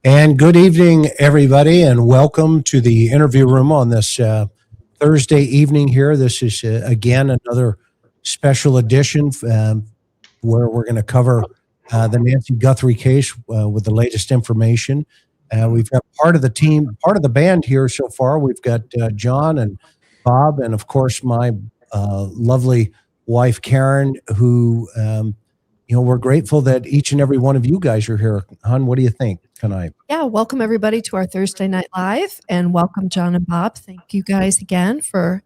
And good evening, everybody, and welcome to the interview room on this Thursday evening here. This is, again, another special edition where we're going to cover the Nancy Guthrie case with the latest information. We've got part of the team, part of the band here so far. We've got John and Bob, and of course, my lovely wife, Karen, who, we're grateful that each and every one of you guys are here. Hon, what do you think tonight? Yeah, welcome everybody to our Thursday Night Live, and welcome John and Bob. Thank you guys again for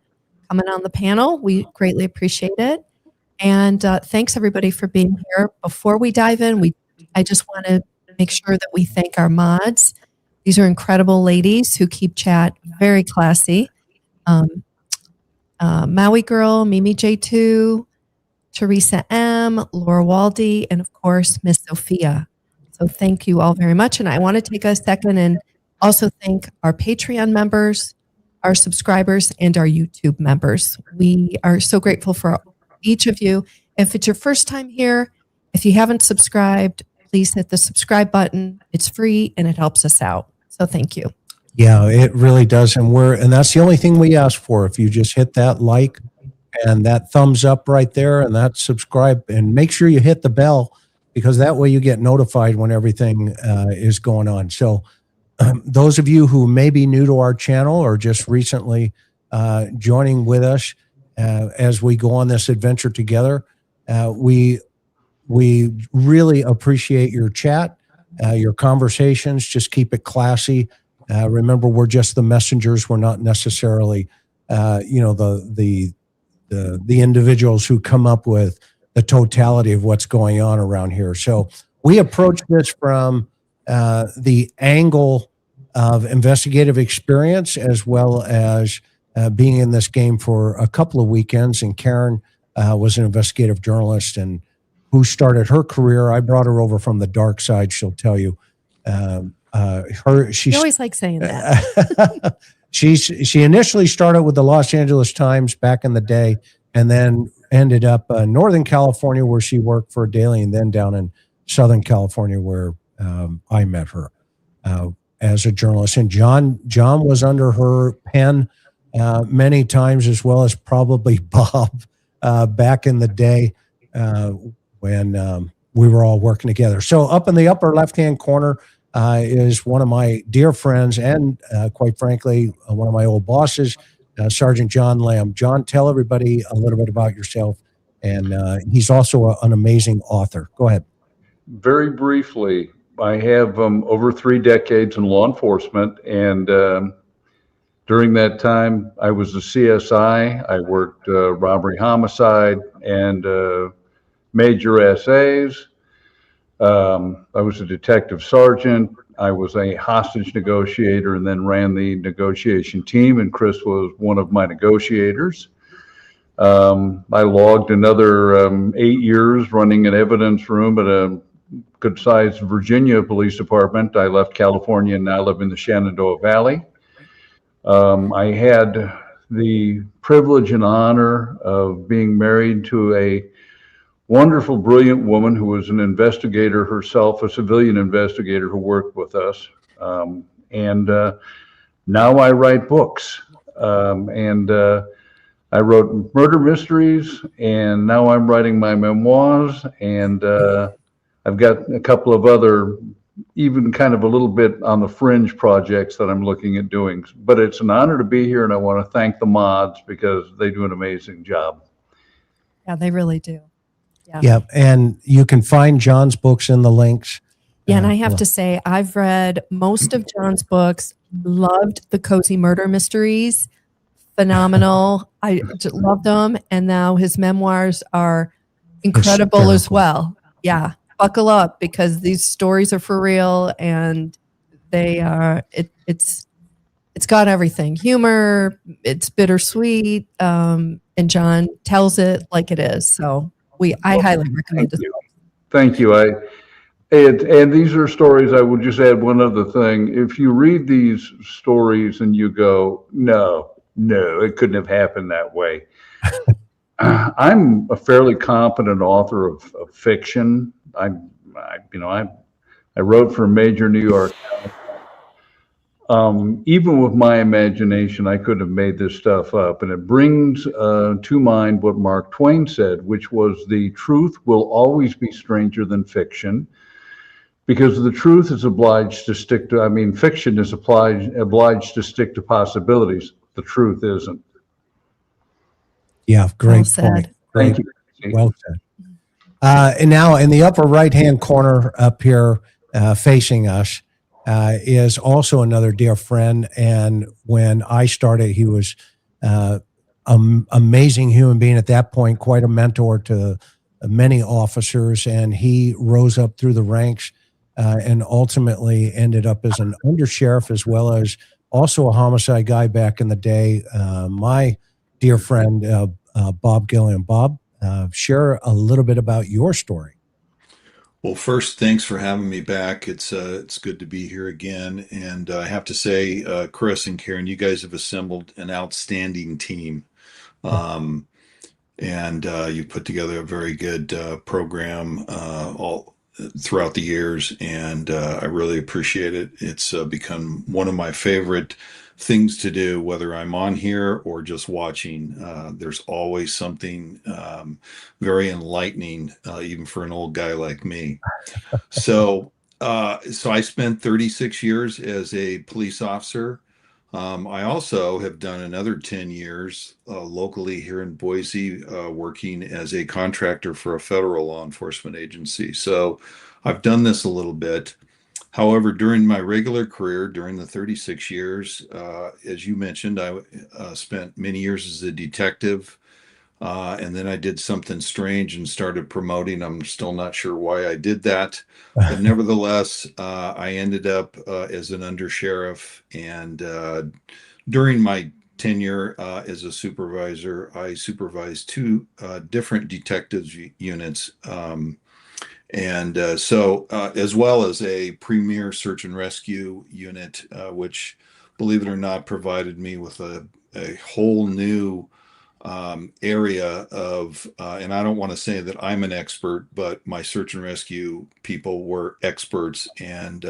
coming on the panel. We greatly appreciate it. And thanks everybody for being here. Before we dive in, I just want to make sure that we thank our mods. These are incredible ladies who keep chat very classy. Maui Girl, Mimi J2, Teresa M, Laura Waldy, and of course, Miss Sophia. So thank you all very much. And I want to take a second and also thank our Patreon members, our subscribers, and our YouTube members. We are so grateful for each of you. If it's your first time here, if you haven't subscribed, please hit the subscribe button. It's free and it helps us out. So thank you. Yeah, it really does. And that's the only thing we ask for. If you just hit that like and that thumbs up right there and that subscribe, and make sure you hit the bell, because that way you get notified when everything is going on. So those of you who may be new to our channel or just recently joining with us as we go on this adventure together, we really appreciate your chat, your conversations. Just keep it classy. Remember, we're just the messengers. We're not necessarily, the individuals who come up with the totality of what's going on around here. So we approach this from the angle of investigative experience, as well as being in this game for a couple of weekends. And Karen was an investigative journalist and who started her career. I brought her over from the dark side. She'll tell you. She always likes saying that. She initially started with the Los Angeles Times back in the day, and then ended up in Northern California, where she worked for Daily, and then down in Southern California, where I met her as a journalist. And John was under her pen many times, as well as probably Bob back in the day when we were all working together. So up in the upper left-hand corner is one of my dear friends and, quite frankly, one of my old bosses, Sergeant John Lamb. John, tell everybody a little bit about yourself. And he's also an amazing author. Go ahead. Very briefly, I have over 3 decades in law enforcement. And during that time, I was a CSI. I worked robbery, homicide, and major essays. I was a detective sergeant. I was a hostage negotiator and then ran the negotiation team, and Chris was one of my negotiators. I logged another 8 years running an evidence room at a good-sized Virginia police department. I left California and now live in the Shenandoah Valley. I had the privilege and honor of being married to a wonderful, brilliant woman who was an investigator herself, a civilian investigator who worked with us. And now I write books. I wrote murder mysteries, and now I'm writing my memoirs. And I've got a couple of other, even kind of a little bit on the fringe projects that I'm looking at doing. But it's an honor to be here, and I want to thank the mods because they do an amazing job. Yeah, they really do. Yeah, and you can find John's books in the links. Yeah, and I have to say, I've read most of John's books, loved the cozy murder mysteries, phenomenal. I loved them, and now his memoirs are incredible as well. Yeah, buckle up, because these stories are for real, and they are. It's got everything: humor, it's bittersweet, and John tells it like it is. So. I highly recommend it. Thank you. And these are stories. I will just add one other thing. If you read these stories and you go, no, it couldn't have happened that way. I'm a fairly competent author of fiction. I I wrote for a major New York. Even with my imagination, I couldn't have made this stuff up. And it brings to mind what Mark Twain said, which was the truth will always be stranger than fiction, because the truth is obliged to stick to, fiction is obliged to stick to possibilities. The truth isn't. Yeah, great Well point. said. Great. Thank you. Well said. And now in the upper right-hand corner up here facing us is also another dear friend. And when I started, he was amazing human being at that point, quite a mentor to many officers. And he rose up through the ranks and ultimately ended up as an undersheriff, as well as also a homicide guy back in the day. My dear friend, Bob Gilliam. Bob, share a little bit about your story. Well, first, thanks for having me back. It's good to be here again. And I have to say, Chris and Karen, you guys have assembled an outstanding team. And you put together a very good program all throughout the years. And I really appreciate it. It's become one of my favorite things to do, whether I'm on here or just watching. There's always something very enlightening, even for an old guy like me. So I spent 36 years as a police officer. I also have done another 10 years locally here in Boise, working as a contractor for a federal law enforcement agency. So I've done this a little bit. However, during my regular career, during the 36 years, as you mentioned, I spent many years as a detective, and then I did something strange and started promoting. I'm still not sure why I did that, but nevertheless, I ended up as an undersheriff. And during my tenure as a supervisor, I supervised two different detectives units. As well as a premier search and rescue unit, which, believe it or not, provided me with a whole new area of, and I don't want to say that I'm an expert, but my search and rescue people were experts, and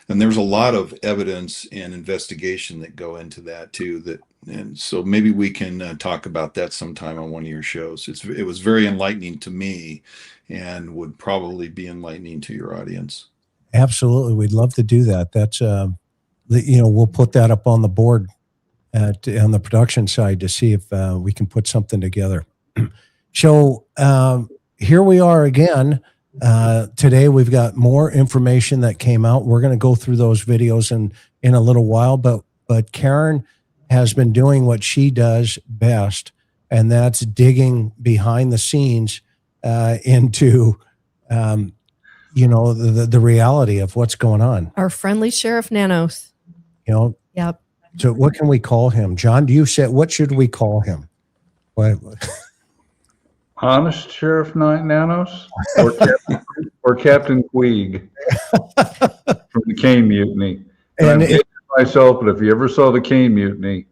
there's a lot of evidence and investigation that go into that too. And so maybe we can talk about that sometime on one of your shows. It was very enlightening to me, and would probably be enlightening to your audience. Absolutely, we'd love to do that. That's we'll put that up on the board on the production side to see if we can put something together. So here we are again. Today we've got more information that came out. We're going to go through those videos in a little while, but Karen has been doing what she does best, and that's digging behind the scenes into the reality of what's going on. Our friendly Sheriff Nanos. Yep. So what can we call him? John, what should we call him? What? Honest Sheriff Nanos or Captain Queeg from the Cane Mutiny. And I'm dating myself, but if you ever saw the Cane Mutiny,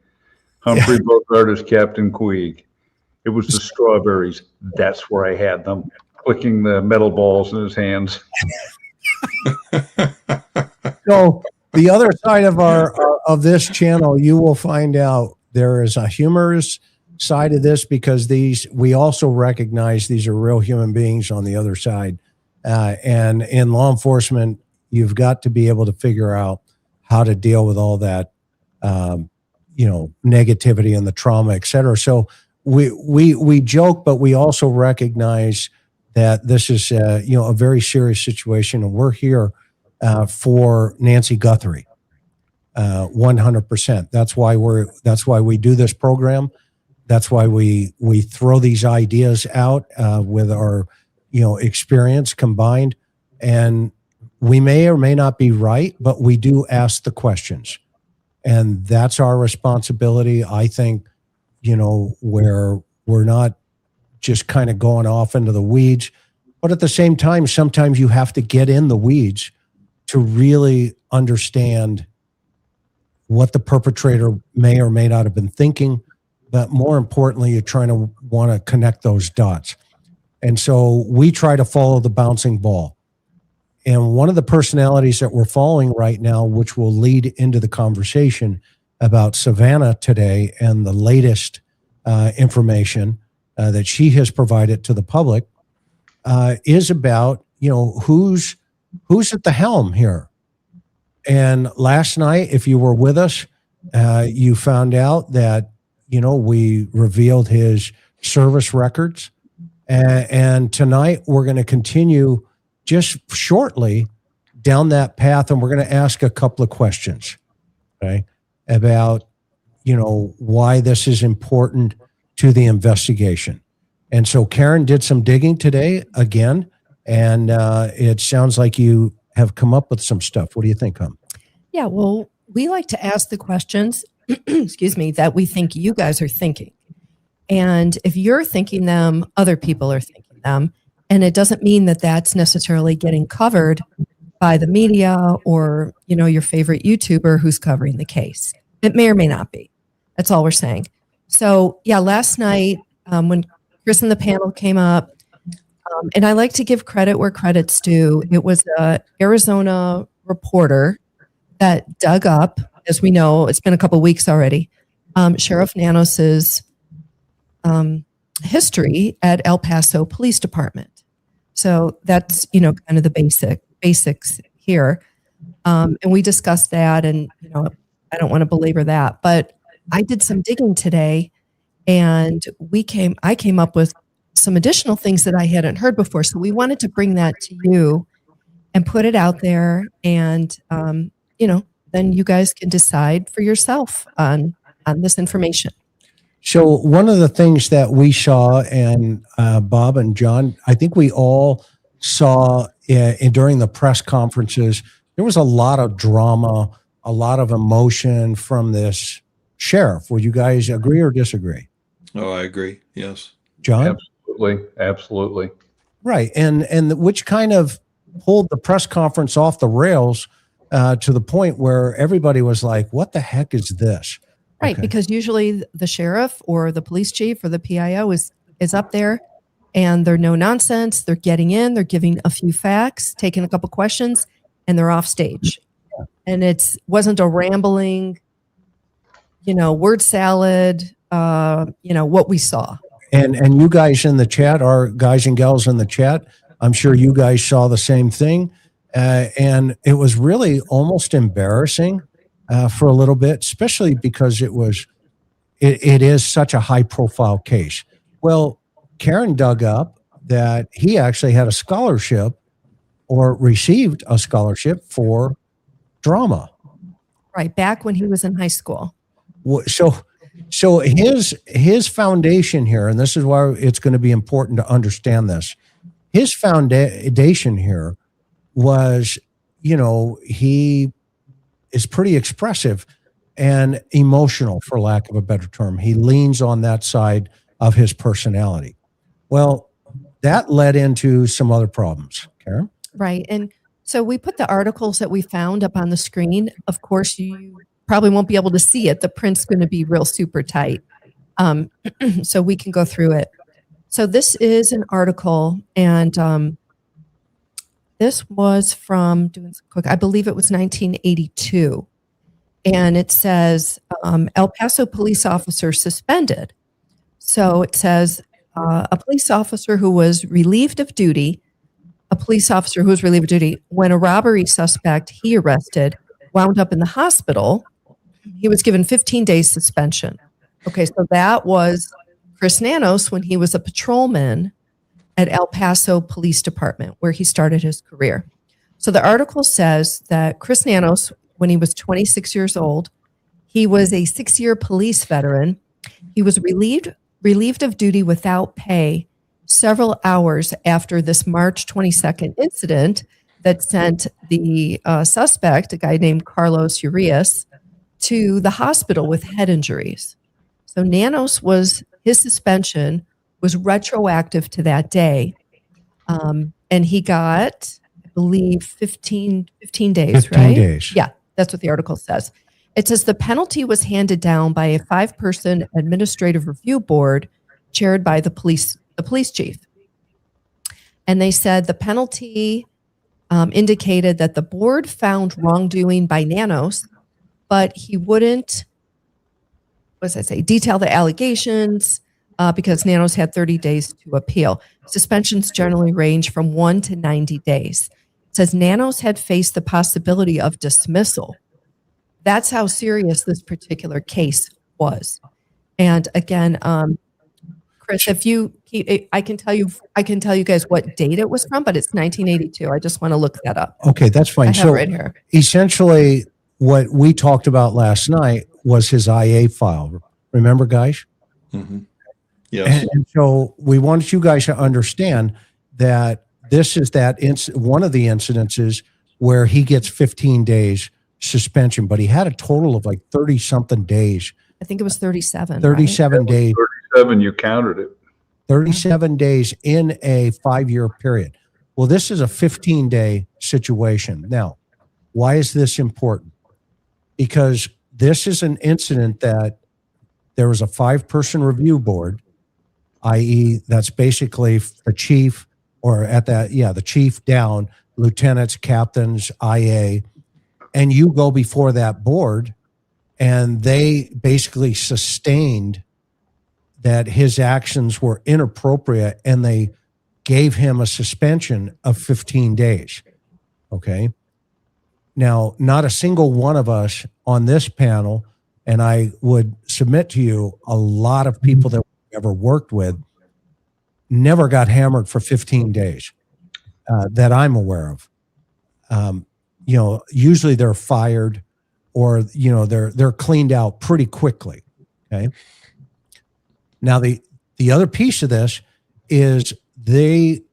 Humphrey Bogart is Captain Queeg. It was the strawberries. That's where I had them, clicking the metal balls in his hands. So the other side of this channel, you will find out there is a humorous side of this, because we also recognize these are real human beings on the other side. And in law enforcement, you've got to be able to figure out how to deal with all that, negativity and the trauma, et cetera. So we joke, but we also recognize that this is a very serious situation, and we're here for Nancy Guthrie, 100%. That's why we do this program. That's why we throw these ideas out with our experience combined, and we may or may not be right, but we do ask the questions, and that's our responsibility. I think where we're not just kind of going off into the weeds, but at the same time, sometimes you have to get in the weeds to really understand what the perpetrator may or may not have been thinking. But more importantly, you're trying to want to connect those dots. And so we try to follow the bouncing ball. And one of the personalities that we're following right now, which will lead into the conversation about Savannah today and the latest information that she has provided to the public, is about, who's at the helm here. And last night, if you were with us, you found out that, we revealed his service records. And tonight we're going to continue just shortly down that path, and we're going to ask a couple of questions, okay, about, why this is important to the investigation. And so Karen did some digging today again, and it sounds like you have come up with some stuff. What do you think, hon? Yeah, well, we like to ask the questions, excuse me, that we think you guys are thinking. And if you're thinking them, other people are thinking them. And it doesn't mean that that's necessarily getting covered by the media or, your favorite YouTuber who's covering the case. It may or may not be. That's all we're saying. So, yeah, last night when Chris and the panel came up, and I like to give credit where credit's due, it was an Arizona reporter that dug up, as we know, it's been a couple of weeks already, Sheriff Nanos's history at El Paso Police Department. So that's, kind of the basics here. And we discussed that, and, I don't want to belabor that, but I did some digging today, and I came up with some additional things that I hadn't heard before. So we wanted to bring that to you and put it out there, and, then you guys can decide for yourself on this information. So one of the things that we saw, and Bob and John, I think we all saw during the press conferences, there was a lot of drama, a lot of emotion from this sheriff. Would you guys agree or disagree? Oh, I agree. Yes. John? Absolutely. Right. And which kind of pulled the press conference off the rails to the point where everybody was like, what the heck is this? Right, Okay. because usually the sheriff or the police chief or the PIO is up there, and they're no nonsense. They're getting in, they're giving a few facts, taking a couple questions, and they're off stage. And wasn't a rambling, word salad, what we saw. And you guys in the chat, our guys and gals in the chat, I'm sure you guys saw the same thing. And it was really almost embarrassing for a little bit, especially because it is such a high profile case. Well, Karen dug up that he actually had a scholarship or received a scholarship for drama. Right, back when he was in high school. So his foundation here, and this is why it's going to be important to understand this. His foundation here was, he is pretty expressive and emotional, for lack of a better term. He leans on that side of his personality. Well, that led into some other problems, Karen. Right. And so we put the articles that we found up on the screen. Of course, you probably won't be able to see it. The print's going to be real super tight. So we can go through it. So this is an article, and this was from, I believe it was 1982. And it says, El Paso police officer suspended. So it says, a police officer who was relieved of duty, when a robbery suspect he arrested wound up in the hospital, he was given 15 days suspension. Okay, so that was Chris Nanos when he was a patrolman at El Paso Police Department, where he started his career. So the article says that Chris Nanos, when he was 26 years old, he was a 6-year police veteran. He was relieved of duty without pay several hours after this March 22nd incident that sent the suspect, a guy named Carlos Urias, to the hospital with head injuries. So Nanos his suspension was retroactive to that day. And he got, I believe, 15 days, 15 right? days. Yeah, that's what the article says. It says the penalty was handed down by a 5-person administrative review board chaired by the police chief. And they said the penalty indicated that the board found wrongdoing by Nanos, but he wouldn't, what does I say, detail the allegations because Nanos had 30 days to appeal. Suspensions generally range from 1 to 90 days. It says Nanos had faced the possibility of dismissal. That's how serious this particular case was. And again, Chris, if you keep, I can tell you guys what date it was from, but it's 1982. I just want to look that up. Okay, that's fine. I have it right here. Essentially, what we talked about last night was his IA file. Remember, guys? Mm-hmm. Yes. And so we wanted you guys to understand that this is one of the incidences where he gets 15 days suspension, but he had a total of like 30 something days. I think it was 37. 37 right? days. 37, you counted it. 37 days in a 5-year period. Well, this is a 15-day situation. Now, why is this important? Because this is an incident that there was a 5-person review board, i.e., that's basically the chief, or the chief down, lieutenants, captains, IA, and you go before that board, and they basically sustained that his actions were inappropriate, and they gave him a suspension of 15 days. Okay. Now, not a single one of us on this panel, and I would submit to you, a lot of people that we ever worked with never got hammered for 15 days that I'm aware of. Usually they're fired, or they're cleaned out pretty quickly. Okay. Now the other piece of this is the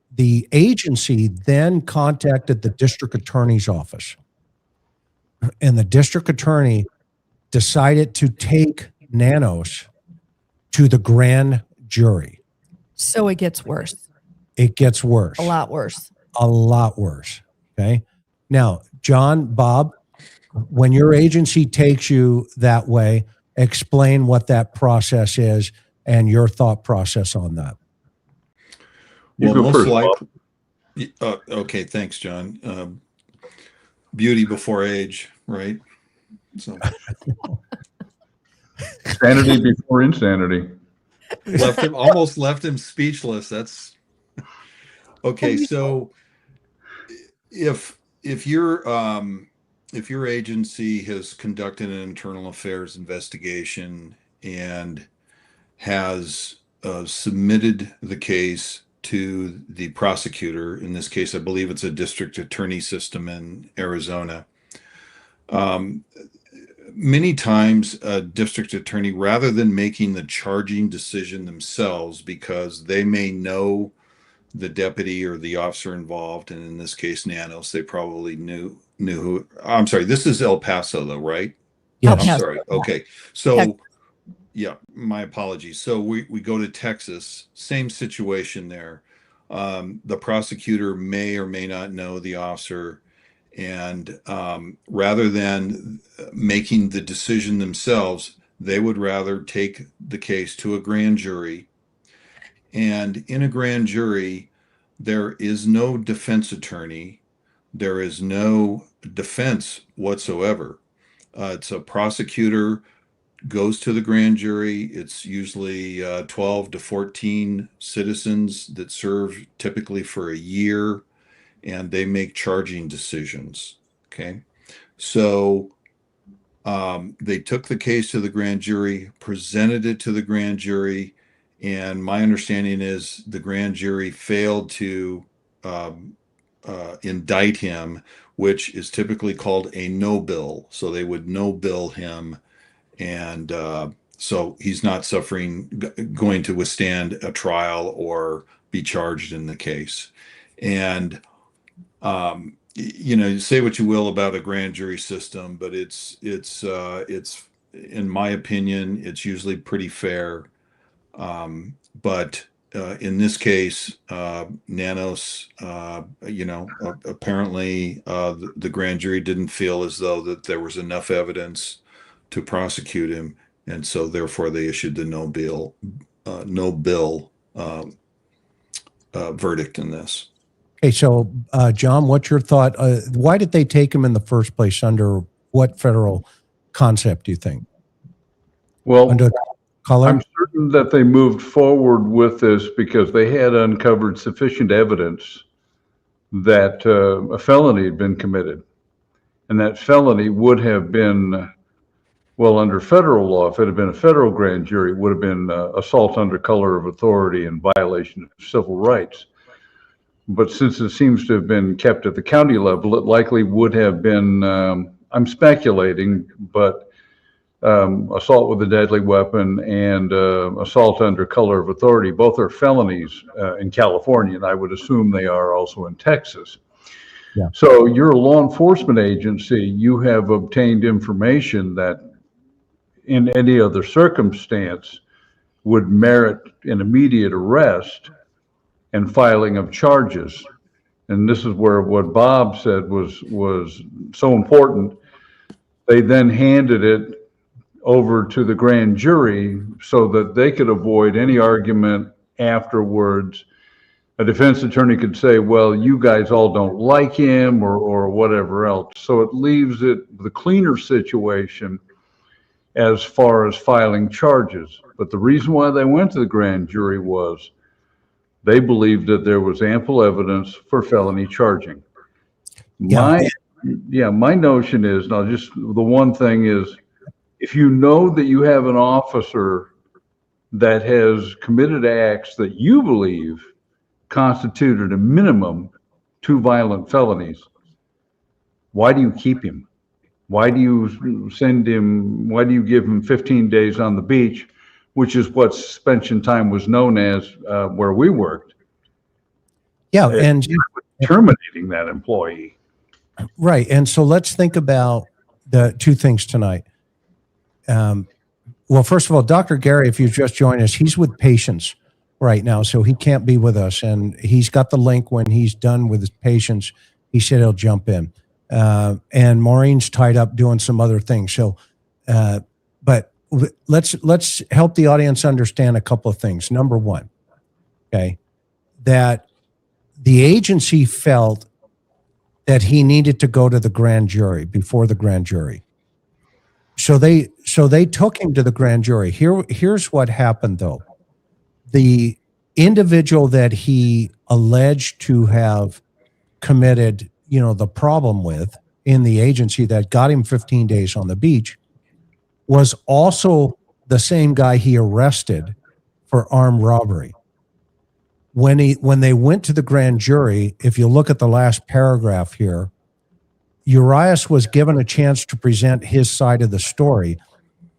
agency then contacted the district attorney's office, and the district attorney decided to take Nanos to the grand jury. So it gets worse. It gets worse. A lot worse. A lot worse. Okay. Now, John, Bob, when your agency takes you that way, explain what that process is and your thought process on that. You Well, go most first, likely. Okay, thanks, John. Beauty before age, right? So sanity before insanity. almost left him speechless. That's okay. So if your agency has conducted an internal affairs investigation and has submitted the case to the prosecutor, in this case, I believe it's a district attorney system in Arizona. Many times a district attorney, rather than making the charging decision themselves, because they may know the deputy or the officer involved, and in this case, Nanos, they probably knew who. I'm sorry, this is El Paso, though, right? Yes. El Paso. I'm sorry. Okay. So, yeah, my apologies. So we go to Texas, same situation there. The prosecutor may or may not know the officer, and rather than making the decision themselves, they would rather take the case to a grand jury. And in a grand jury, there is no defense attorney. There is no defense whatsoever. It's a prosecutor goes to the grand jury. It's usually 12 to 14 citizens that serve typically for a year, and they make charging decisions. Okay. So they took the case to the grand jury, presented it to the grand jury, and my understanding is the grand jury failed to indict him, which is typically called a no bill. So they would no bill him, and so he's not going to withstand a trial or be charged in the case. And say what you will about a grand jury system, but it's in my opinion, it's usually pretty fair. But in this case, Nanos, apparently the grand jury didn't feel as though that there was enough evidence to prosecute him, and so therefore they issued the no bill verdict in this. Okay, so John, what's your thought? Why did they take him in the first place? Under what federal concept do you think? Well, Under color? I'm certain that they moved forward with this because they had uncovered sufficient evidence that a felony had been committed. And that felony would have been, well, under federal law, if it had been a federal grand jury, would have been assault under color of authority and violation of civil rights. But since it seems to have been kept at the county level, it likely would have been, I'm speculating, but assault with a deadly weapon and assault under color of authority, both are felonies in California, and I would assume they are also in Texas. Yeah. So you're a law enforcement agency, you have obtained information that in any other circumstance would merit an immediate arrest and filing of charges. And this is where what Bob said was so important. They then handed it over to the grand jury so that they could avoid any argument afterwards. A defense attorney could say, well, you guys all don't like him or whatever else. So it leaves it the cleaner situation as far as filing charges. But the reason why they went to the grand jury was they believed that there was ample evidence for felony charging. My notion is, now just the one thing is, if you know that you have an officer that has committed acts that you believe constituted a minimum 2 violent felonies, why do you keep him? Why do you send him, why do you give him 15 days on the beach, which is what suspension time was known as where we worked? Yeah, and terminating that employee. Right. And so let's think about the 2 things tonight. Well, first of all, Dr. Gary, if you just joined us, he's with patients right now, so he can't be with us. And he's got the link when he's done with his patients. He said he'll jump in. And Maureen's tied up doing some other things. So, but let's help the audience understand a couple of things. Number one, okay, that the agency felt that he needed to go to the grand jury before the grand jury. So they took him to the grand jury. Here's what happened though. The individual that he alleged to have committed, the problem with in the agency that got him 15 days on the beach was also the same guy he arrested for armed robbery. When they went to the grand jury, if you look at the last paragraph here, Urias was given a chance to present his side of the story,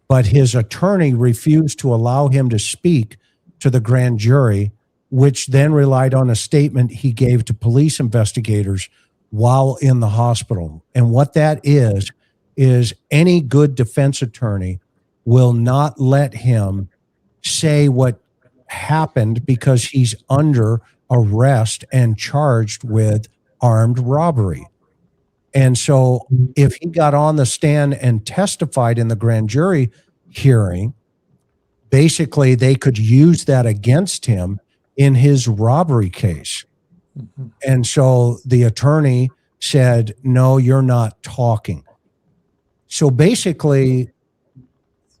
but his attorney refused to allow him to speak to the grand jury, which then relied on a statement he gave to police investigators while in the hospital. And what that is any good defense attorney will not let him say what happened because he's under arrest and charged with armed robbery. And so if he got on the stand and testified in the grand jury hearing, basically they could use that against him in his robbery case. Mm-hmm. And so the attorney said, no, you're not talking. So basically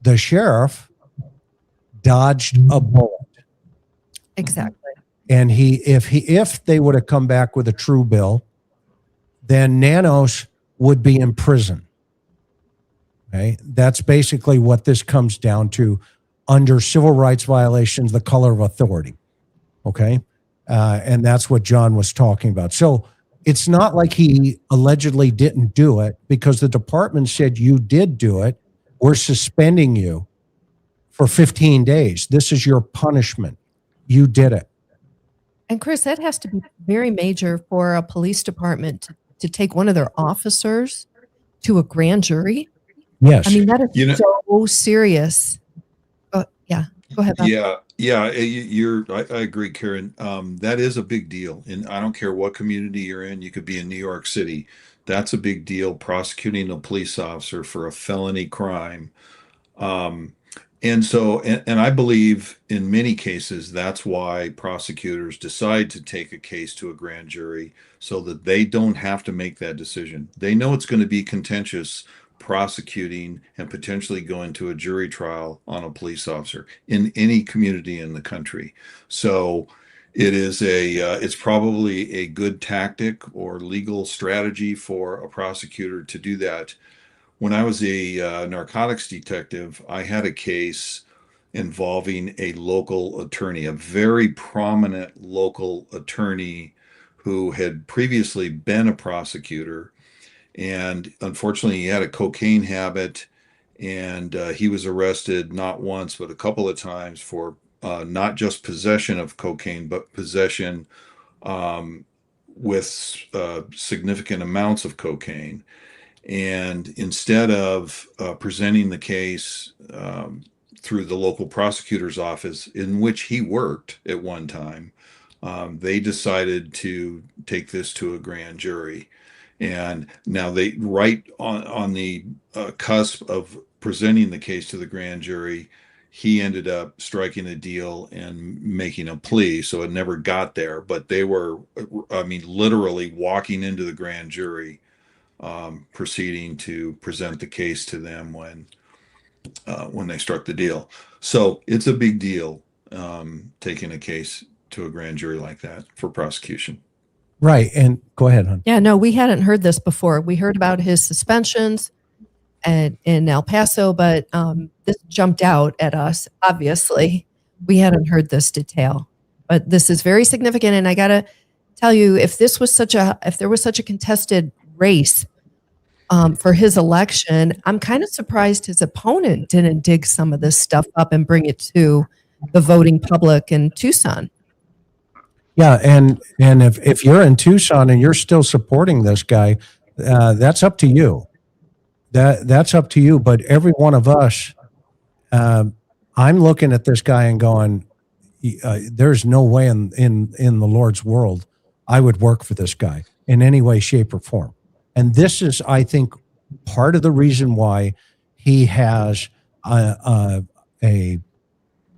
the sheriff dodged a bullet. Exactly. And if they would have come back with a true bill, then Nanos would be in prison. Okay, that's basically what this comes down to under civil rights violations, the color of authority. Okay, and that's what John was talking about. So it's not like he allegedly didn't do it because the department said you did do it. We're suspending you for 15 days. This is your punishment. You did it. And Chris, that has to be very major for a police department to take one of their officers to a grand jury. Yes. I mean, that is so serious. Yeah, go ahead, Bob. I agree, Karen. That is a big deal. And I don't care what community you're in. You could be in New York City. That's a big deal, prosecuting a police officer for a felony crime. And so, and I believe in many cases, that's why prosecutors decide to take a case to a grand jury so that they don't have to make that decision. They know it's going to be contentious prosecuting and potentially going to a jury trial on a police officer in any community in the country. So it's probably a good tactic or legal strategy for a prosecutor to do that. When I was a narcotics detective, I had a case involving a local attorney, a very prominent local attorney who had previously been a prosecutor. And unfortunately, he had a cocaine habit, and he was arrested not once, but a couple of times for not just possession of cocaine, but possession with significant amounts of cocaine. And instead of presenting the case through the local prosecutor's office, in which he worked at one time, they decided to take this to a grand jury. And now right on the cusp of presenting the case to the grand jury, he ended up striking a deal and making a plea. So it never got there. But they were, I mean, literally walking into the grand jury, proceeding to present the case to them when they struck the deal. So it's a big deal, taking a case to a grand jury like that for prosecution. Right. And go ahead, hon. Yeah, no, we hadn't heard this before. We heard about his suspensions in El Paso, but this jumped out at us. Obviously, we hadn't heard this detail, but this is very significant. And I got to tell you, if there was such a contested race for his election, I'm kind of surprised his opponent didn't dig some of this stuff up and bring it to the voting public in Tucson. Yeah, and if you're in Tucson and you're still supporting this guy, that's up to you. That's up to you. But every one of us, I'm looking at this guy and going, there's no way in the Lord's world I would work for this guy in any way, shape, or form. And this is, I think, part of the reason why he has the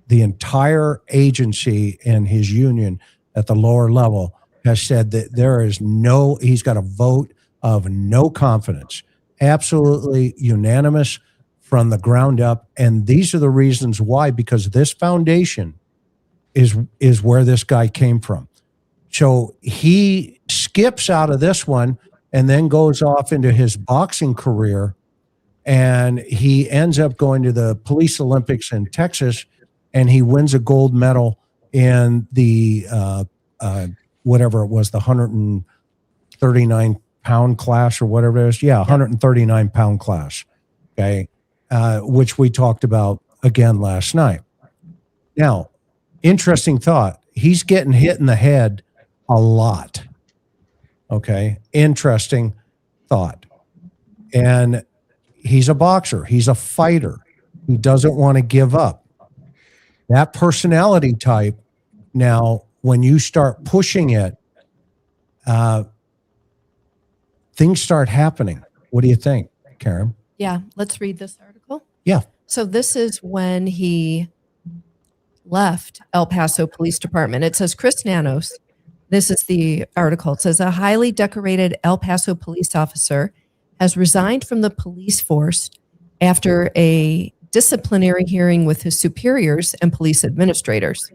entire agency and his union at the lower level has said that he's got a vote of no confidence, absolutely unanimous from the ground up. And these are the reasons why, because this foundation is where this guy came from. So he skips out of this one and then goes off into his boxing career, and he ends up going to the Police Olympics in Texas, and he wins a gold medal in the whatever it was, the 139-pound class or whatever it is. Yeah, 139-pound class. Okay, which we talked about again last night. Now, interesting thought. He's getting hit in the head a lot. Okay, interesting thought. And he's a boxer. He's a fighter. He doesn't want to give up. That personality type, now, when you start pushing it, things start happening. What do you think, Karen? Yeah, let's read this article. Yeah. So this is when he left El Paso Police Department. It says Chris Nanos. This is the article. It says a highly decorated El Paso police officer has resigned from the police force after a disciplinary hearing with his superiors and police administrators.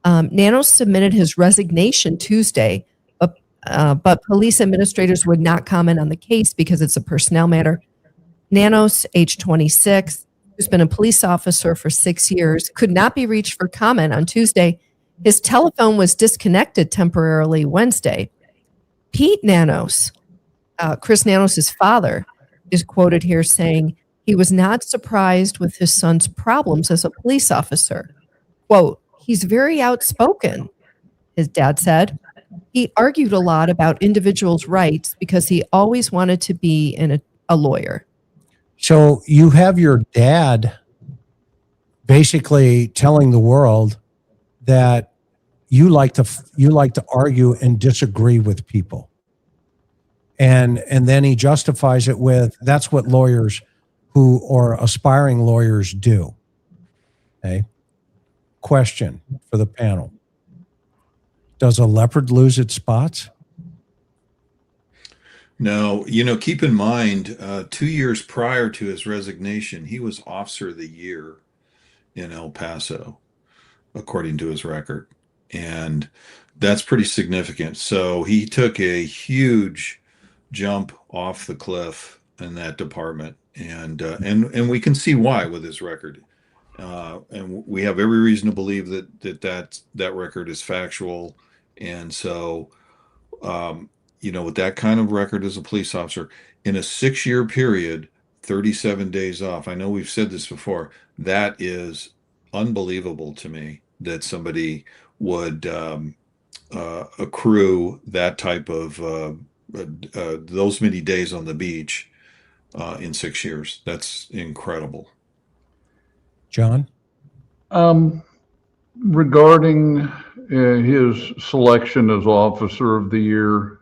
Nanos submitted his resignation Tuesday, but police administrators would not comment on the case because it's a personnel matter. Nanos, age 26, who's been a police officer for 6 years, could not be reached for comment on Tuesday. His telephone was disconnected temporarily Wednesday. Pete Nanos, Chris Nanos' father, is quoted here saying he was not surprised with his son's problems as a police officer. Quote, he's very outspoken, his dad said. He argued a lot about individuals' rights because he always wanted to be a lawyer. So you have your dad basically telling the world that you like to argue and disagree with people. And then he justifies it with, that's what lawyers or aspiring lawyers do. Okay. Question for the panel. Does a leopard lose its spots? No, keep in mind, 2 years prior to his resignation, he was Officer of the Year in El Paso, according to his record. And that's pretty significant. So he took a huge jump off the cliff in that department. And we can see why with his record. And we have every reason to believe that record is factual. And so, with that kind of record as a police officer, in a 6-year period, 37 days off. I know we've said this before. That is unbelievable to me that somebody would accrue that type of those many days on the beach in 6 years. That's incredible. John? Regarding his selection as Officer of the Year,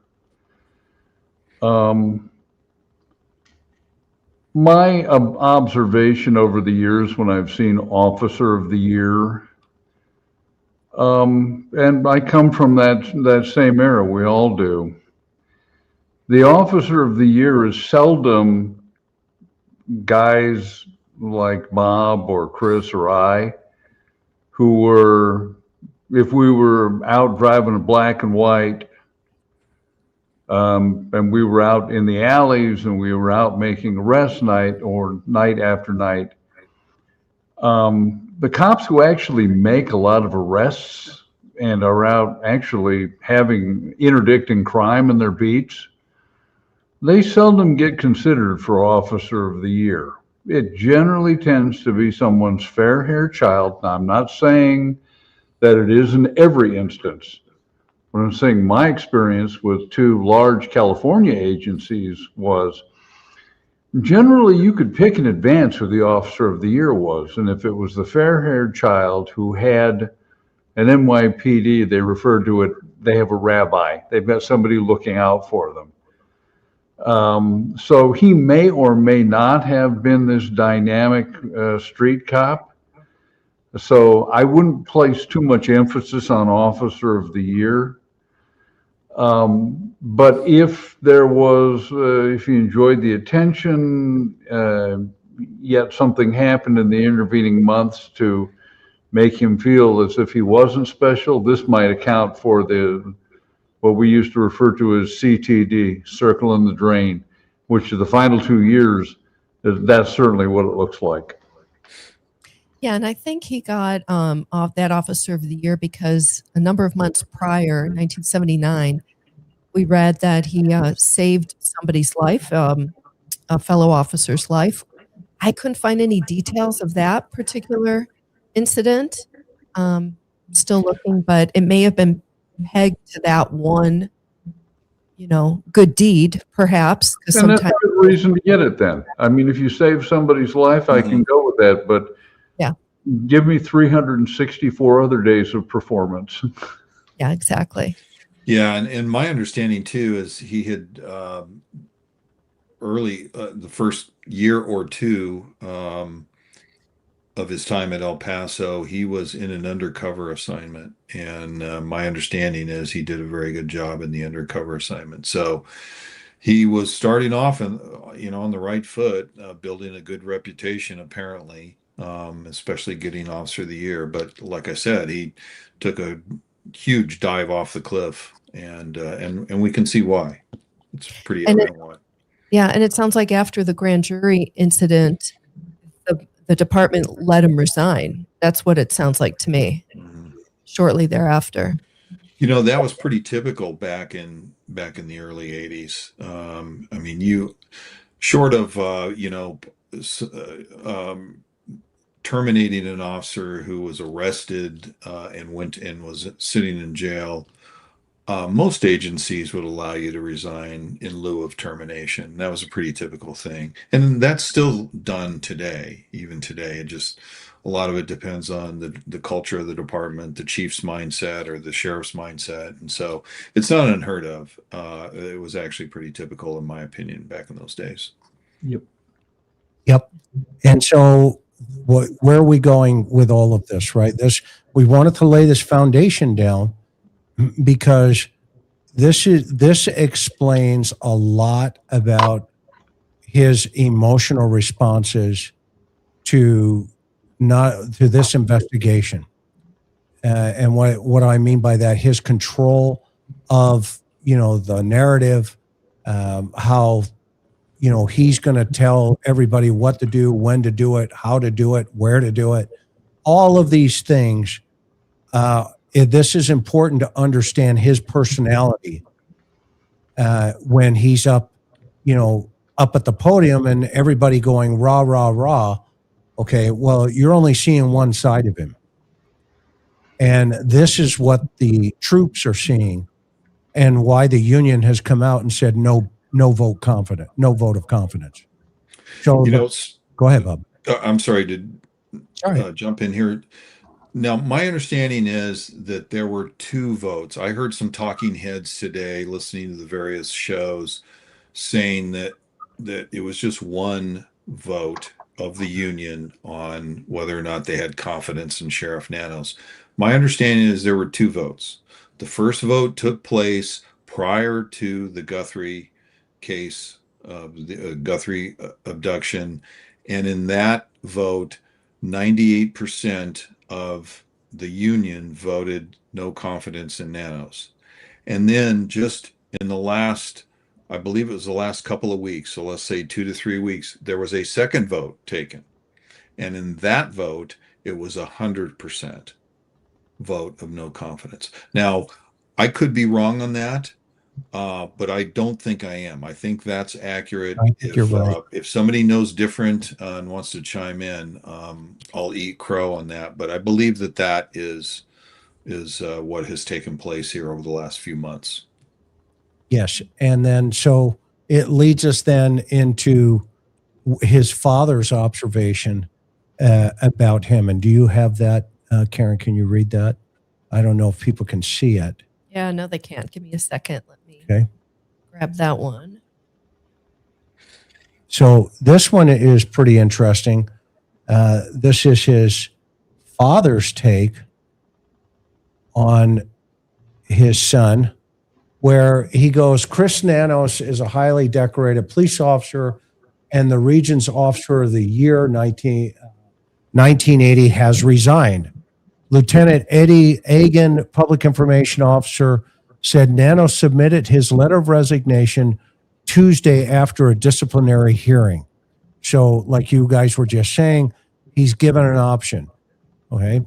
my observation over the years when I've seen Officer of the Year, and I come from that same era, we all do. The Officer of the Year is seldom guys like Bob or Chris or I, who were, if we were out driving a black and white, and we were out in the alleys and we were out making arrest night or night after night, the cops who actually make a lot of arrests and are out actually interdicting crime in their beats, they seldom get considered for Officer of the Year. It generally tends to be someone's fair-haired child. Now, I'm not saying that it is in every instance. What I'm saying, my experience with 2 large California agencies was generally you could pick in advance who the Officer of the Year was. And if it was the fair-haired child who had an NYPD, they referred to it, they have a rabbi. They've got somebody looking out for them. So he may or may not have been this dynamic street cop. So I wouldn't place too much emphasis on Officer of the Year. But if there was, if he enjoyed the attention, yet something happened in the intervening months to make him feel as if he wasn't special, this might account for what we used to refer to as CTD, circle in the drain, which is the final 2 years, that's certainly what it looks like. Yeah, and I think he got off that Officer of the Year because a number of months prior, 1979, we read that he saved somebody's life, a fellow officer's life. I couldn't find any details of that particular incident. Still looking, but it may have been pegged to that one, good deed, perhaps. And that's a good reason to get it then. I mean, if you save somebody's life, I can go with that, but yeah, give me 364 other days of performance. Yeah, exactly. Yeah, and my understanding too is he had the first year or two of his time at El Paso, he was in an undercover assignment, and my understanding is he did a very good job in the undercover assignment. So he was starting off on the right foot, building a good reputation apparently, especially getting Officer of the Year. But like I said, he took a huge dive off the cliff, and we can see why. It's pretty evident why. Yeah, and it sounds like after the grand jury incident, the department let him resign. That's what it sounds like to me. Mm-hmm. Shortly thereafter. That was pretty typical back in the early 80s. I mean, short of terminating an officer who was arrested and was sitting in jail, most agencies would allow you to resign in lieu of termination. That was a pretty typical thing. And that's still done today, even today. It just, a lot of it depends on the culture of the department, the chief's mindset or the sheriff's mindset. And so it's not unheard of. It was actually pretty typical, in my opinion, back in those days. Yep. And so where are we going with all of this, right? We wanted to lay this foundation down because this explains a lot about his emotional responses to this investigation. And what I mean by that, his control of, the narrative, how, he's going to tell everybody what to do, when to do it, how to do it, where to do it. All of these things, this is important to understand his personality when he's up at the podium and everybody going rah, rah, rah. Okay, well, you're only seeing one side of him. And this is what the troops are seeing and why the union has come out and said no vote of confidence. So go ahead, Bob. I'm sorry to jump in here. Now, my understanding is that there were 2 votes. I heard some talking heads today listening to the various shows saying that it was just one vote of the union on whether or not they had confidence in Sheriff Nanos. My understanding is there were 2 votes. The first vote took place prior to the Guthrie case, the Guthrie abduction. And in that vote, 98% of the union voted no confidence in Nanos. And then just in the last, I believe it was the last couple of weeks, so let's say 2 to 3 weeks, there was a second vote taken. And in that vote, it was 100% vote of no confidence. Now, I could be wrong on that, but I don't think I am. I think that's accurate. I think you're right. If somebody knows different and wants to chime in, I'll eat crow on that. But I believe that is what has taken place here over the last few months. Yes. And then so it leads us then into his father's observation about him. And do you have that, Karen? Can you read that? I don't know if people can see it. Yeah, no, they can't. Give me a second. Let me Okay. grab that one. So this one is pretty interesting. This is his father's take on his son, where he goes, Chris Nanos is a highly decorated police officer and the region's officer of the year 1980 has resigned. Lieutenant Eddie Agan, public information officer, said Nanos submitted his letter of resignation Tuesday after a disciplinary hearing. So like you guys were just saying, he's given an option. Okay.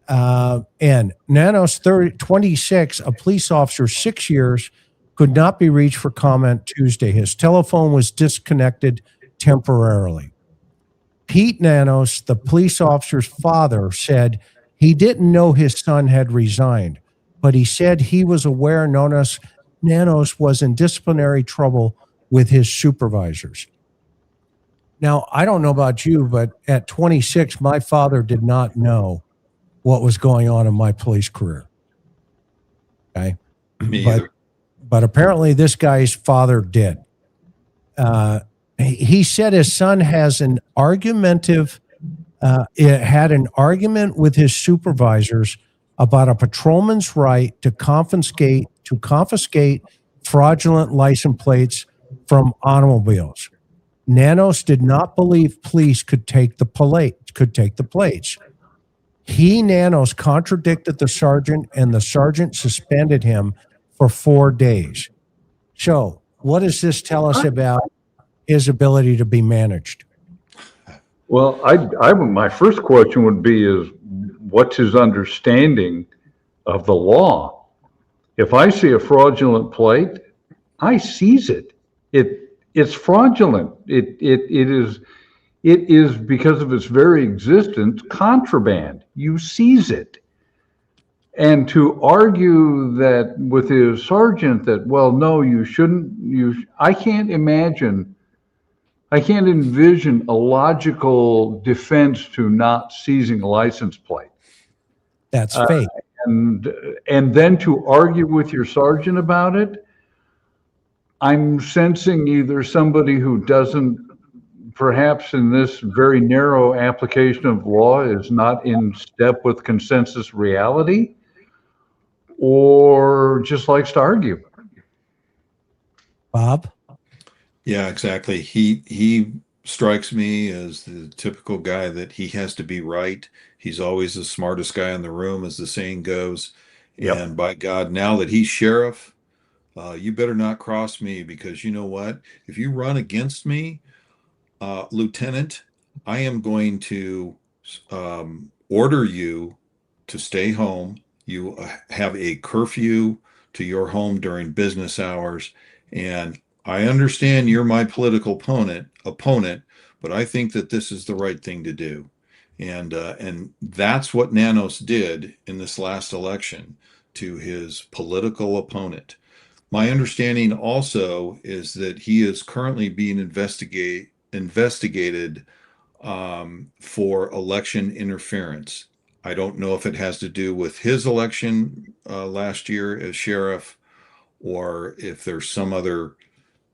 And Nanos, 26, a police officer, 6 years, could not be reached for comment Tuesday. His telephone was disconnected temporarily. Pete Nanos, the police officer's father, said he didn't know his son had resigned, but he said he was aware Nanos was in disciplinary trouble with his supervisors. Now, I don't know about you, but at 26, my father did not know what was going on in my police career. Okay. Me either. But apparently this guy's father did. He said his son has an argumentative, had an argument with his supervisors about a patrolman's right to confiscate fraudulent license plates from automobiles. Nanos did not believe police could take the plates. He, Nanos, contradicted the sergeant, and the sergeant suspended him for 4 days. So what does this tell us about his ability to be managed? Well, my first question would be is what's his understanding of the law? If I see a fraudulent plate, I seize it. It's fraudulent. It is because of its very existence contraband. You seize it. And to argue that with his sergeant that, well, no, you shouldn't, I can't envision a logical defense to not seizing a license plate. That's fake. And then to argue with your sergeant about it, I'm sensing either somebody who doesn't perhaps in this very narrow application of law is not in step with consensus reality, or just likes to argue. Bob? Yeah, exactly. He strikes me as the typical guy that he has to be right. He's always the smartest guy in the room, as the saying goes. Yep. And by God, now that he's sheriff, you better not cross me, because you know what? If you run against me, Lieutenant, I am going to order you to stay home. You have a curfew to your home during business hours. And I understand you're my political opponent, but I think that this is the right thing to do. And that's what Nanos did in this last election to his political opponent. My understanding also is that he is currently being investigated for election interference. I don't know if it has to do with his election last year as sheriff, or if there's some other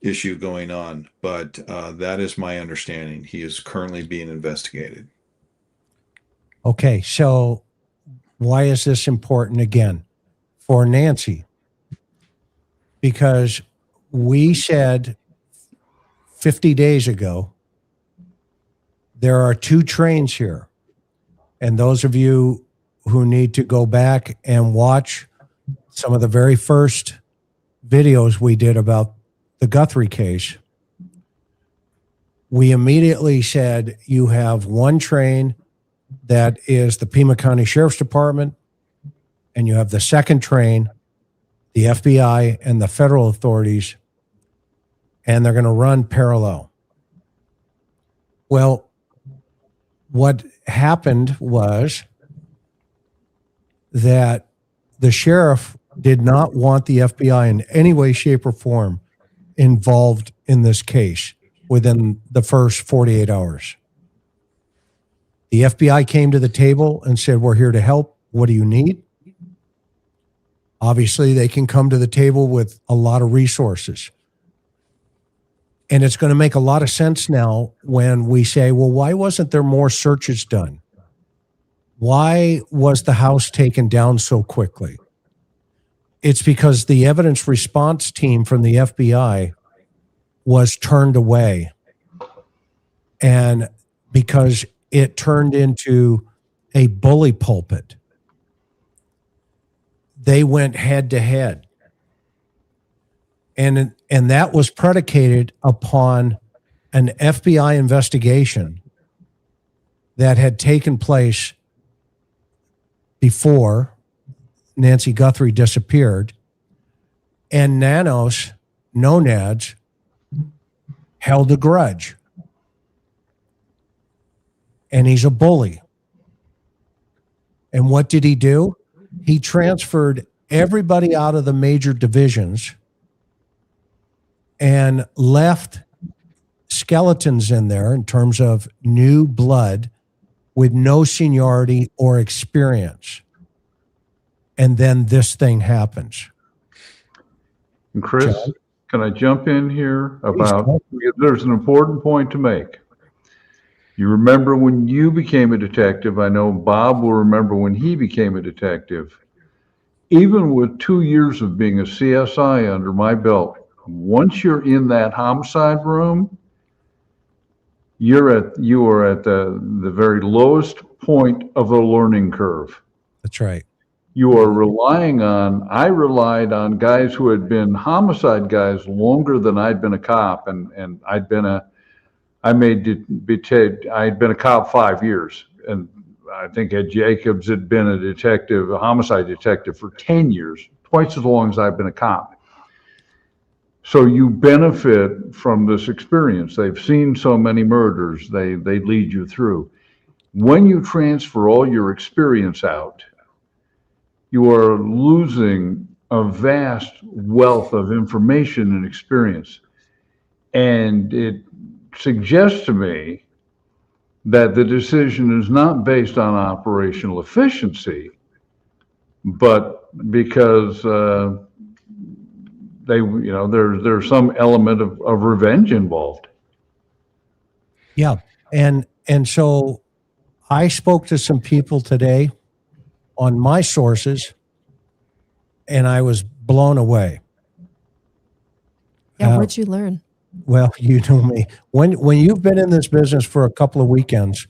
issue going on, but that is my understanding. He is currently being investigated. Okay, so why is this important again for Nancy? Because we said 50 days ago, there are 2 trains here. And those of you who need to go back and watch some of the very first videos we did about the Guthrie case, we immediately said you have one train that is the Pima County Sheriff's Department, and you have the second train, the FBI and the federal authorities, and they're going to run parallel. Well, what happened was that the sheriff did not want the FBI in any way, shape, or form involved in this case within the first 48 hours. The FBI came to the table and said, "We're here to help. What do you need?" Obviously, they can come to the table with a lot of resources. And it's going to make a lot of sense now when we say, well, why wasn't there more searches done? Why was the house taken down so quickly? It's because the evidence response team from the FBI was turned away. And because it turned into a bully pulpit, they went head to head. And that was predicated upon an FBI investigation that had taken place before Nancy Guthrie disappeared. And Nanos, Nonads, held a grudge. And he's a bully. And what did he do? He transferred everybody out of the major divisions and left skeletons in there in terms of new blood with no seniority or experience. And then this thing happens. And Chris, John? can I jump in here about, there's an important point to make. You remember when you became a detective, I know Bob will remember when he became a detective. Even with 2 years of being a CSI under my belt, once you're in that homicide room, you are at the very lowest point of the learning curve. That's right. You are I relied on guys who had been homicide guys longer than I'd been a cop, and I'd been a cop 5 years, and I think Ed Jacobs had been a homicide detective for 10 years, twice as long as I've been a cop. So you benefit from this experience. They've seen so many murders, they lead you through. When you transfer all your experience out, you are losing a vast wealth of information and experience. And it suggests to me that the decision is not based on operational efficiency, but because there's some element of revenge involved. Yeah. And so I spoke to some people today on my sources, and I was blown away. Yeah, what'd you learn? Well, you know me. When you've been in this business for a couple of weekends,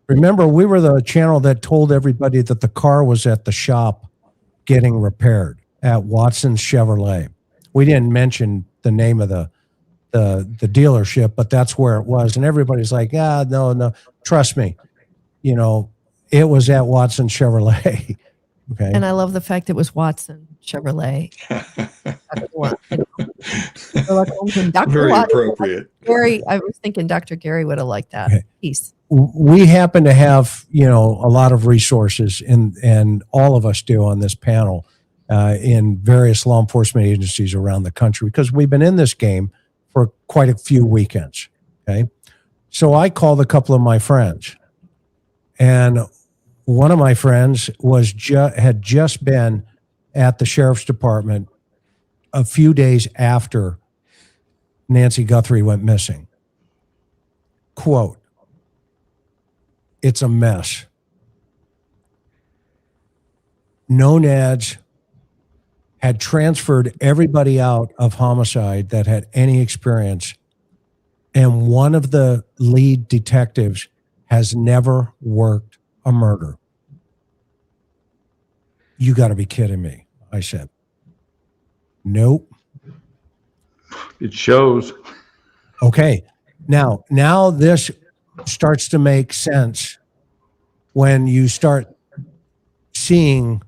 remember we were the channel that told everybody that the car was at the shop getting repaired at Watson's Chevrolet. We didn't mention the name of the dealership, but that's where it was. And everybody's like, yeah, no, trust me. You know, it was at Watson Chevrolet. Okay. And I love the fact it was Watson Chevrolet. Dr. Very Watson, appropriate. Gary, I was thinking Dr. Gary would have liked that piece. We happen to have, a lot of resources, and all of us do on this panel in various law enforcement agencies around the country, because we've been in this game for quite a few weekends. Okay. So I called a couple of my friends, and one of my friends had just been at the sheriff's department a few days after Nancy Guthrie went missing. Quote, "It's a mess. Nonads had transferred everybody out of homicide that had any experience, and one of the lead detectives has never worked a murder." You got to be kidding me, I said. Nope. It shows. Okay. Now this starts to make sense when you start seeing,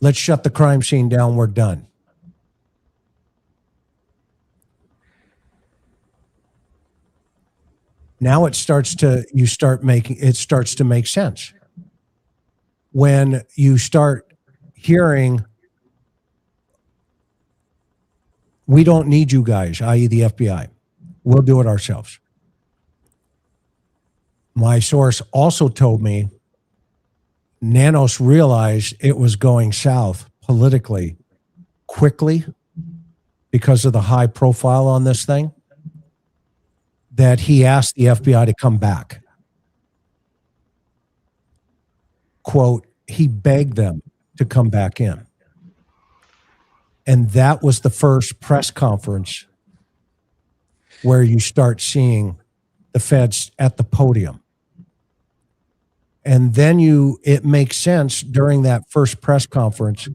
let's shut the crime scene down, we're done. Now it starts to make sense. When you start hearing, we don't need you guys, i.e. the FBI. We'll do it ourselves. My source also told me Nanos realized it was going south politically quickly because of the high profile on this thing, that he asked the FBI to come back. Quote, he begged them to come back in. And that was the first press conference where you start seeing the feds at the podium. And then it makes sense during that first press conference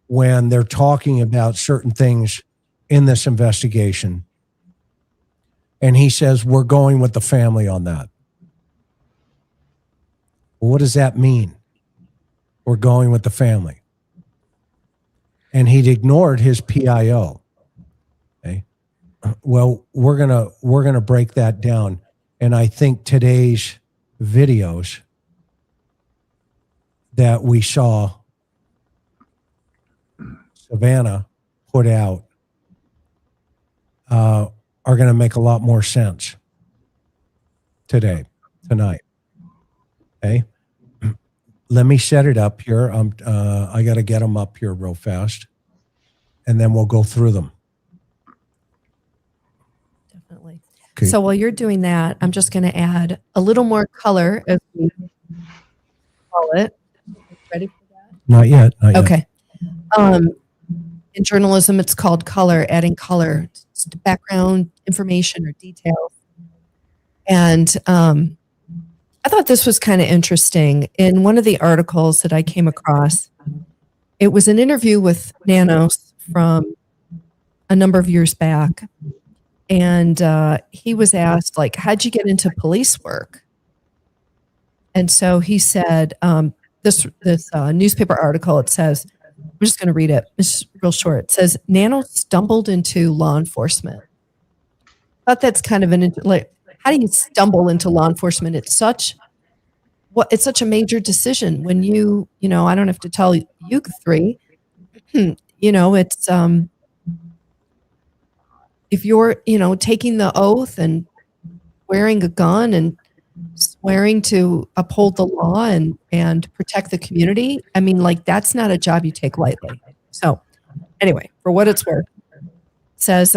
when they're talking about certain things in this investigation. And he says, we're going with the family on that. Well, what does that mean? We're going with the family. And he'd ignored his PIO. Okay. Well, we're gonna break that down. And I think today's videos that we saw Savannah put out are going to make a lot more sense tonight. Okay. Let me set it up here. I got to get them up here real fast, and then we'll go through them. Definitely. Okay. So while you're doing that, I'm just going to add a little more color, as we call it. Ready for that? Not yet. Okay. In journalism, it's called color, adding color to background information or details. And I thought this was kind of interesting. In one of the articles that I came across, it was an interview with Nanos from a number of years back. And he was asked, like, how'd you get into police work? And so he said, this newspaper article, it says, I'm just going to read it. It's real short. It says, Nanos stumbled into law enforcement. I thought that's kind of how do you stumble into law enforcement? It's such a major decision when I don't have to tell you three, it's, if you're, taking the oath and wearing a gun and swearing to uphold the law and protect the community, I mean, like, that's not a job you take lightly. So anyway, for what it's worth, he says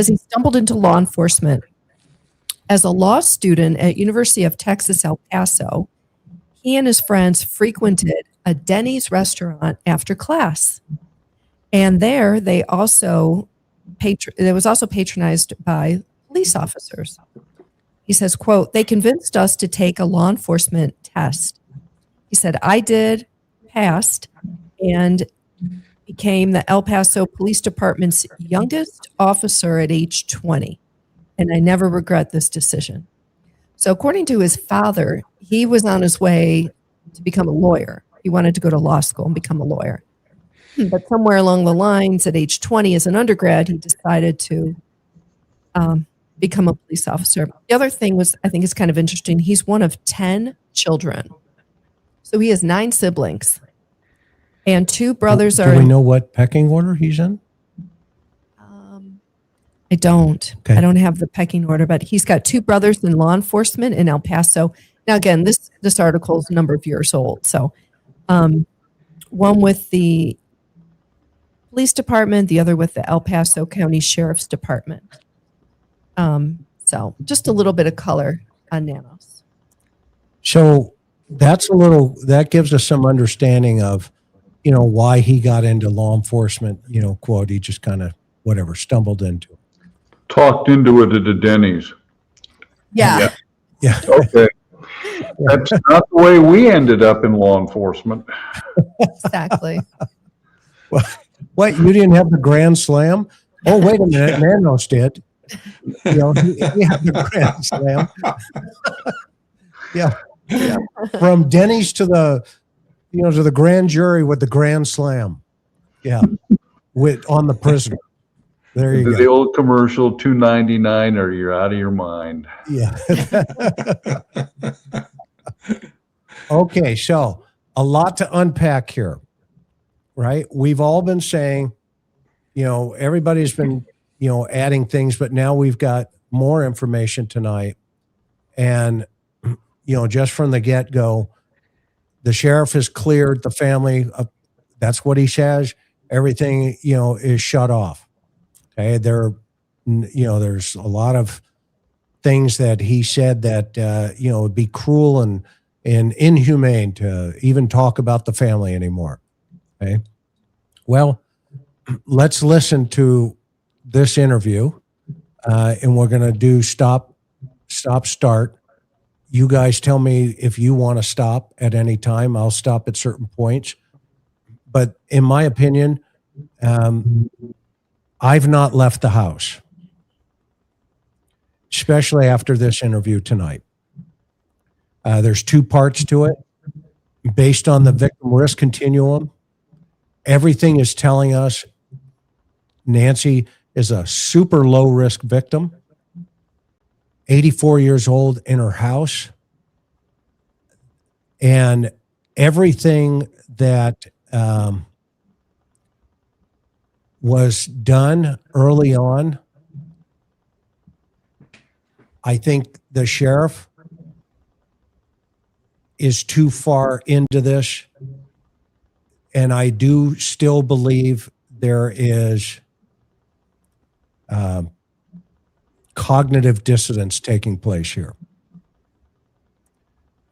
he stumbled into law enforcement As a law student at University of Texas, El Paso, he and his friends frequented a Denny's restaurant after class. And there they also it was also patronized by police officers. He says, quote, "They convinced us to take a law enforcement test." He said, "I did, passed, and became the El Paso Police Department's youngest officer at age 20. And I never regret this decision." So according to his father, he was on his way to become a lawyer. He wanted to go to law school and become a lawyer. But somewhere along the lines, at age 20 as an undergrad, he decided to become a police officer. The other thing was, I think it's kind of interesting, he's one of 10 children. So he has 9 siblings. And 2 brothers Do are... we know what pecking order he's in? I don't. Okay. I don't have the pecking order, but he's got 2 brothers in law enforcement in El Paso. Now, again, this article is a number of years old. So one with the police department, the other with the El Paso County Sheriff's Department. So just a little bit of color on Nanos. So that gives us some understanding of, why he got into law enforcement, quote, he just kind of, stumbled into it. Talked into it at a Denny's. Yeah. Yeah. Okay. That's not the way we ended up in law enforcement. Exactly. What, you didn't have the Grand Slam? Oh, wait a minute, Nanos did. He had the Grand Slam. Yeah. From Denny's to the grand jury with the Grand Slam. Yeah. On the prisoner. There you go. The old commercial, $2.99 or you're out of your mind. Yeah. Okay, so a lot to unpack here, right? We've all been saying, everybody's been, adding things, but now we've got more information tonight. And, just from the get-go, the sheriff has cleared the family. That's what he says. Everything, is shut off. Okay, there's a lot of things that he said that would be cruel and inhumane to even talk about the family anymore. Okay, well, let's listen to this interview, and we're going to do stop, start. You guys tell me if you want to stop at any time. I'll stop at certain points, but in my opinion, I've not left the house, especially after this interview tonight. There's 2 parts to it. Based on the victim risk continuum, everything is telling us Nancy is a super low risk victim, 84 years old in her house. And everything that was done early on, I think the sheriff is too far into this. And I do still believe there is cognitive dissonance taking place here.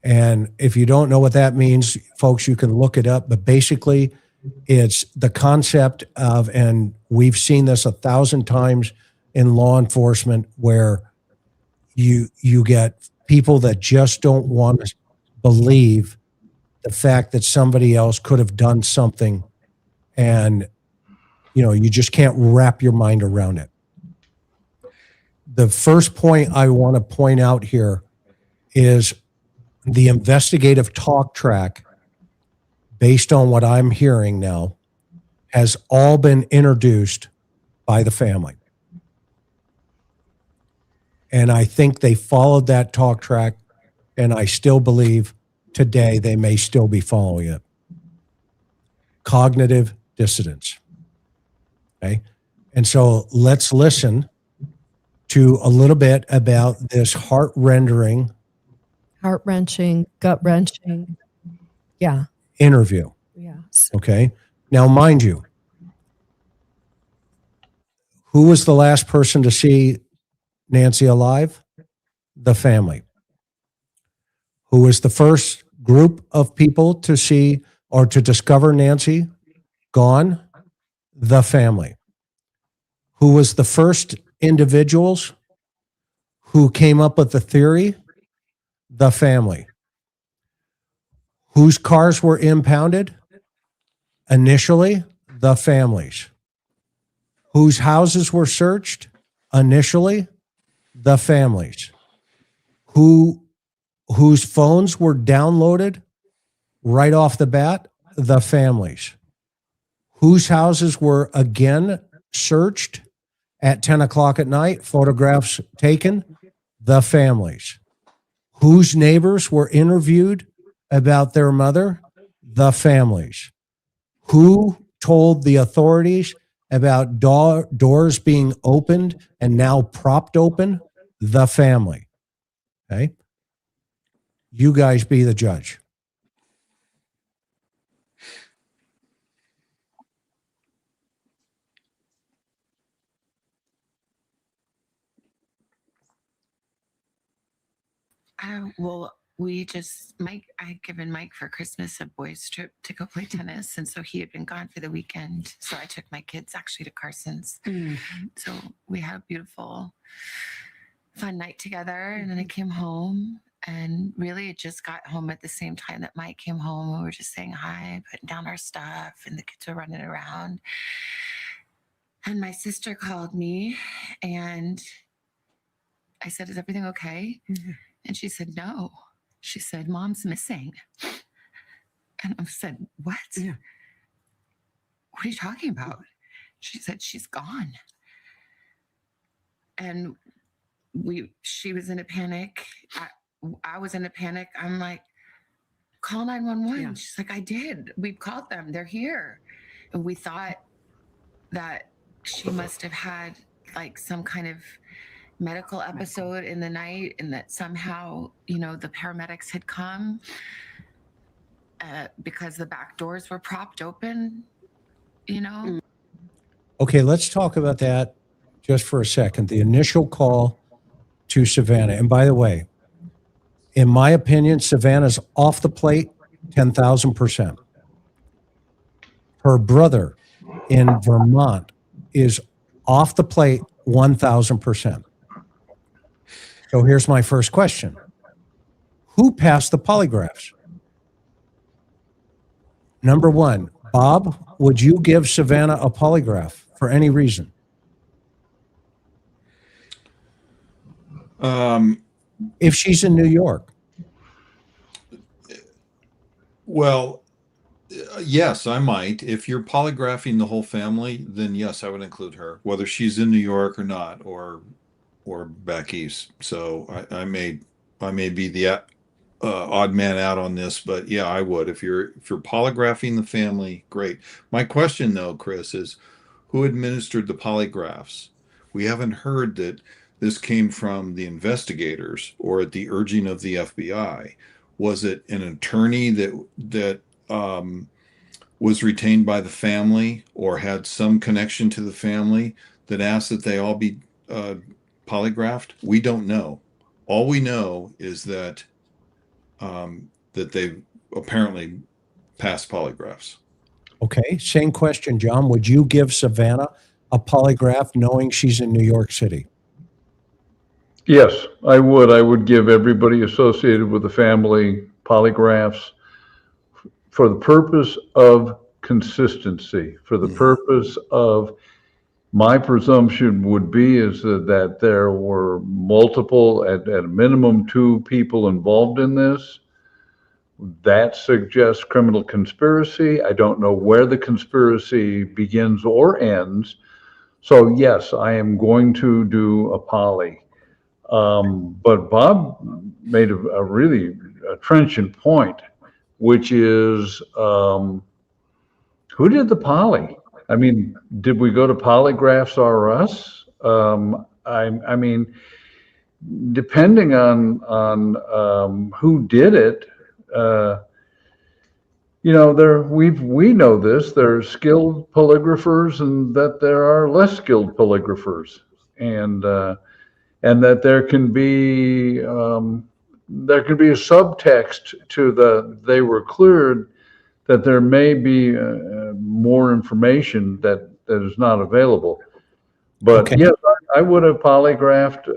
And if you don't know what that means, folks, you can look it up. But basically, it's the concept of, and we've seen this 1,000 times in law enforcement, where you get people that just don't want to believe the fact that somebody else could have done something, and you just can't wrap your mind around it. The first point I want to point out here is the investigative talk track, based on what I'm hearing now, has all been introduced by the family. And I think they followed that talk track, and I still believe today they may still be following it. Cognitive dissonance. Okay. And so let's listen to a little bit about this heart-wrenching, gut-wrenching. Yeah. interview. Yeah. Okay. Now, mind you, who was the last person to see Nancy alive? The family. Who was the first group of people to see or to discover Nancy gone? The family. Who was the first individuals who came up with the theory? The family. Whose cars were impounded? Initially, the families. Whose houses were searched? Initially, the families. Whose phones were downloaded right off the bat? The families. Whose houses were again searched at 10 o'clock at night, photographs taken? The families. Whose neighbors were interviewed about their mother? The families. Who told the authorities about doors being opened and now propped open? The family. Okay. You guys be the judge. Well, I had given Mike for Christmas a boys' trip to go play tennis. And so he had been gone for the weekend. So I took my kids actually to Carson's. So we had a beautiful, fun night together. And then I came home, and really it just got home at the same time that Mike came home. We were just saying hi, putting down our stuff, and the kids were running around. And my sister called me, and I said, "Is everything okay?" And she said, "No." She said, "Mom's missing." And I said, "What? Yeah. What are you talking about?" She said, "She's gone." And she was in a panic. I was in a panic. I'm like, "Call 911." Yeah. She's like, "I did. We've called them. They're here." And we thought that she must have had like some kind of medical episode in the night, and that somehow, the paramedics had come because the back doors were propped open, Okay, let's talk about that just for a second. The initial call to Savannah. And by the way, in my opinion, Savannah's off the plate 10,000%. Her brother in Vermont is off the plate 1,000%. So here's my first question. Who passed the polygraphs? Number one, Bob, would you give Savannah a polygraph for any reason? If she's in New York. Well, yes, I might. If you're polygraphing the whole family, then yes, I would include her, whether she's in New York or not, or back east. So I may be the odd man out on this, but yeah, I would. If you're polygraphing the family, great. My question though, Chris, is who administered the polygraphs? We haven't heard that this came from the investigators or at the urging of the FBI. Was it an attorney that was retained by the family or had some connection to the family that asked that they all be polygraphed? We don't know. All we know is that they apparently passed polygraphs. Okay, same question, John. Would you give Savannah a polygraph knowing she's in New York City? Yes, I would. I would give everybody associated with the family polygraphs for the purpose of consistency, for the purpose of, my presumption would be is that there were multiple, at a minimum, 2 people involved in this. That suggests criminal conspiracy. I don't know where the conspiracy begins or ends. So yes, I am going to do a poly. But Bob made a really trenchant point, which is, who did the poly? I mean, did we go to Polygraphs R Us? I mean, depending on who did it, we know this. There are skilled polygraphers, and that there are less skilled polygraphers, and and that there can be a subtext to they were cleared, that there may be more information that is not available. But Okay. yes, I would have polygraphed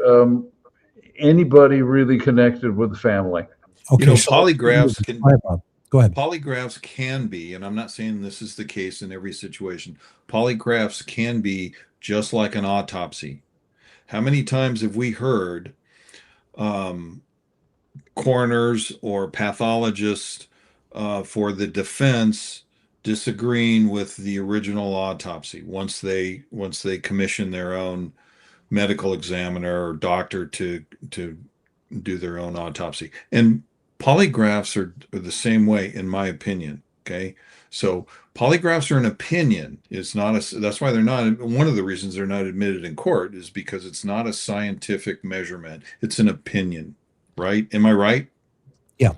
anybody really connected with the family. Okay. Polygraphs can Go ahead, Bob. Go ahead. Polygraphs can be, and I'm not saying this is the case in every situation, polygraphs can be just like an autopsy. How many times have we heard coroners or pathologists for the defense disagreeing with the original autopsy once they commission their own medical examiner or doctor to do their own autopsy? And polygraphs are the same way, in my opinion. Okay, so polygraphs are an opinion. It's not a. That's why they're not. One of the reasons they're not admitted in court is because it's not a scientific measurement. It's an opinion, right? Am I right? Yeah,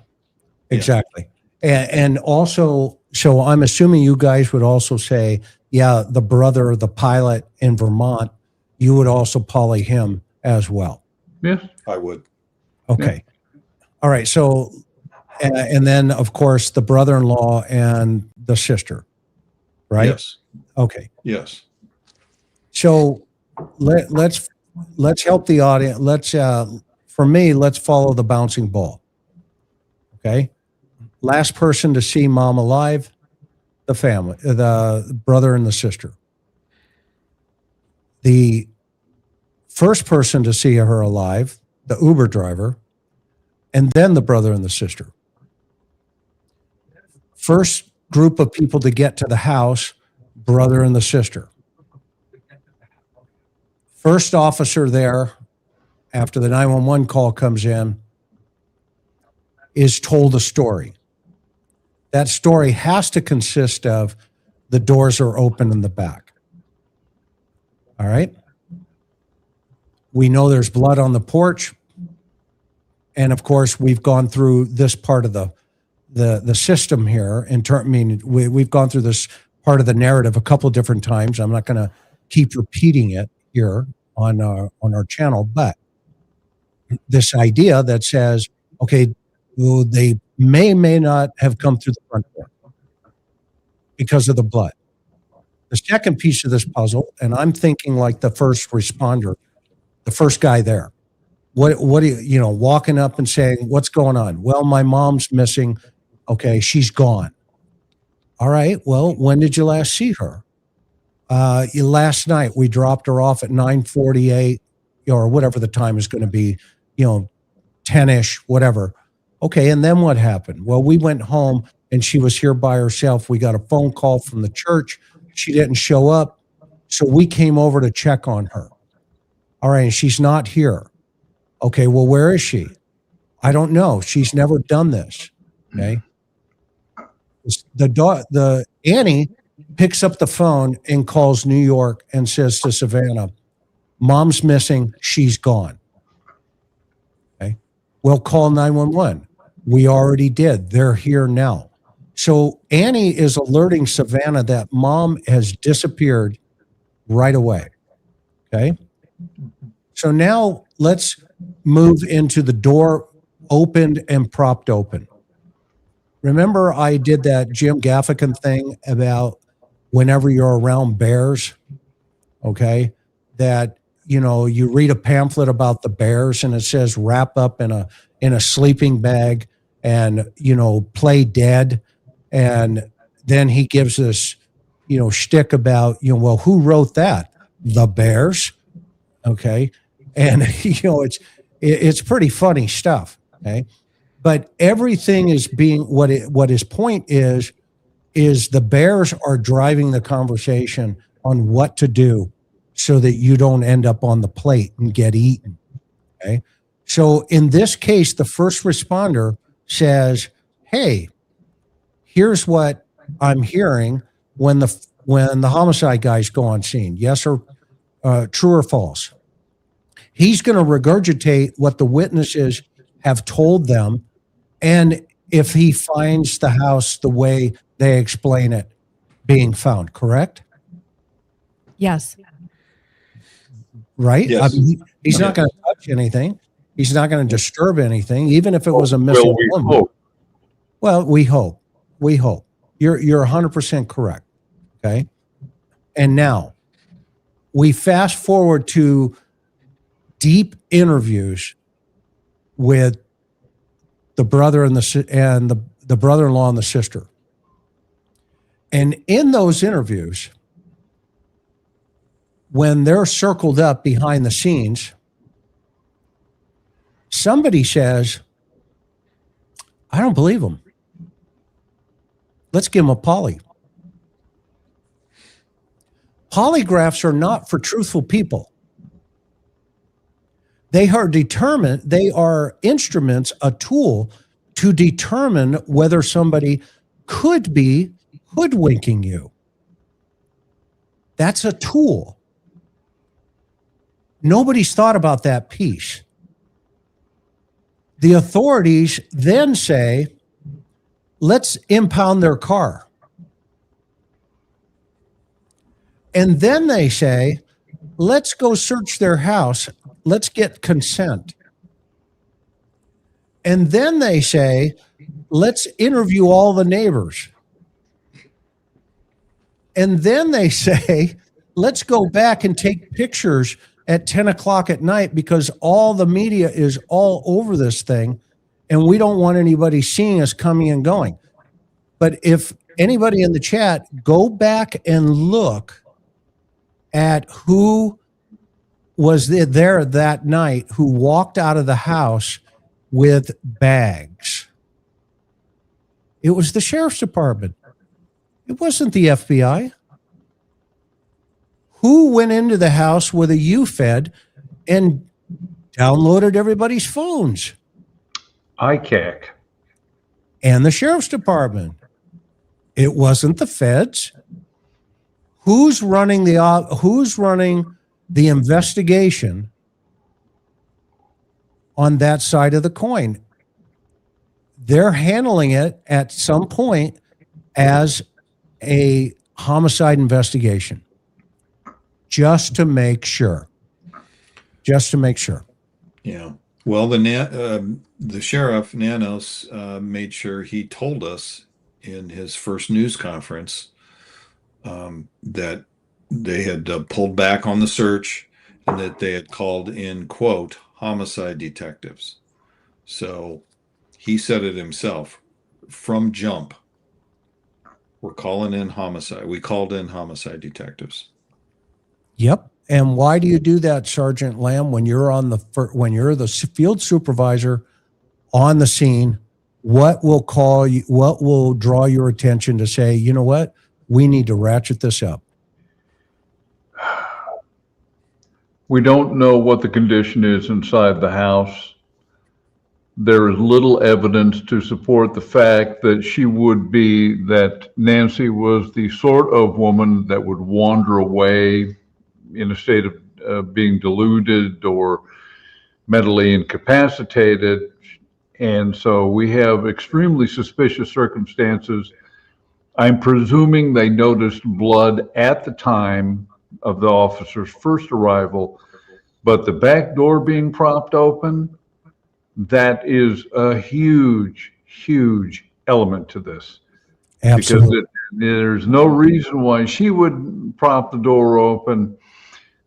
exactly. And also, so I'm assuming you guys would also say, yeah, the brother of the pilot in Vermont, you would also poly him as well. Yes, I would. Okay. All right. So, and then of course the brother-in-law and the sister, right? Yes. Okay. Yes. So let's help the audience. Let's follow the bouncing ball. Okay. Last person to see mom alive, the family, the brother and the sister. The first person to see her alive, the Uber driver, and then the brother and the sister. First group of people to get to the house, brother and the sister. First officer there, after the 911 call comes in, is told a story. That story has to consist of the doors are open in the back. All right. We know there's blood on the porch. And of course, we've gone through this part of the system here. We've gone through this part of the narrative a couple different times. I'm not going to keep repeating it here on our channel, but this idea that says, okay, well, they may not have come through the front door because of the blood. The second piece of this puzzle, and I'm thinking like the first responder, the first guy there. What do you walking up and saying, what's going on? Well, my mom's missing. Okay, she's gone. All right, well, when did you last see her? Last night. We dropped her off at 9:48, or whatever the time is going to be, 10-ish, whatever. Okay, and then what happened? Well, we went home and she was here by herself. We got a phone call from the church. She didn't show up, so we came over to check on her. All right, and she's not here. Okay, well, where is she? I don't know. She's never done this. Okay. The Annie picks up the phone and calls New York and says to Savannah, mom's missing. She's gone. Okay. Well, call 911. We already did. They're here now. So Annie is alerting Savannah that mom has disappeared right away. Okay. So now let's move into the door opened and propped open. Remember I did that Jim Gaffigan thing about whenever you're around bears, okay, that, you read a pamphlet about the bears and it says wrap up in a sleeping bag and, play dead. And then he gives this, shtick about, well, who wrote that? The bears. Okay. And, it's pretty funny stuff. Okay. But everything is being what his point is the bears are driving the conversation on what to do so that you don't end up on the plate and get eaten. Okay. So in this case, the first responder says, hey, here's what I'm hearing when the homicide guys go on scene. Yes or true or false? He's going to regurgitate what the witnesses have told them, and if he finds the house the way they explain it being found, correct? Yes. right? Yes. He's not Yes. going to touch anything. He's not going to disturb anything, even if it was a Well, missing we woman. hope. Well, we hope. We hope. You're 100% correct. Okay. And now we fast forward to deep interviews with the brother and the brother-in-law and the sister. And in those interviews, when they're circled up behind the scenes, somebody says, I don't believe him. Let's give him a poly. Polygraphs are not for truthful people. They are instruments, a tool to determine whether somebody could be hoodwinking you. That's a tool. Nobody's thought about that piece. The authorities then say, let's impound their car. And then they say, let's go search their house. Let's get consent. And then they say, let's interview all the neighbors. And then they say, let's go back and take pictures at 10 o'clock at night because all the media is all over this thing and we don't want anybody seeing us coming and going. But if anybody in the chat, go back and look at who was there that night who walked out of the house with bags. It was the sheriff's department. It wasn't the FBI. Who went into the house with a UFED and downloaded everybody's phones? ICAC. And the sheriff's department. It wasn't the feds. Who's running the investigation on that side of the coin? They're handling it at some point as a homicide investigation. Just to make sure. Yeah. Well, the sheriff, Nanos, made sure he told us in his first news conference that they had pulled back on the search and that they had called in, quote, homicide detectives. So he said it himself from jump. We're calling in homicide. We called in homicide detectives. Yep. And why do you do that, Sergeant Lamb, when you're the field supervisor on the scene? What will draw your attention to say, you know what, we need to ratchet this up? We don't know what the condition is inside the house. There is little evidence to support the fact that Nancy was the sort of woman that would wander away in a state of being deluded or mentally incapacitated. And so we have extremely suspicious circumstances. I'm presuming they noticed blood at the time of the officer's first arrival, but the back door being propped open, that is a huge, huge element to this. Absolutely. Because there's no reason why she would prop the door open.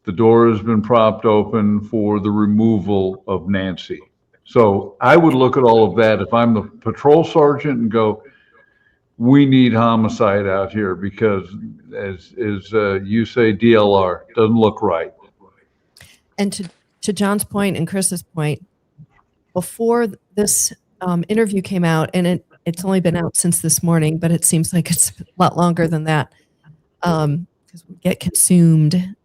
The door has been propped open for the removal of Nancy. So I would look at all of that if I'm the patrol sergeant and go, we need homicide out here because, as you say, DLR doesn't look right. And to John's point and Chris's point, before this interview came out, and it's only been out since this morning, but it seems like it's a lot longer than that because we get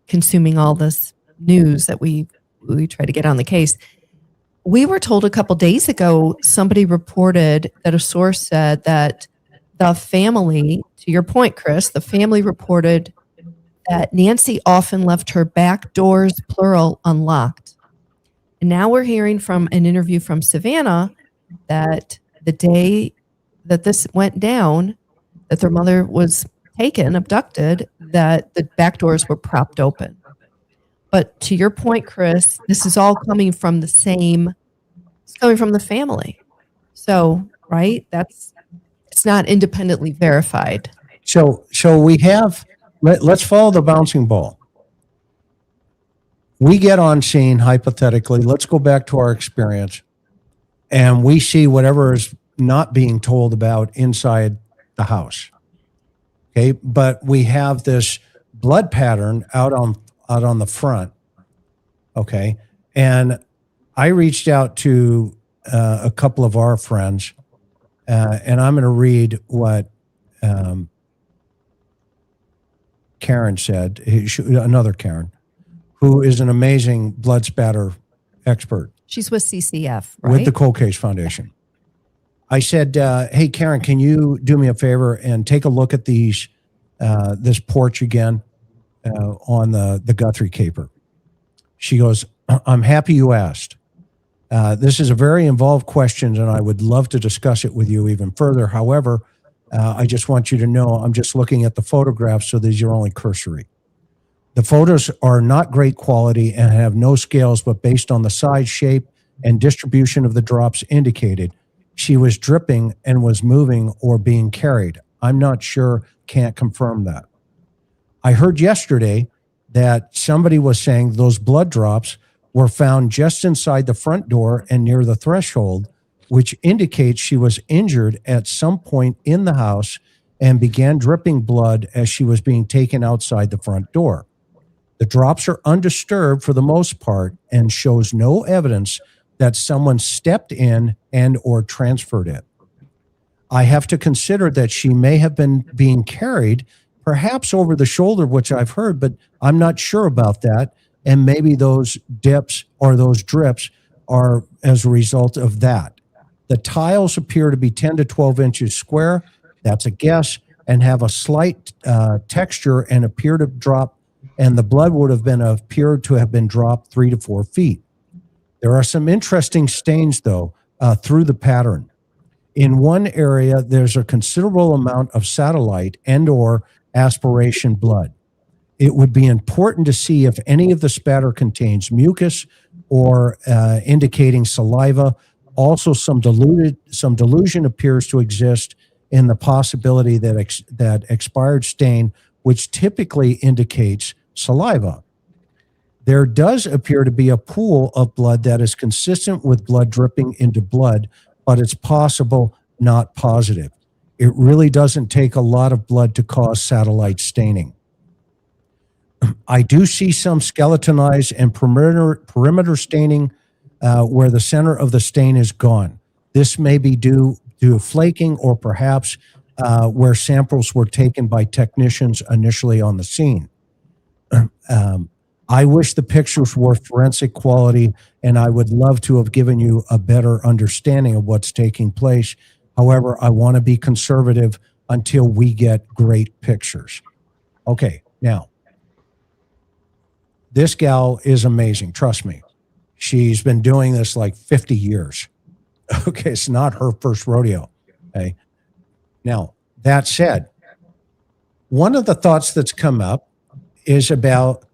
consuming all this news that we try to get on the case. We were told a couple days ago, somebody reported that a source said that the family, to your point, Chris, the family reported that Nancy often left her back doors, plural, unlocked. And now we're hearing from an interview from Savannah that the day that this went down, that their mother was abducted, that the back doors were propped open. But to your point, Chris, this is all coming from the same, it's coming from the family. So, right? It's not independently verified. So we have, let's follow the bouncing ball. We get on scene, hypothetically, let's go back to our experience, and we see whatever is not being told about inside the house. Okay, but we have this blood pattern out on the front. Okay, and I reached out to a couple of our friends, and I'm going to read what Karen said. Another Karen, who is an amazing blood spatter expert. She's with CCF, right? With the Cold Case Foundation. I said, hey, Karen, can you do me a favor and take a look at this porch again on the Guthrie caper? She goes, I'm happy you asked. This is a very involved question, and I would love to discuss it with you even further. However, I just want you to know I'm just looking at the photographs, so these are only cursory. The photos are not great quality and have no scales, but based on the size, shape, and distribution of the drops indicated, she was dripping and was moving or being carried. I'm not sure, can't confirm that. I heard yesterday that somebody was saying those blood drops were found just inside the front door and near the threshold, which indicates she was injured at some point in the house and began dripping blood as she was being taken outside the front door. The drops are undisturbed for the most part and shows no evidence that someone stepped in and or transferred it. I have to consider that she may have been being carried, perhaps over the shoulder, which I've heard, but I'm not sure about that. And maybe those dips or those drips are as a result of that. The tiles appear to be 10 to 12 inches square. That's a guess, and have a slight texture and appear to drop, and the blood would have appeared to have been dropped 3 to 4 feet. There are some interesting stains, though, through the pattern. In one area, there's a considerable amount of satellite and or aspiration blood. It would be important to see if any of the spatter contains mucus or indicating saliva. Also, some delusion appears to exist in the possibility that expired stain, which typically indicates saliva. There does appear to be a pool of blood that is consistent with blood dripping into blood, but it's possible, not positive. It really doesn't take a lot of blood to cause satellite staining. I do see some skeletonized and perimeter staining where the center of the stain is gone. This may be due to flaking or perhaps where samples were taken by technicians initially on the scene. I wish the pictures were forensic quality, and I would love to have given you a better understanding of what's taking place. However, I want to be conservative until we get great pictures. Okay, now, this gal is amazing. Trust me. She's been doing this like 50 years. Okay, it's not her first rodeo. Okay. Now, that said, one of the thoughts that's come up is about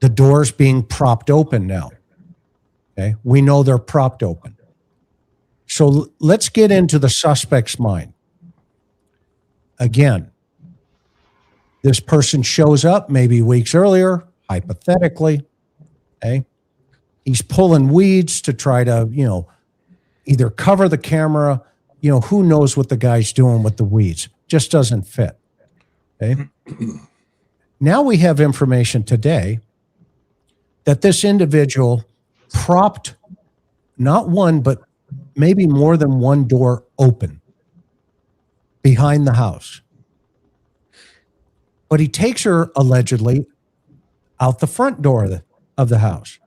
the doors being propped open now. Okay, we know they're propped open. So let's get into the suspect's mind. Again, this person shows up maybe weeks earlier, hypothetically. Okay, he's pulling weeds to try to, either cover the camera. Who knows what the guy's doing with the weeds? Just doesn't fit. Okay. Now we have information today that this individual propped not one, but maybe more than one door open behind the house. But he takes her allegedly out the front door of the house.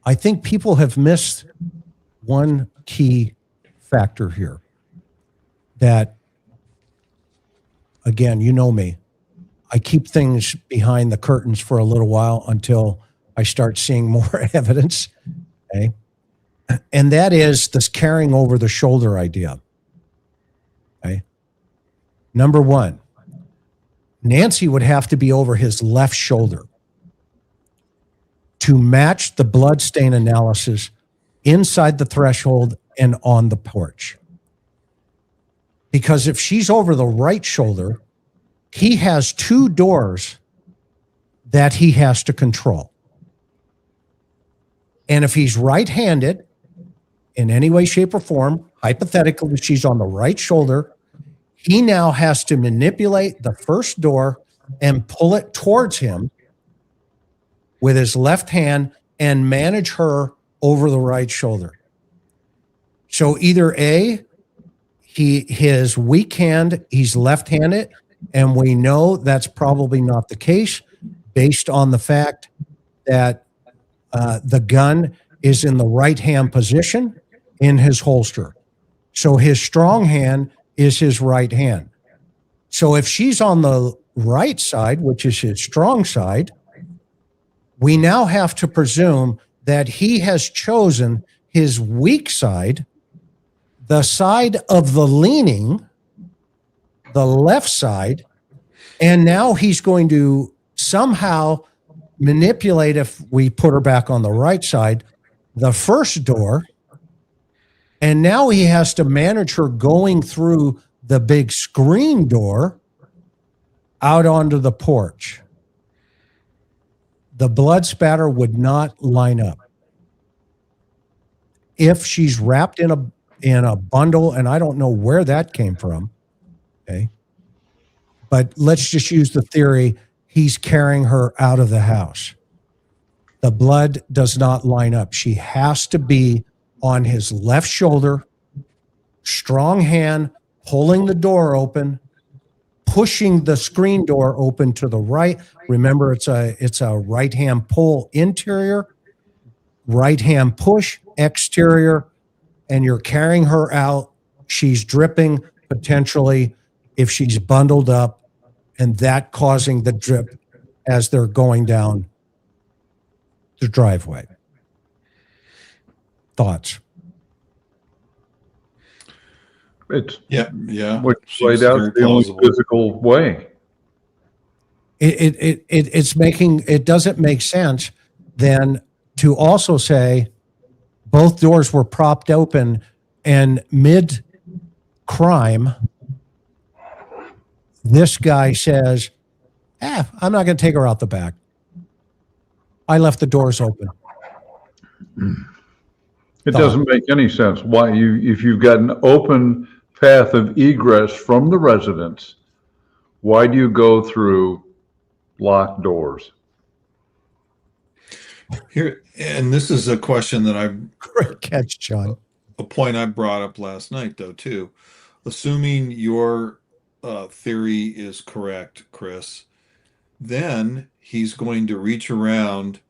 I think people have missed one key factor here that, again, you know me, I keep things behind the curtains for a little while until I start seeing more evidence. Okay. And that is this carrying over the shoulder idea. Okay. Number one, Nancy would have to be over his left shoulder. to match the blood stain analysis inside the threshold and on the porch. Because if she's over the right shoulder, he has 2 doors that he has to control. And if he's right-handed in any way, shape, or form, hypothetically, she's on the right shoulder, he now has to manipulate the first door and pull it towards him with his left hand and manage her over the right shoulder. So either A, his weak hand, he's left-handed, and we know that's probably not the case based on the fact that the gun is in the right-hand position in his holster. So his strong hand is his right hand. So if she's on the right side, which is his strong side, we now have to presume that he has chosen his weak side, the side of the leaning, the left side, and now he's going to somehow manipulate, if we put her back on the right side, the first door, and now he has to manage her going through the big screen door out onto the porch. The blood spatter would not line up. If she's wrapped in a bundle, and I don't know where that came from, okay? But let's just use the theory he's carrying her out of the house. The blood does not line up. She has to be on his left shoulder, strong hand, pulling the door open, pushing the screen door open to the right. Remember, it's a right hand pull interior, right hand push exterior, and you're carrying her out. She's dripping potentially if she's bundled up, and that causing the drip as they're going down the driveway. Thoughts? It's Yeah. which Seems laid out very the only plausible. physical way. It doesn't make sense then to also say both doors were propped open and mid crime, this guy says, I'm not going to take her out the back. I left the doors open. It doesn't make any sense. Why if you've got an open path of egress from the residence, why do you go through locked doors? Here, and this is a question that Great catch, John. a point I brought up last night, though, too. Assuming your theory is correct, Chris, then he's going to reach around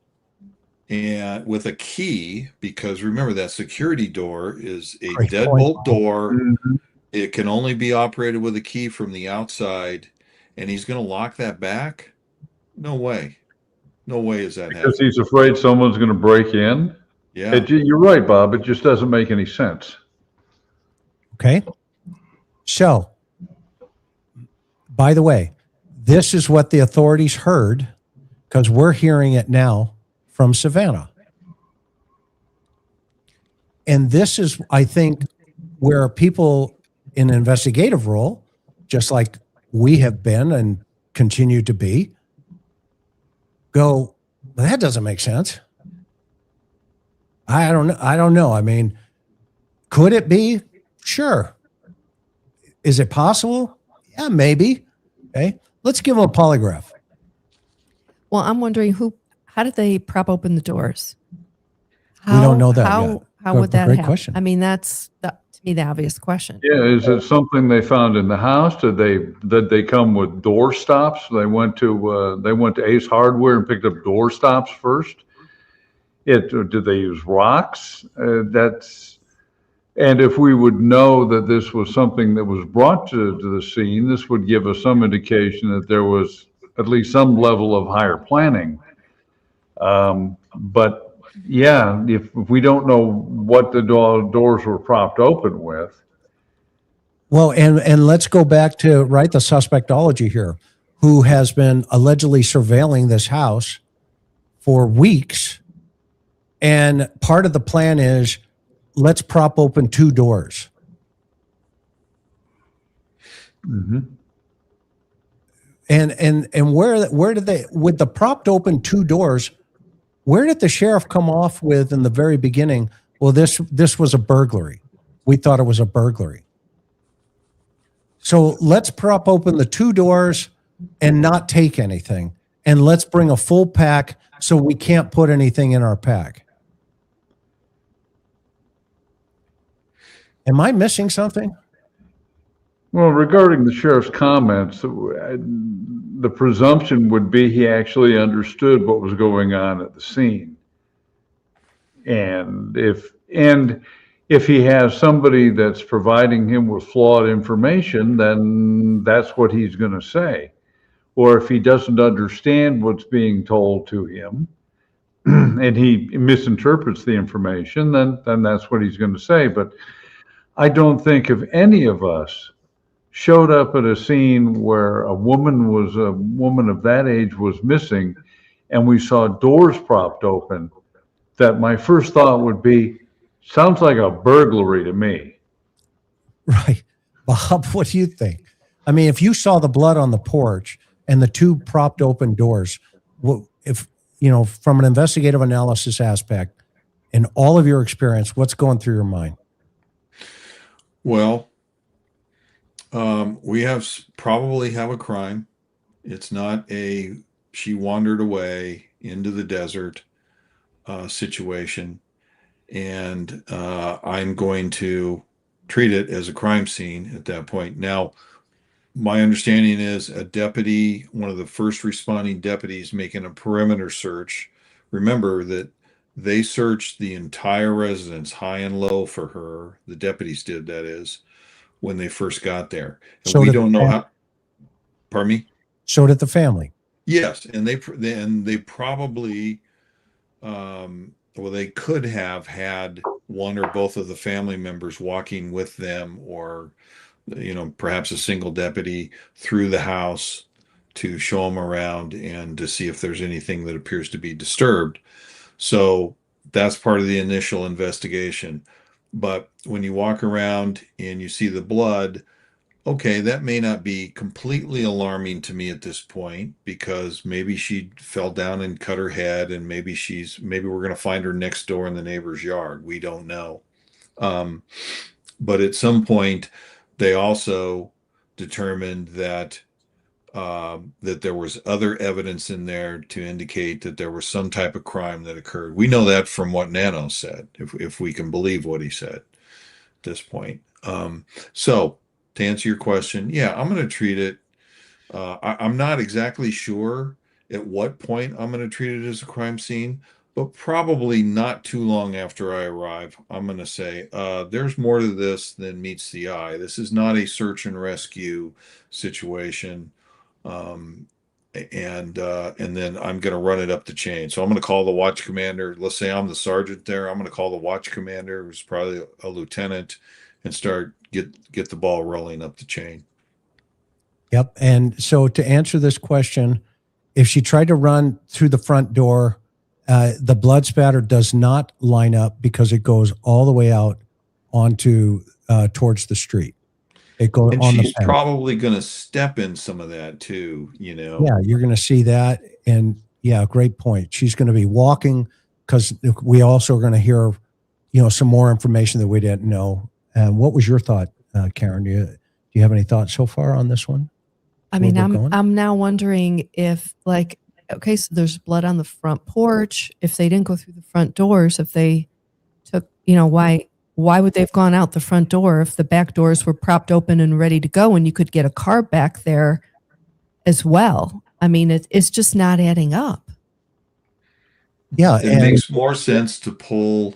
and with a key, because remember that security door is a Great deadbolt point. door. Mm-hmm. It can only be operated with a key from the outside, and he's going to lock that back? No way. No way is that Because happening. he's afraid someone's going to break in. Yeah. You're right, Bob. It just doesn't make any sense. Okay. So, by the way, this is what the authorities heard because we're hearing it now from Savannah. And this is, I think, where people in an investigative role, just like we have been and continue to be, go, well, that doesn't make sense. I don't know. I mean, could it be? Sure. Is it possible? Yeah, maybe. Okay. Let's give them a polygraph. Well, I'm wondering how did they prop open the doors? We don't know that How, yet. how Good- would that great happen? question. I mean, that's to me the obvious question. Yeah, is it something they found in the house? Did they come with door stops? They went to Ace Hardware and picked up door stops first. Did they use rocks? And if we would know that this was something that was brought to the scene, this would give us some indication that there was at least some level of higher planning. But yeah, if we don't know what the doors were propped open with. Well, and let's go back to, right, the suspectology here, who has been allegedly surveilling this house for weeks And part of the plan is let's prop open 2 doors. Mm-hmm. And where did they, with the propped open 2 doors, where did the sheriff come off with in the very beginning? Well, this was a burglary. We thought it was a burglary. So let's prop open the 2 doors and not take anything. And let's bring a full pack so we can't put anything in our pack. Am I missing something? Well, regarding the sheriff's comments, the presumption would be he actually understood what was going on at the scene. And if he has somebody that's providing him with flawed information, then that's what he's going to say. Or if he doesn't understand what's being told to him and he misinterprets the information, then that's what he's going to say. But I don't think if any of us showed up at a scene where a woman of that age was missing and we saw doors propped open, that my first thought would be, sounds like a burglary to me. Right. Bob, what do you think? I mean, if you saw the blood on the porch and the 2 propped open doors, if, from an investigative analysis aspect, in all of your experience, what's going through your mind? Well, we probably have a crime. It's not she wandered away into the desert situation. And I'm going to treat it as a crime scene at that point. Now, my understanding is a deputy, one of the first responding deputies making a perimeter search. Remember that they searched the entire residence, high and low, for her. The deputies did, that is, when they first got there. And So we did don't the know family. how. Pardon me? So did the family. Yes, and they probably, well, they could have had one or both of the family members walking with them, or perhaps a single deputy through the house to show them around and to see if there's anything that appears to be disturbed. So that's part of the initial investigation. But when you walk around and you see the blood, okay, that may not be completely alarming to me at this point, because maybe she fell down and cut her head, and maybe we're going to find her next door in the neighbor's yard. We don't know. But at some point, they also determined that there was other evidence in there to indicate that there was some type of crime that occurred. We know that from what Nanos said, if we can believe what he said at this point. So to answer your question, yeah, I'm going to treat it. I'm not exactly sure at what point I'm going to treat it as a crime scene, but probably not too long after I arrive. I'm going to say, there's more to this than meets the eye. This is not a search and rescue situation. And then I'm going to run it up the chain. So I'm going to call the watch commander. Let's say I'm the sergeant there. I'm going to call the watch commander, who's probably a lieutenant, and start get the ball rolling up the chain. Yep. And so to answer this question, if she tried to run through the front door, the blood spatter does not line up because it goes all the way out onto towards the street. It goes And on she's the path. probably going to step in some of that too, Yeah, you're going to see that. And yeah, great point. She's going to be walking, because we also are going to hear, some more information that we didn't know. What was your thought, Karen? Do you have any thoughts so far on this one? I mean, I'm now wondering if, okay, so there's blood on the front porch. If they didn't go through the front doors, if they took, why would they have gone out the front door if the back doors were propped open and ready to go, and you could get a car back there as well? I mean, it's just not adding up. Yeah. It makes more sense to pull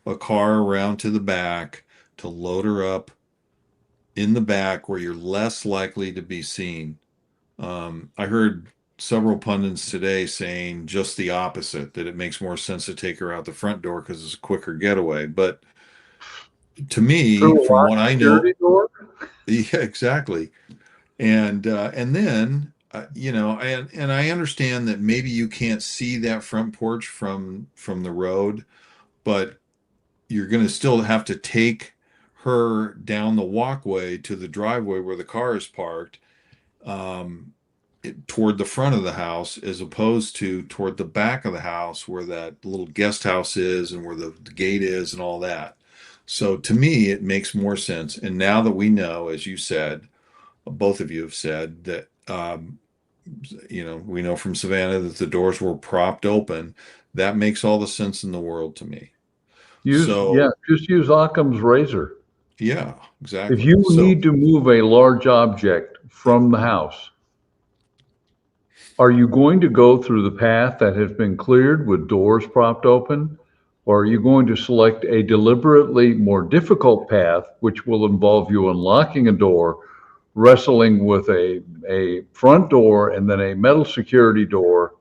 a car around to the back, to load her up in the back where you're less likely to be seen. I heard several pundits today saying just the opposite, that it makes more sense to take her out the front door because it's a quicker getaway. But to me, from what I know, yeah, exactly. And then you know, and I understand that maybe you can't see that front porch from the road, but you're going to still have to take her down the walkway to the driveway where the car is parked, toward the front of the house, as opposed to toward the back of the house where that little guest house is and where the gate is and all that. So to me, it makes more sense. And now that we know, as you said, both of you have said that, you know, we know from Savannah that the doors were propped open. That makes all the sense in the world to me. Just use Occam's razor. Yeah, exactly. If you need to move a large object from the house, are you going to go through the path that has been cleared with doors propped open? Or are you going to select a deliberately more difficult path, which will involve you unlocking a door, wrestling with a front door and then a metal security door?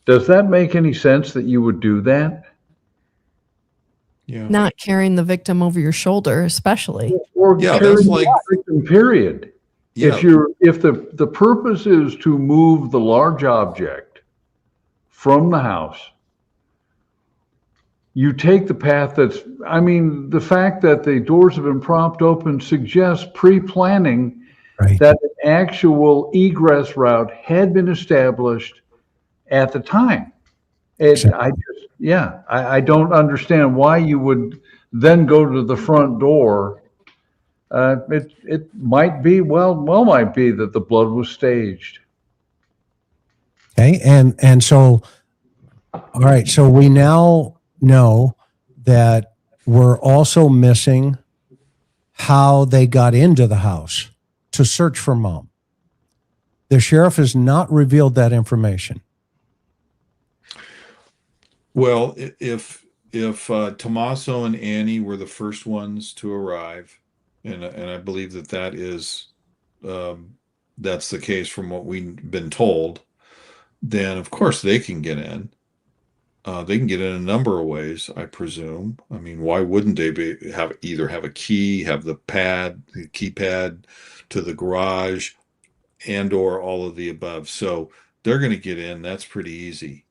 Does that make any sense that you would do that? Yeah. Not carrying the victim over your shoulder, especially. Or Yeah, carry that's the like, victim, period. yeah, If the purpose is to move the large object from the house, you take the path the fact that the doors have been propped open suggests pre-planning Right. that an actual egress route had been established at the time. I don't understand why you would then go to the front door. It might be might be that the blood was staged. Okay. And so, all right. So we now know that we're also missing how they got into the house to search for mom. The sheriff has not revealed that information. well, if Tommaso and Annie were the first ones to arrive, and I believe that is, that's the case from what we've been told, then of course they can get in. They can get in a number of ways, I presume. I mean, why wouldn't they either have a key, have the keypad to the garage, and or all of the above? So they're going to get in. That's pretty easy.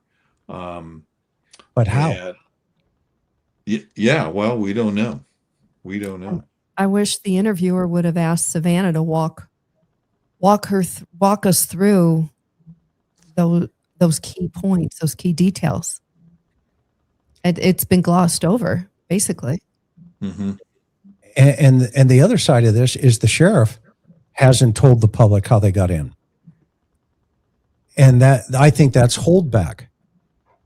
But how? And yeah, well, we don't know. We don't know. I wish the interviewer would have asked Savannah to walk us through those key points, those key details. It's been glossed over, basically. Mm-hmm. And the other side of this is the sheriff hasn't told the public how they got in. And that, I think that's holdback.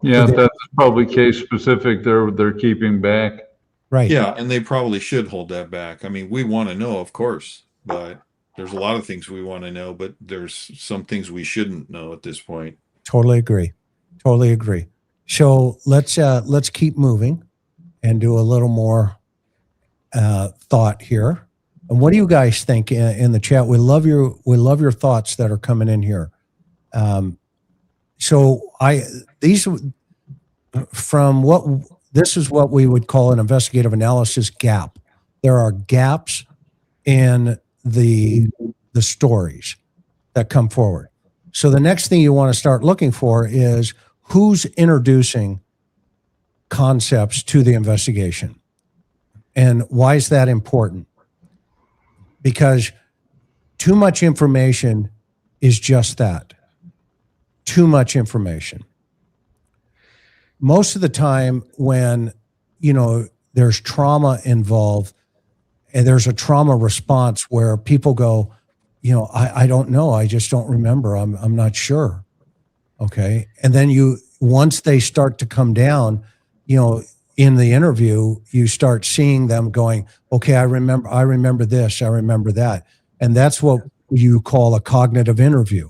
Yeah, that's probably case specific. They're keeping back. Right. Yeah, and they probably should hold that back. I mean, we want to know, of course, but there's a lot of things we want to know, but there's some things we shouldn't know at this point. Totally agree. Totally agree. So let's keep moving and do a little more thought here. And what do you guys think in the chat? We love your thoughts that are coming in here. This is what we would call an investigative analysis gap. There are gaps in the stories that come forward. So the next thing you want to start looking for is who's introducing concepts to the investigation. And why is that important? Because too much information is just that. Too much information. Most of the time when, there's trauma involved and there's a trauma response where people go, I don't know. I just don't remember. I'm not sure. Okay. And then once they start to come down, in the interview, you start seeing them going, okay, I remember this, I remember that. And that's what you call a cognitive interview,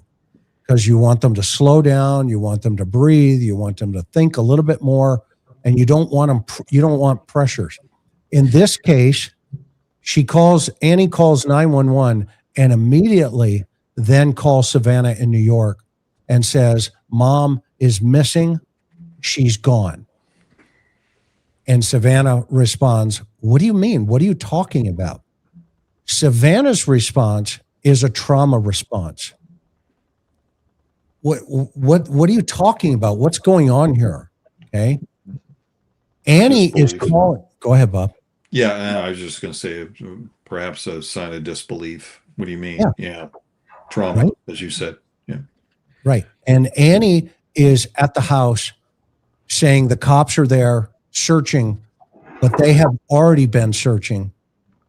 because you want them to slow down, you want them to breathe, you want them to think a little bit more, and you don't want pressures. In this case, Annie calls 911 and immediately then calls Savannah in New York and says, Mom is missing, she's gone. And Savannah responds, what do you mean? What are you talking about? Savannah's response is a trauma response. what are you talking about? What's going on here? Okay. Annie is Disbelief. calling. Go ahead, Bob. Yeah, I was just going to say perhaps a sign of disbelief. What do you mean? Yeah. Trauma, Right. as you said. Yeah. Right. And Annie is at the house saying the cops are there searching, but they have already been searching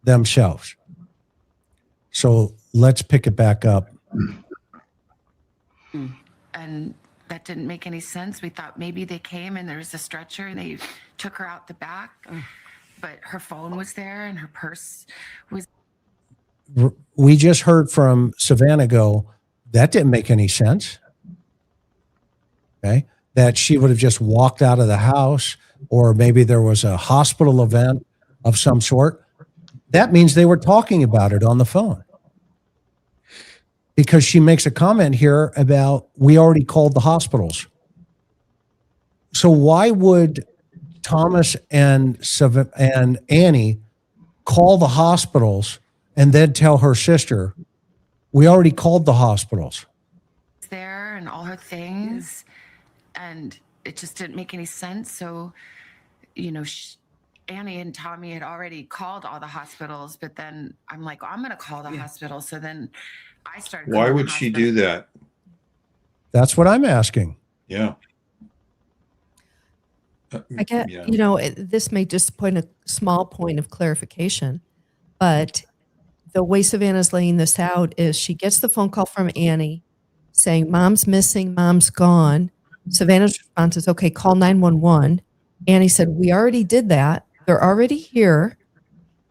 themselves. So let's pick it back up. And that didn't make any sense. We thought maybe they came and there was a stretcher and they took her out the back, but her phone was there and her purse was. We just heard from Savannah go, that didn't make any sense. Okay. That she would have just walked out of the house, or maybe there was a hospital event of some sort. That means they were talking about it on the phone. Because she makes a comment here about, we already called the hospitals. So why would Thomas and Annie call the hospitals and then tell her sister, we already called the hospitals? There and all her things, and it just didn't make any sense. So, Annie and Tommy had already called all the hospitals, but then I'm like, I'm going to call the hospital. So then I started. Why would she do that? That's what I'm asking. Yeah. I get, this may just point a small point of clarification, but the way Savannah's laying this out is she gets the phone call from Annie saying, Mom's missing, Mom's gone. Savannah's response is, okay, call 911. Annie said, we already did that. They're already here.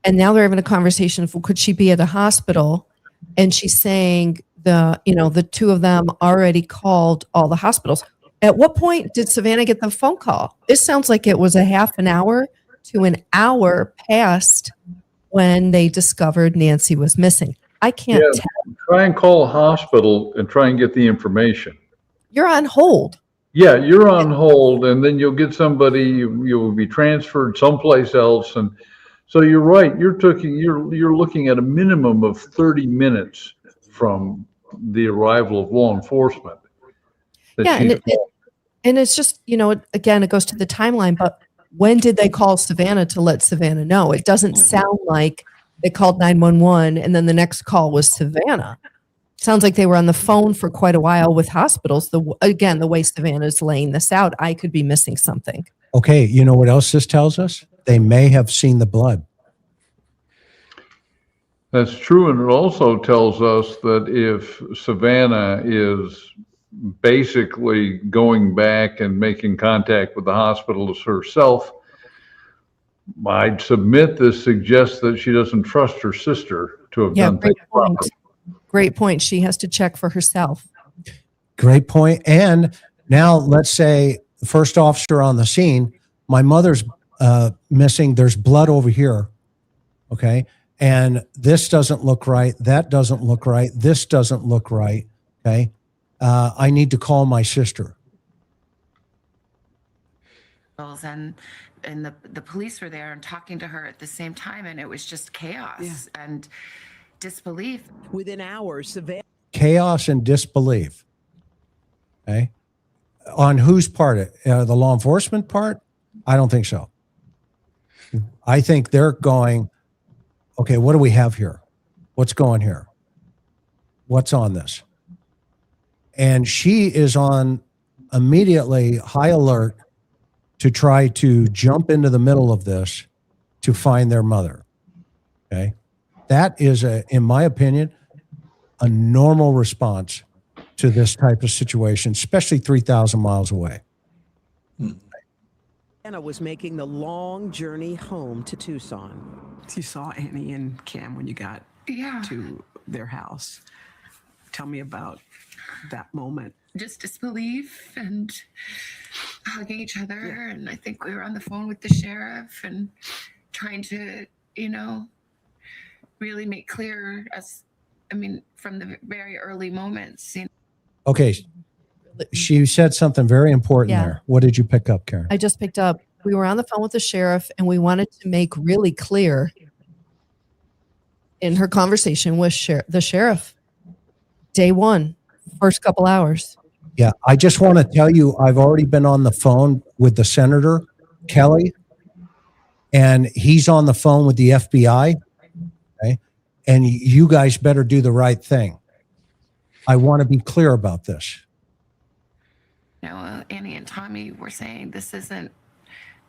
And now they're having a conversation of, could she be at a hospital? And she's saying the two of them already called all the hospitals. At what point did Savannah get the phone call? This sounds like it was a half an hour to an hour past when they discovered Nancy was missing. I can't tell. Try and call a hospital and try and get the information. You're on hold. Yeah, you're on hold, and then you'll get somebody. You'll be transferred someplace else, and so you're right. You're looking at a minimum of 30 minutes from the arrival of law enforcement. Yeah, and it's just, again, it goes to the timeline, but when did they call Savannah to let Savannah know? It doesn't sound like they called 911 and then the next call was Savannah. Sounds like they were on the phone for quite a while with hospitals. The way Savannah's laying this out, I could be missing something. Okay, you know what else this tells us? They may have seen the blood. That's true, and it also tells us that if Savannah is basically going back and making contact with the hospitals herself, I'd submit this suggests that she doesn't trust her sister to have done things properly. Great point. She has to check for herself. Great point. And now let's say the first officer on the scene, my mother's missing. There's blood over here. Okay. And this doesn't look right. That doesn't look right. This doesn't look right. Okay. I need to call my sister. And the police were there and talking to her at the same time, and it was just chaos and disbelief. Within hours, Savannah. Chaos and disbelief. Okay. On whose part? The law enforcement part? I don't think so. I think they're going, okay, what do we have here? What's going here? What's on this? And she is on immediately high alert to try to jump into the middle of this to find their mother. Okay. That is, in my opinion, a normal response to this type of situation, especially 3,000 miles away. Anna was making the long journey home to Tucson. You saw Annie and Cam when you got to their house. Tell me about that moment. Just disbelief and hugging each other. And I think we were on the phone with the sheriff and trying to, really make clear from the very early moments. Okay. She said something very important there. What did you pick up, Karen? I just picked up, we were on the phone with the sheriff and we wanted to make really clear in her conversation with the sheriff, day one, first couple hours, Yeah, I just want to tell you, I've already been on the phone with the Senator, Kelly, and he's on the phone with the FBI. Okay. And you guys better do the right thing. I want to be clear about this. You know, Annie and Tommy were saying this isn't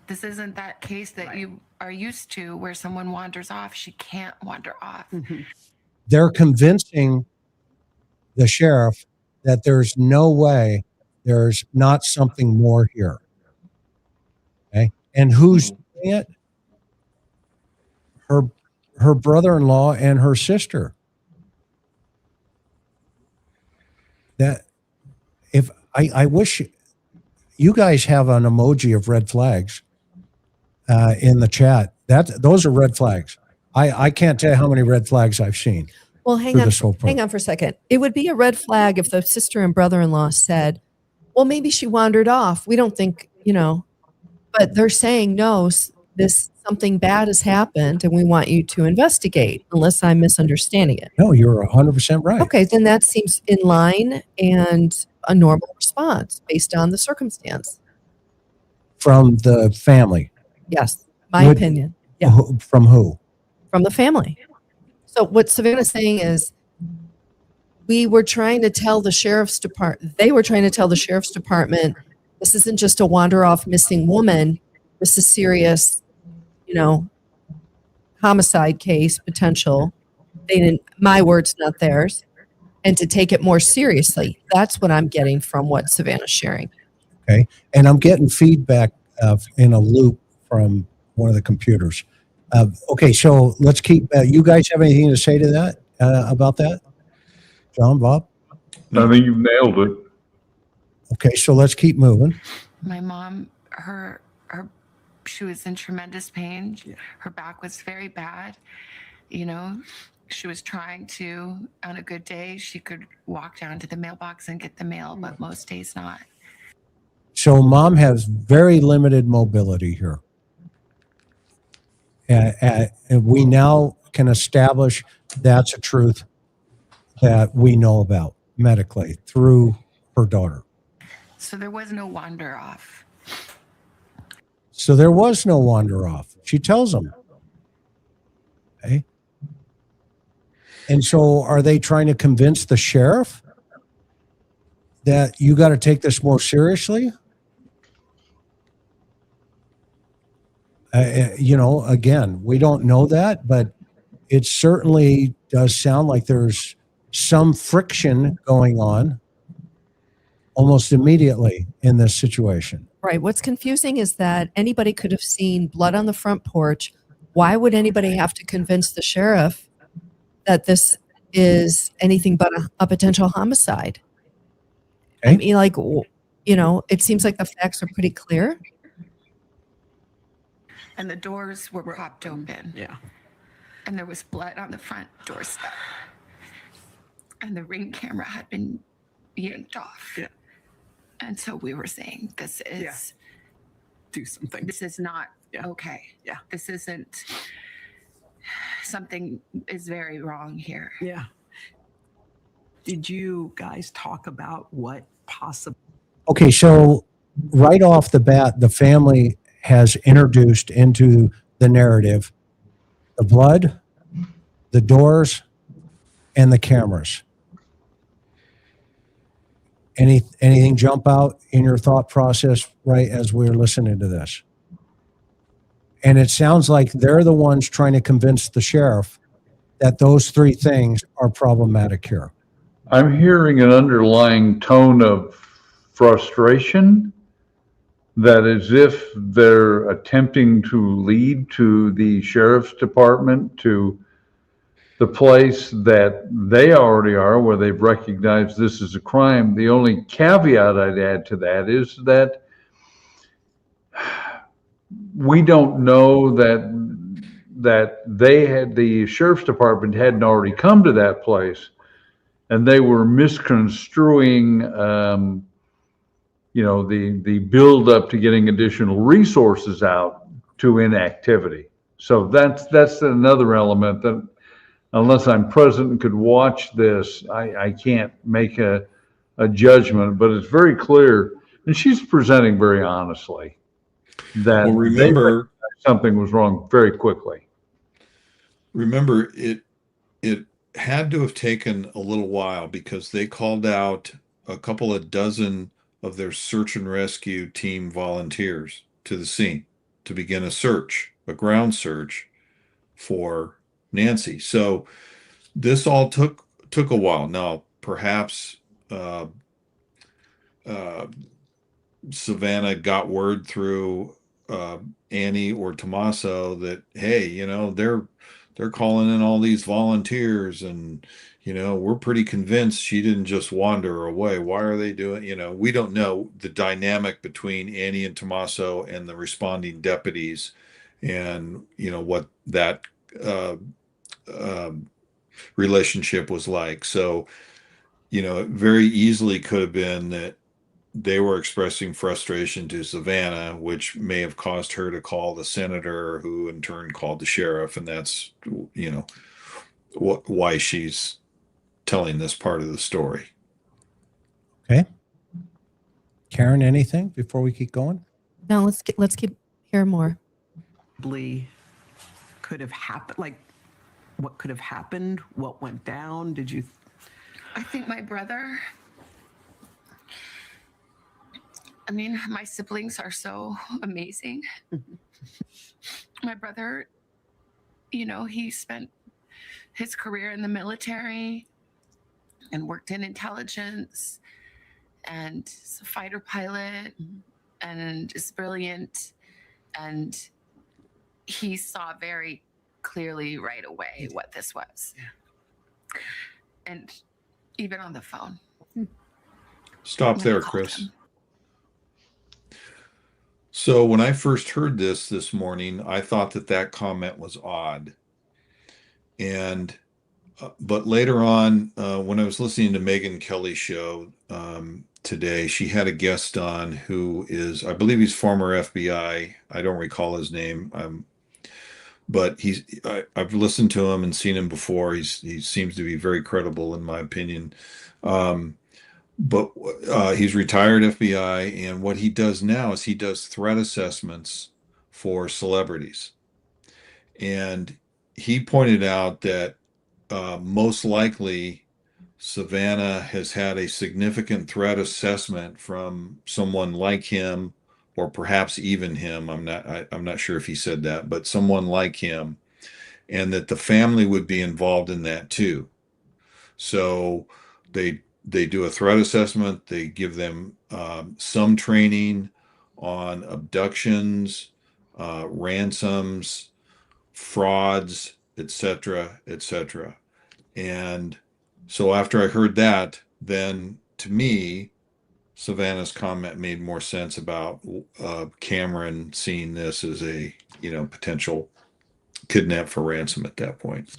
that case that you are used to where someone wanders off. She can't wander off. They're convincing the sheriff that there's no way there's not something more here. Okay. And who's doing it? Her brother-in-law and her sister. That if I wish you guys have an emoji of red flags in the chat. Those are red flags. I can't tell you how many red flags I've seen. Well, hang on for a second. It would be a red flag if the sister and brother-in-law said, well, maybe she wandered off. We don't think, but they're saying, no, something bad has happened and we want you to investigate, unless I'm misunderstanding it. No, you're 100% right. Okay, then that seems in line and a normal response based on the circumstance. From the family. Yes, my opinion. Yeah. From who? From the family. So what Savannah's saying is they were trying to tell the sheriff's department, this isn't just a wander off missing woman. This is serious, homicide case potential. They didn't, my words, not theirs. And to take it more seriously. That's what I'm getting from what Savannah's sharing. Okay. And I'm getting feedback in a loop from one of the computers. Okay, so let's keep. You guys have anything to say to that about that, John, Bob? I think you've nailed it. Okay, so let's keep moving. My mom, she was in tremendous pain. Her back was very bad. She was trying to, on a good day, she could walk down to the mailbox and get the mail, but most days not. So mom has very limited mobility here. And we now can establish that's a truth that we know about medically through her daughter. So there was no wander off. So there was no wander off. She tells them. Okay. And so are they trying to convince the sheriff that you got to take this more seriously? Again, we don't know that, but it certainly does sound like there's some friction going on almost immediately in this situation. Right. What's confusing is that anybody could have seen blood on the front porch. Why would anybody have to convince the sheriff that this is anything but a potential homicide? Okay. I mean, it seems like the facts are pretty clear. And the doors were propped open. Yeah. And there was blood on the front doorstep. And the Ring camera had been yanked off. Yeah. And so we were saying, this is... Do something. This is not okay. Yeah. This isn't... Something is very wrong here. Yeah. Did you guys talk about what possible... Okay, so right off the bat, the family has introduced into the narrative the blood, the doors, and the cameras. Anything jump out in your thought process right as we're listening to this? And it sounds like they're the ones trying to convince the sheriff that those three things are problematic here. I'm hearing an underlying tone of frustration, that as if they're attempting to lead to the sheriff's department, to the place that they already are, where they've recognized this is a crime. The only caveat I'd add to that is that we don't know that the sheriff's department hadn't already come to that place, and they were misconstruing the build up to getting additional resources out to inactivity. So that's another element that, unless I'm present and could watch this, I can't make a a judgment, but it's very clear, and she's presenting very honestly that Well, they remember, recognized something was wrong very quickly. remember it had to have taken a little while because they called out a couple of dozen of their search and rescue team volunteers to the scene to begin a search, a ground search for Nancy. So this all took a while. Now, perhaps Savannah got word through Annie or Tommaso that, hey, they're calling in all these volunteers, and we're pretty convinced she didn't just wander away. Why are they doing? We don't know the dynamic between Annie and Tommaso and the responding deputies, and what that relationship was like. So it very easily could have been that they were expressing frustration to Savannah, which may have caused her to call the senator, who in turn called the sheriff, and that's why she's telling this part of the story. Okay. Karen, anything before we keep going? No, let's keep hearing more. Could have happened, like what could have happened, what went down? Did you? I think my brother, I mean, my siblings are so amazing. My brother, he spent his career in the military and worked in intelligence and is a fighter pilot and is brilliant. And he saw very clearly right away what this was. Yeah. And even on the phone. Stop there, Chris. So when I first heard this morning, I thought that comment was odd. And but later on, when I was listening to Megyn Kelly's show today, she had a guest on who is, I believe he's former FBI. I don't recall his name. But I've listened to him and seen him before. He seems to be very credible in my opinion. But he's retired FBI, and what he does now is he does threat assessments for celebrities. And he pointed out that most likely Savannah has had a significant threat assessment from someone like him, or perhaps even him. I'm not sure if he said that, but someone like him, and that the family would be involved in that too. So they do a threat assessment. They give them some training on abductions, ransoms, frauds, etc., etc. And so after I heard that, then to me, Savannah's comment made more sense about Cameron seeing this as a potential kidnap for ransom at that point.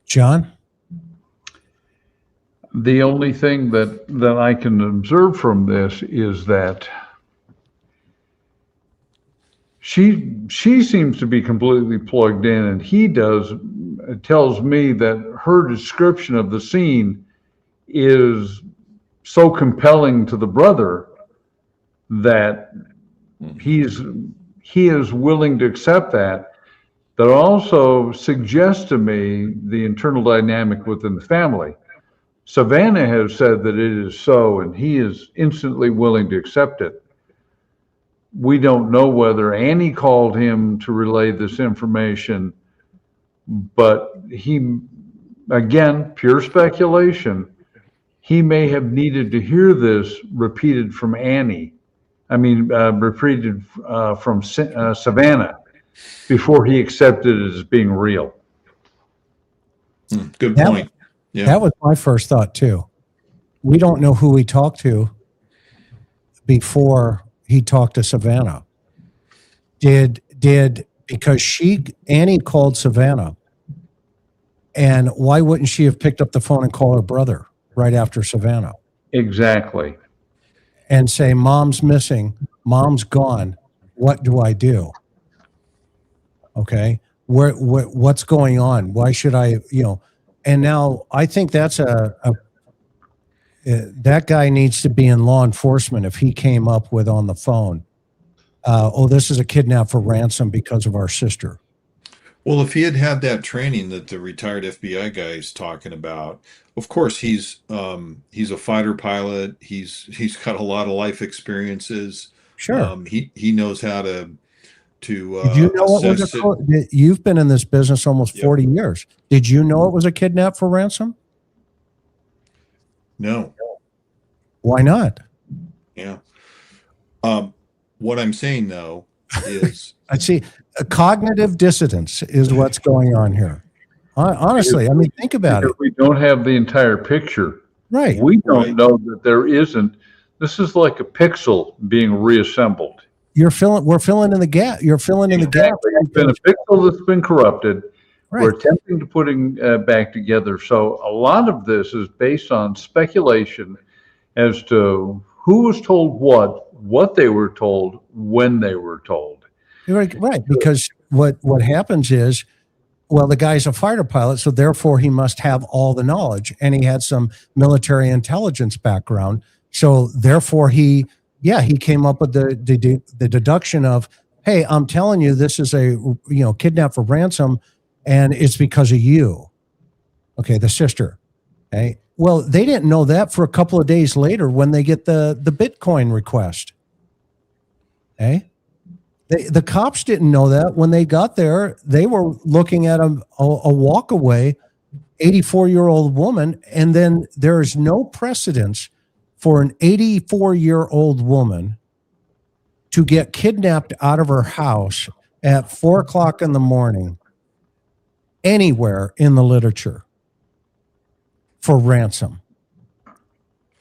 John? The only thing that I can observe from this is that she seems to be completely plugged in, and it tells me that her description of the scene is so compelling to the brother that he is willing to accept that. That also suggests to me the internal dynamic within the family. Savannah has said that it is so, and he is instantly willing to accept it. We don't know whether Annie called him to relay this information, but he, again, pure speculation, he may have needed to hear this repeated from Annie. Repeated from Savannah before he accepted it as being real. Good point. Yeah. That was my first thought too. We don't know who he talked to before he talked to Savannah. Because Annie called Savannah, and why wouldn't she have picked up the phone and called her brother right after Savannah? Exactly. And say, Mom's missing, Mom's gone, what do I do? Okay, what's going on? Why should I, and now I think that's that guy needs to be in law enforcement if he came up with on the phone, oh, this is a kidnap for ransom because of our sister. Well, if he had had that training that the retired FBI guy is talking about, of course he's a fighter pilot. He's got a lot of life experiences. Sure. He knows how to Did you know it was assess it. you've been in this business almost 40 years. Did you know it was a kidnap for ransom? No. Why not? Yeah. What I'm saying though is I see a cognitive dissonance is what's going on here. Honestly, I mean, think about it. We don't have the entire picture. Right. We don't know that there isn't. This is like a pixel being reassembled. We're filling in the gap. You're filling in the gap. It's been a pixel that's been corrupted. Right. We're attempting to putting back together. So a lot of this is based on speculation as to who was told what they were told, when they were told. Right. Because what happens is, well, the guy's a fighter pilot, so therefore he must have all the knowledge, and he had some military intelligence background. So therefore he came up with the deduction of, hey, I'm telling you, this is a kidnap for ransom, and it's because of you. Okay, the sister. Okay. Well, they didn't know that for a couple of days later when they get the Bitcoin request. Okay. The cops didn't know that when they got there. They were looking at a walk-away 84-year-old woman, and then there is no precedence for an 84-year-old woman to get kidnapped out of her house at 4:00 in the morning anywhere in the literature for ransom.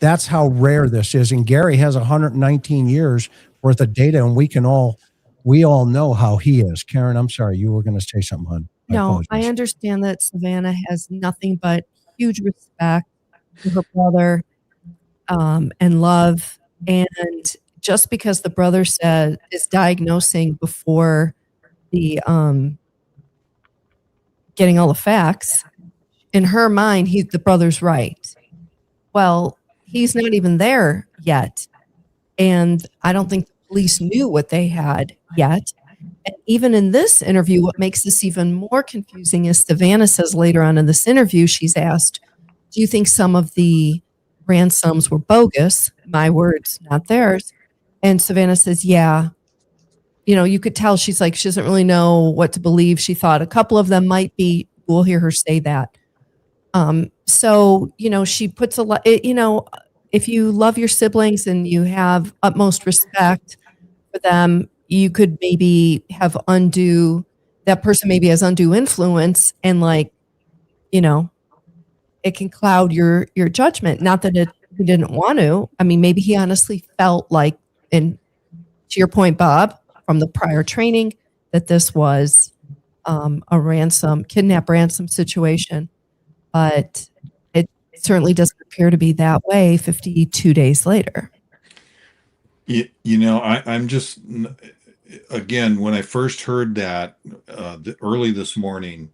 That's how rare this is. And Gary has 119 years worth of data, and we all know how he is. Karen, I'm sorry, you were going to say something, hon. No, I apologize. understand that Savannah has nothing but huge respect for her brother and love. And just because the brother is diagnosing before the getting all the facts, in her mind, the brother's right. Well, he's not even there yet. And I don't think the police knew what they had yet. And even in this interview, what makes this even more confusing is Savannah says later on in this interview, she's asked, do you think some of the ransoms were bogus? My words, not theirs. And Savannah says, yeah. You could tell she's like, she doesn't really know what to believe. She thought a couple of them might be, we'll hear her say that. So, she puts a lot, if you love your siblings and you have utmost respect for them, you could maybe have that person maybe has undue influence, and it can cloud your judgment. Not that he didn't want to. I mean, maybe he honestly felt like, and to your point, Bob, from the prior training, that this was a kidnap ransom situation. But it certainly doesn't appear to be that way 52 days later. I'm just, again, when I first heard that early this morning,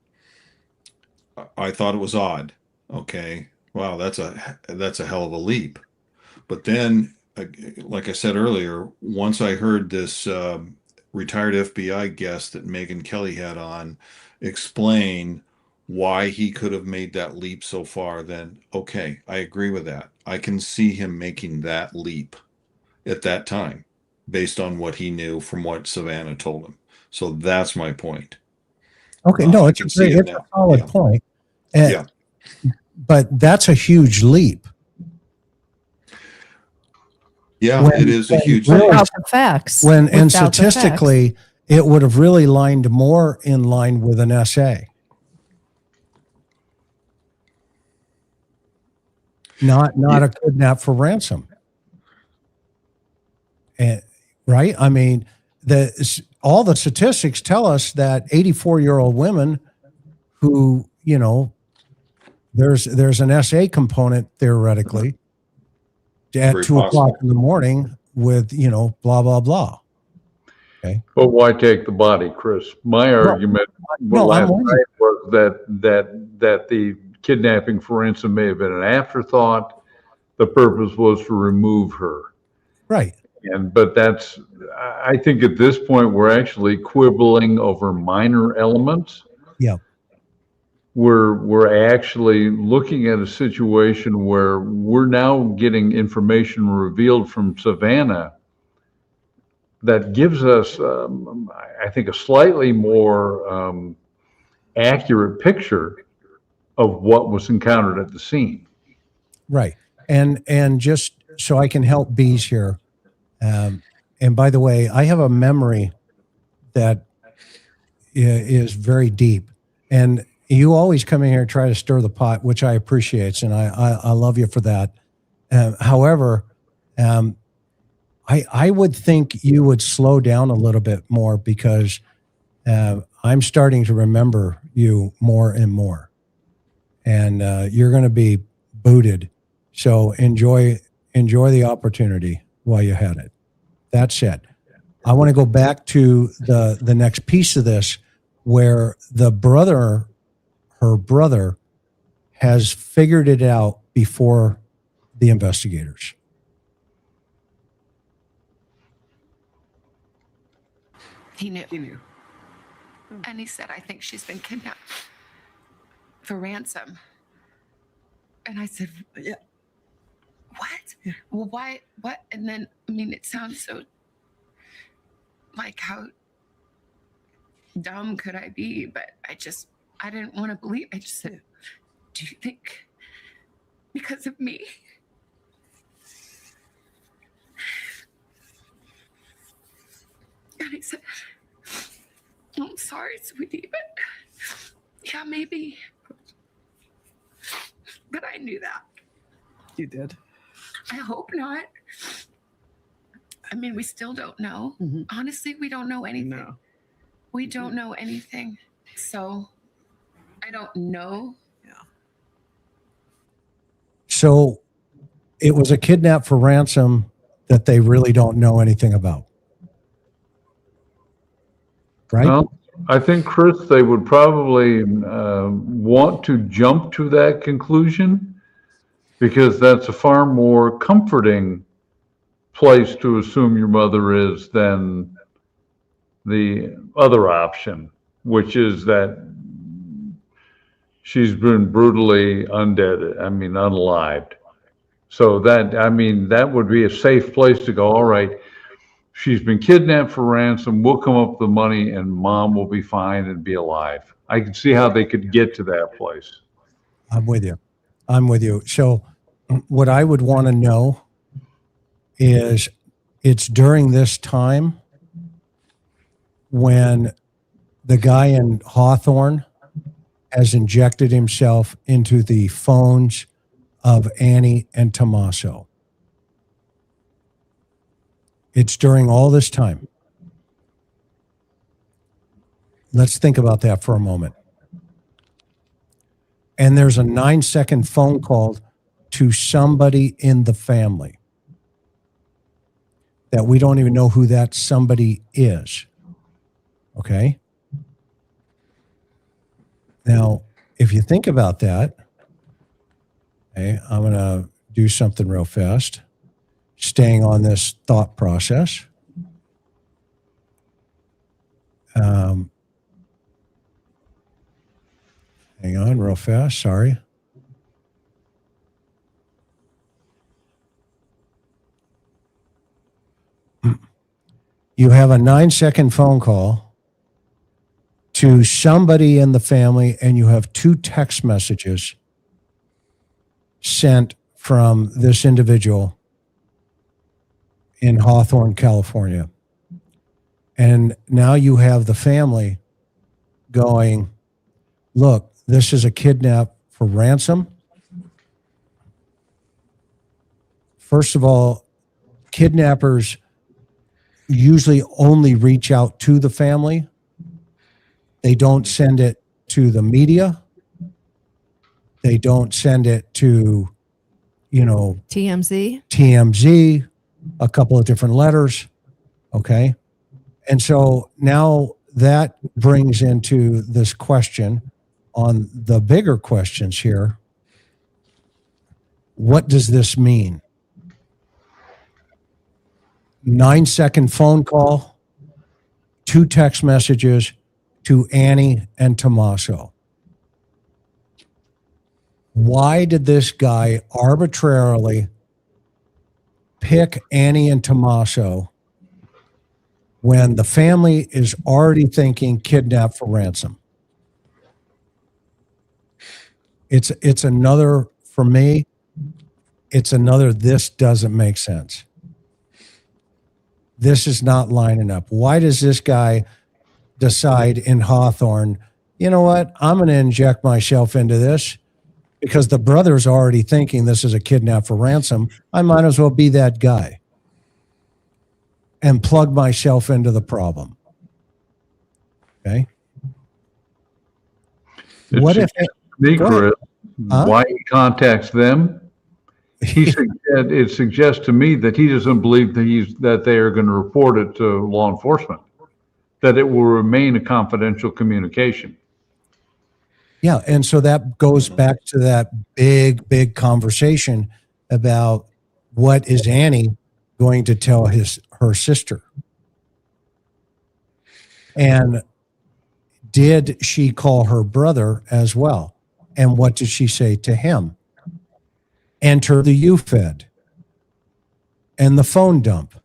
I thought it was odd. Okay, wow, that's a hell of a leap. But then, like I said earlier, once I heard this retired FBI guest that Megyn Kelly had on explain why he could have made that leap so far, then okay, I agree with that. I can see him making that leap at that time based on what he knew from what Savannah told him. So that's my point. Okay, no, it's a solid point. Yeah. But that's a huge leap. Yeah, it is a huge leap. Without the facts. And statistically, it would have really lined more in line with an essay. Not a kidnap for ransom. Right? I mean, all the statistics tell us that 84-year-old women who, there's an SA component theoretically at 2:00 in the morning with, blah, blah, blah. Okay. But why take the body, Chris? My argument last night was that the kidnapping for ransom may have been an afterthought. the purpose was to remove her. Right. But I think at this point, we're actually quibbling over minor elements. Yeah. We're actually looking at a situation where we're now getting information revealed from Savannah that gives us, I think, a slightly more accurate picture of what was encountered at the scene. Right. And just so I can help Bees here. And by the way, I have a memory that is very deep. And you always come in here and try to stir the pot, which I appreciate. And I love you for that. However, I would think you would slow down a little bit more because I'm starting to remember you more and more. And you're going to be booted. So enjoy the opportunity while you had it. That said, I want to go back to the next piece of this where her brother has figured it out before the investigators. He knew. And he said, I think she's been kidnapped for ransom. And I said, yeah. What? Yeah. Well, why? What? And then, I mean, it sounds so like, how dumb could I be? But I didn't want to believe. I just said, do you think because of me? And he said, I'm sorry, sweetie, but yeah, maybe. But I knew that. You did? I hope not. I mean, we still don't know. Mm-hmm. Honestly, we don't know anything. No. We don't know anything. So I don't know. Yeah. So it was a kidnap for ransom that they really don't know anything about. Right? Well, I think, Chris, they would probably want to jump to that conclusion because that's a far more comforting place to assume your mother is than the other option, which is that she's been brutally unalived. So that would be a safe place to go. All right, she's been kidnapped for ransom. We'll come up with the money and mom will be fine and be alive. I can see how they could get to that place. I'm with you. So what I would want to know is it's during this time when the guy in Hawthorne has injected himself into the phones of Annie and Tommaso. It's during all this time. Let's think about that for a moment. And there's a 9-second phone call to somebody in the family that we don't even know who that somebody is. Okay? Now, if you think about that, okay, I'm going to do something real fast, staying on this thought process. Hang on real fast, sorry. You have a 9-second phone call to somebody in the family, and you have 2 text messages sent from this individual in Hawthorne, California. And now you have the family going, look, this is a kidnap for ransom. First of all, kidnappers usually only reach out to the family. They don't send it to the media. They don't send it to, TMZ, a couple of different letters. Okay. And so now that brings into this question on the bigger questions here. What does this mean? 9-second phone call, 2 text messages to Annie and Tommaso. Why did this guy arbitrarily pick Annie and Tommaso when the family is already thinking kidnap for ransom? It's another, for me, it's another, this doesn't make sense. This is not lining up. Why does this guy decide in Hawthorne, you know what, I'm going to inject myself into this because the brother's already thinking this is a kidnap for ransom. I might as well be that guy and plug myself into the problem. Okay. What if why he contacts them? It suggests to me that he doesn't believe that they are going to report it to law enforcement, that it will remain a confidential communication. Yeah, and so that goes back to that big conversation about what is Annie going to tell her sister, and did she call her brother as well, and what did she say to him? Enter the UFED and the phone dump.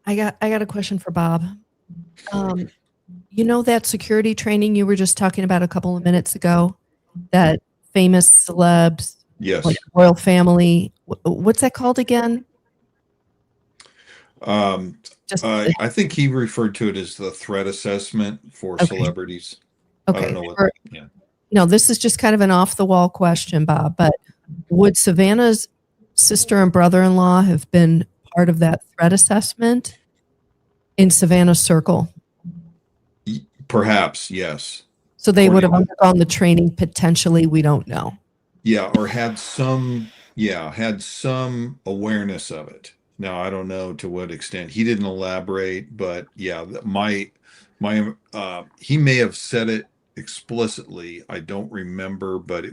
I got a question for Bob. You know that security training you were just talking about a couple of minutes ago? That famous celebs, Yes. like royal family. What's that called again? I think he referred to it as the threat assessment for celebrities. Okay. I don't know what. Yeah. No, this is just kind of an off the wall question, Bob. But would Savannah's sister and brother-in-law have been part of that threat assessment in Savannah's circle? Perhaps, yes. So they would have undergone the training potentially. We don't know. Yeah, or had some awareness of it. Now, I don't know to what extent. He didn't elaborate, but yeah, he may have said it explicitly. I don't remember, but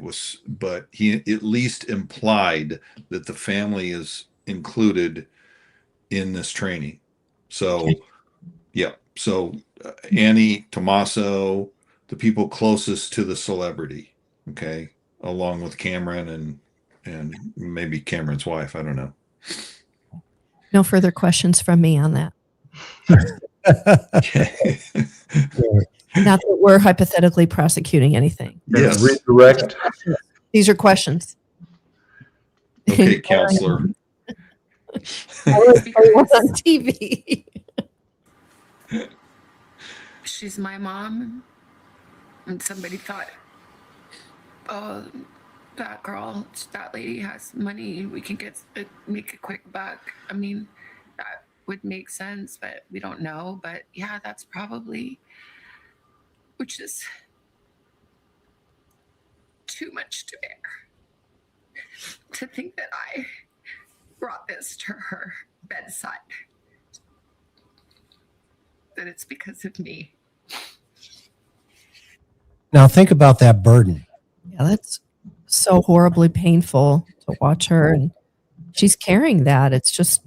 he at least implied that the family is included in this training. So, yeah. So Annie, Tommaso, the people closest to the celebrity, okay, along with Cameron and maybe Cameron's wife. I don't know. No further questions from me on that. Not that we're hypothetically prosecuting anything. Yes. Redirect. These are questions. Okay, counselor. I was on TV. She's my mom, and somebody thought, oh, that lady has money, we can make a quick buck. I mean, that would make sense, but we don't know. But yeah, that's probably, which is too much to bear. To think that I brought this to her bedside, that it's because of me. Now think about that burden. Yeah, that's so horribly painful to watch her, and she's carrying that. It's just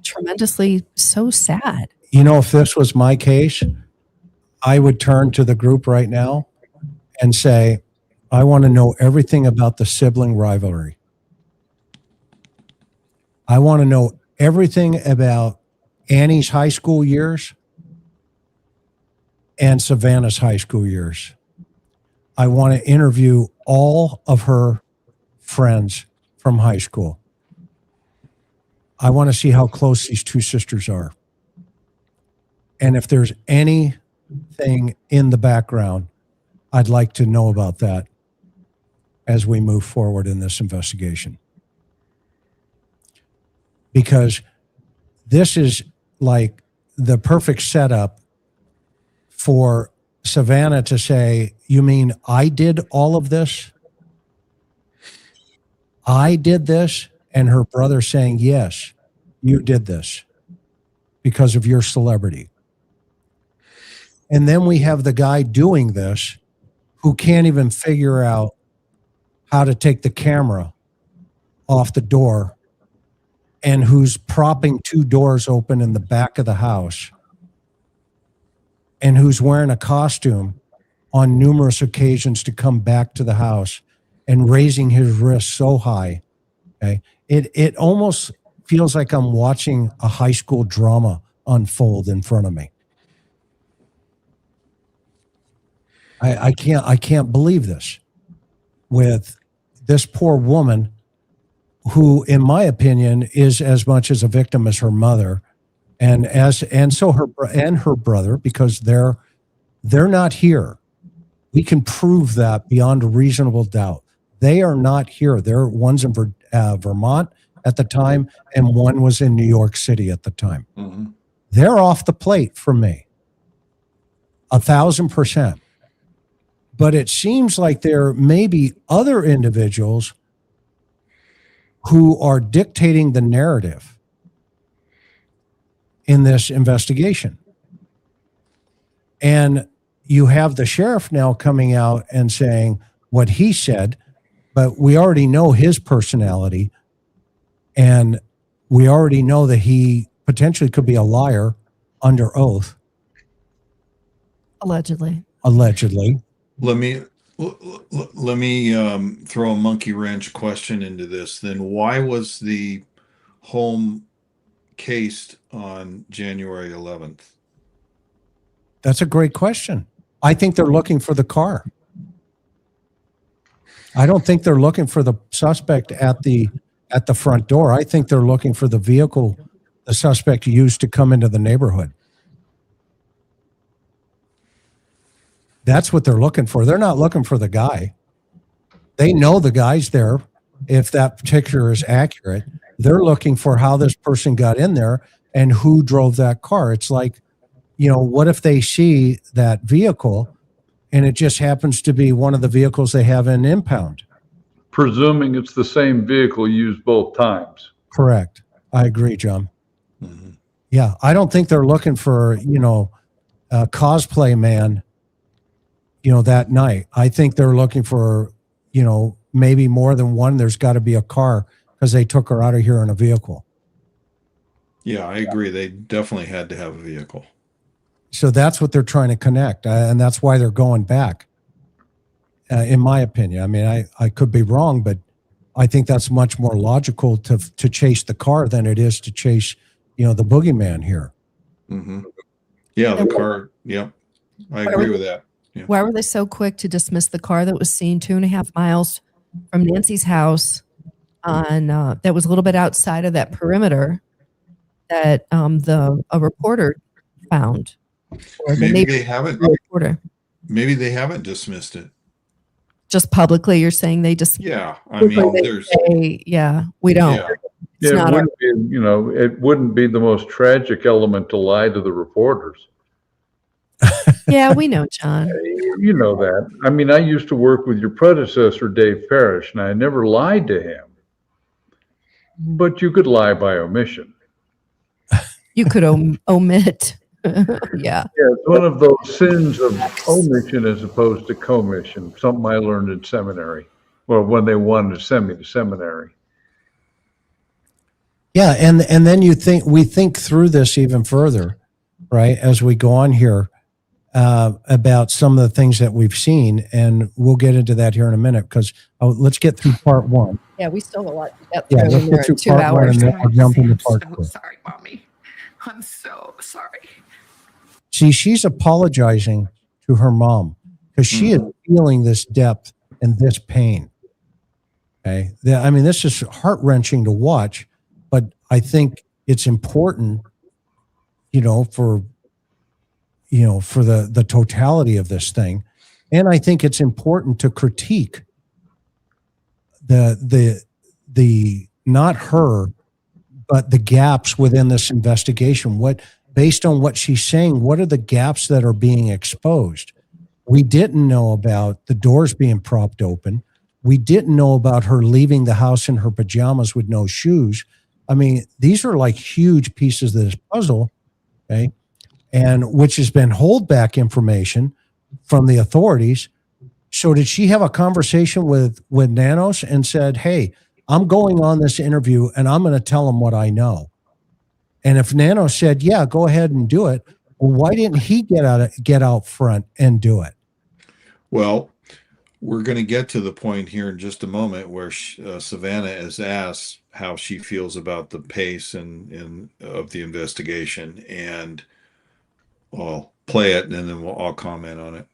tremendously so sad. You know, if this was my case, I would turn to the group right now and say, I want to know everything about the sibling rivalry. I want to know everything about Annie's high school years and Savannah's high school years. I want to interview all of her friends from high school. I want to see how close these two sisters are. And if there's anything in the background, I'd like to know about that as we move forward in this investigation. Because this is like the perfect setup for Savannah to say, you mean I did all of this? I did this? And her brother saying, yes, you did this because of your celebrity. And then we have the guy doing this who can't even figure out how to take the camera off the door and who's propping two doors open in the back of the house and who's wearing a costume on numerous occasions to come back to the house and raising his wrist so high. Okay. It almost feels like I'm watching a high school drama unfold in front of me. I can't believe this with this poor woman who, in my opinion, is as much as a victim as her mother and so her brother, because they're not here. We can prove that beyond a reasonable doubt. They are not here. One's in Vermont at the time, and one was in New York City at the time. Mm-hmm. They're off the plate for me, 1,000%. But it seems like there may be other individuals who are dictating the narrative in this investigation. And you have the sheriff now coming out and saying what he said, but we already know his personality, and we already know that he potentially could be a liar under oath. Allegedly. Let me throw a monkey wrench question into this. Then why was the home cased on January 11th? That's a great question. I think they're looking for the car. I don't think they're looking for the suspect at the front door. I think they're looking for the vehicle the suspect used to come into the neighborhood. That's what they're looking for. They're not looking for the guy. They know the guy's there. If that picture is accurate, they're looking for how this person got in there and who drove that car. It's like, what if they see that vehicle and it just happens to be one of the vehicles they have in impound? Presuming it's the same vehicle used both times. Correct. I agree, John. Mm-hmm. Yeah. I don't think they're looking for, a cosplay man, that night. I think they're looking for, maybe more than one. There's got to be a car because they took her out of here in a vehicle. Yeah, I agree. They definitely had to have a vehicle. So that's what they're trying to connect. And that's why they're going back, in my opinion. I mean, I could be wrong, but I think that's much more logical to chase the car than it is to chase, the boogeyman here. Mm-hmm. Yeah, the car. Yep. I agree with that. Yeah. Why were they so quick to dismiss the car that was seen 2.5 miles from Nancy's house that was a little bit outside of that perimeter that a reporter found? Maybe they haven't dismissed it. Just publicly, you're saying they just. Yeah, I mean, we don't. Yeah. It's not it wouldn't be the most tragic element to lie to the reporters. Yeah, we know, John. You know that. I mean, I used to work with your predecessor, Dave Parrish, and I never lied to him. But you could lie by omission. You could omit. Yeah. Yeah, it's one of those sins of omission as opposed to commission, something I learned in seminary, or when they wanted to send me to seminary. Yeah, and then we think through this even further, right, as we go on here, about some of the things that we've seen, and we'll get into that here in a minute, because let's get through part one. Yeah, we still have a lot to get Yeah, through. let's get through 2 part hours. one, and then we'll jump into part I'm two. so sorry, Mommy. I'm so sorry. See, she's apologizing to her mom because she is feeling this depth and this pain. Okay. I mean, this is heart-wrenching to watch, but I think it's important, for the totality of this thing. And I think it's important to critique the not her, but the gaps within this investigation. Based on what she's saying, what are the gaps that are being exposed? We didn't know about the doors being propped open. We didn't know about her leaving the house in her pajamas with no shoes. I mean, these are like huge pieces of this puzzle, okay? And which has been holdback information from the authorities. So did she have a conversation with Nanos and said, hey, I'm going on this interview and I'm going to tell them what I know. And if Nano said, yeah, go ahead and do it, well, why didn't he get out front and do it? Well, we're going to get to the point here in just a moment where Savannah is asked how she feels about the pace and of the investigation, and I'll play it and then we'll all comment on it.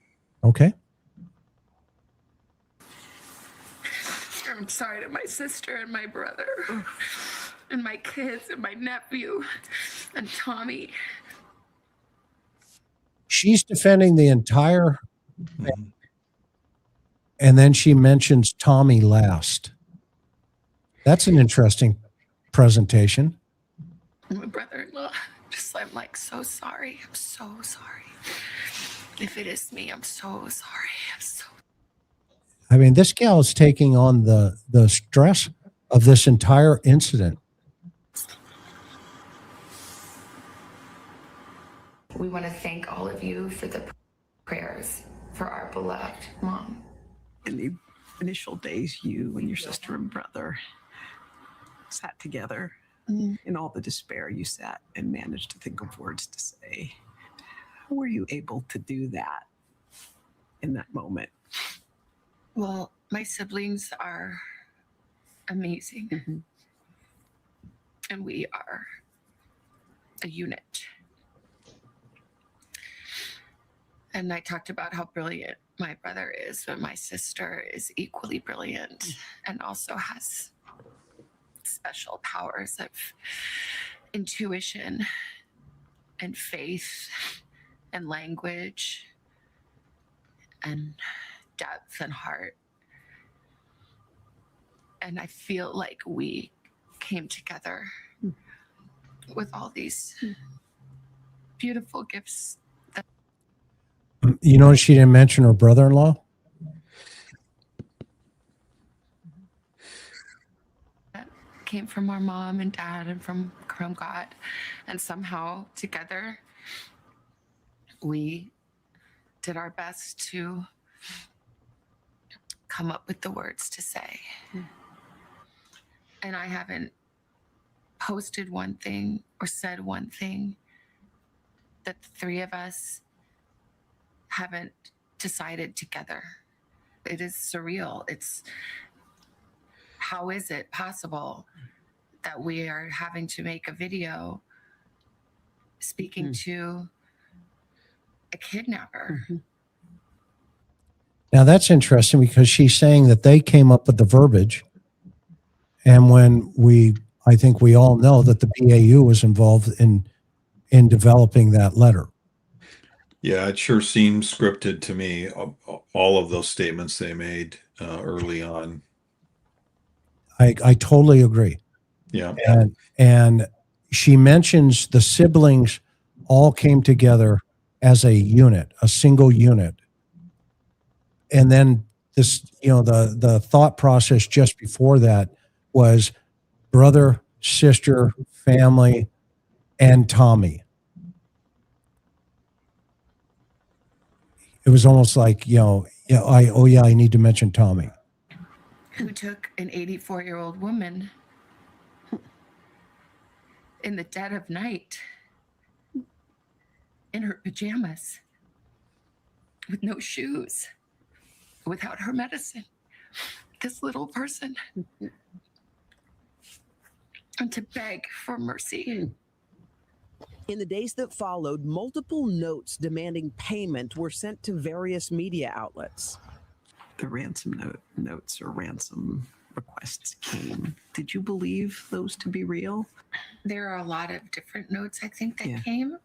Okay. I'm sorry to my sister and my brother and my kids and my nephew and Tommy. She's defending the entire thing. And then she mentions Tommy last. That's an interesting presentation. My brother-in-law, I'm like, so sorry. I'm so sorry. If it is me, I'm so sorry. I mean, this gal is taking on the stress of this entire incident. We want to thank all of you for the prayers for our beloved mom. In the initial days, you and your sister and brother sat together. In all the despair, you sat and managed to think of words to say. How were you able to do that in that moment? Well, my siblings are amazing. And we are a unit. And I talked about how brilliant my brother is, but my sister is equally brilliant and also has special powers of intuition and faith and language and depth and heart. And I feel like we came together with all these beautiful gifts. You notice she didn't mention her brother-in-law? That came from our mom and dad and from God. And somehow together, we did our best to come up with the words to say. And I haven't posted one thing or said one thing that the three of us haven't decided together. It is surreal. It's how is it possible that we are having to make a video speaking to a kidnapper? Now that's interesting because she's saying that they came up with the verbiage. And when I think we all know that the BAU was involved in developing that letter. Yeah, it sure seems scripted to me. All of those statements they made early on. I totally agree. Yeah. And she mentions the siblings all came together as a unit, a single unit. And then this, the thought process just before that was brother, sister, family, and Tommy. It was almost like, I need to mention Tommy. Who took an 84-year-old woman in the dead of night in her pajamas with no shoes, without her medicine, this little person, and to beg for mercy. In the days that followed, multiple notes demanding payment were sent to various media outlets. The ransom notes or ransom requests came. Did you believe those to be real? There are a lot of different notes, I think, that came.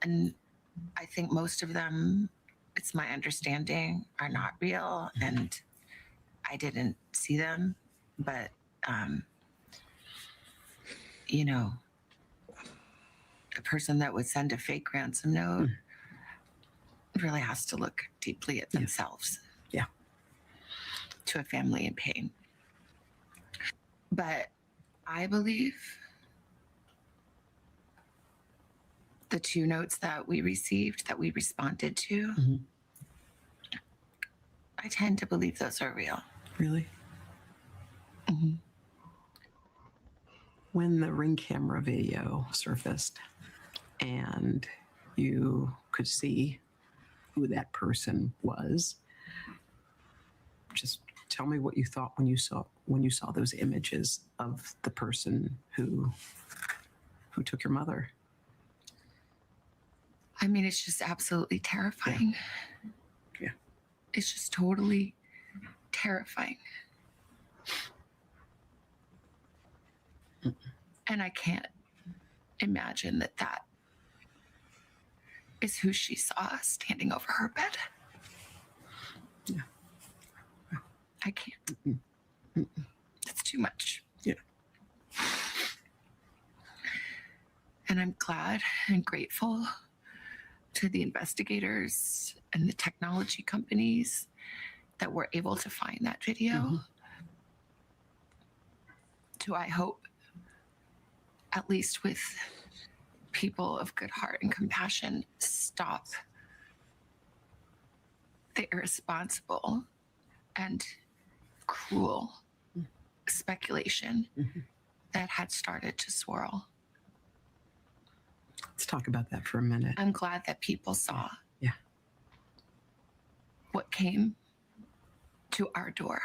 And I think most of them, it's my understanding, are not real. And I didn't see them. But, a person that would send a fake ransom note really has to look deeply at themselves. Yeah. To a family in pain. But I believe the two notes that we received, that we responded to, I tend to believe those are real. Really? when the Ring camera video surfaced and you could see who that person was, just tell me what you thought when you saw those images of the person who took your mother. I mean, it's just absolutely terrifying. Yeah. It's just totally terrifying. And I can't imagine that is who she saw standing over her bed. Yeah. I can't. It's too much. Yeah. And I'm glad and grateful to the investigators and the technology companies that were able to find that video. Do I hope, at least with people of good heart and compassion, stop the irresponsible and cruel speculation that had started to swirl. Let's talk about that for a minute. I'm glad that people saw Yeah. what came to our door.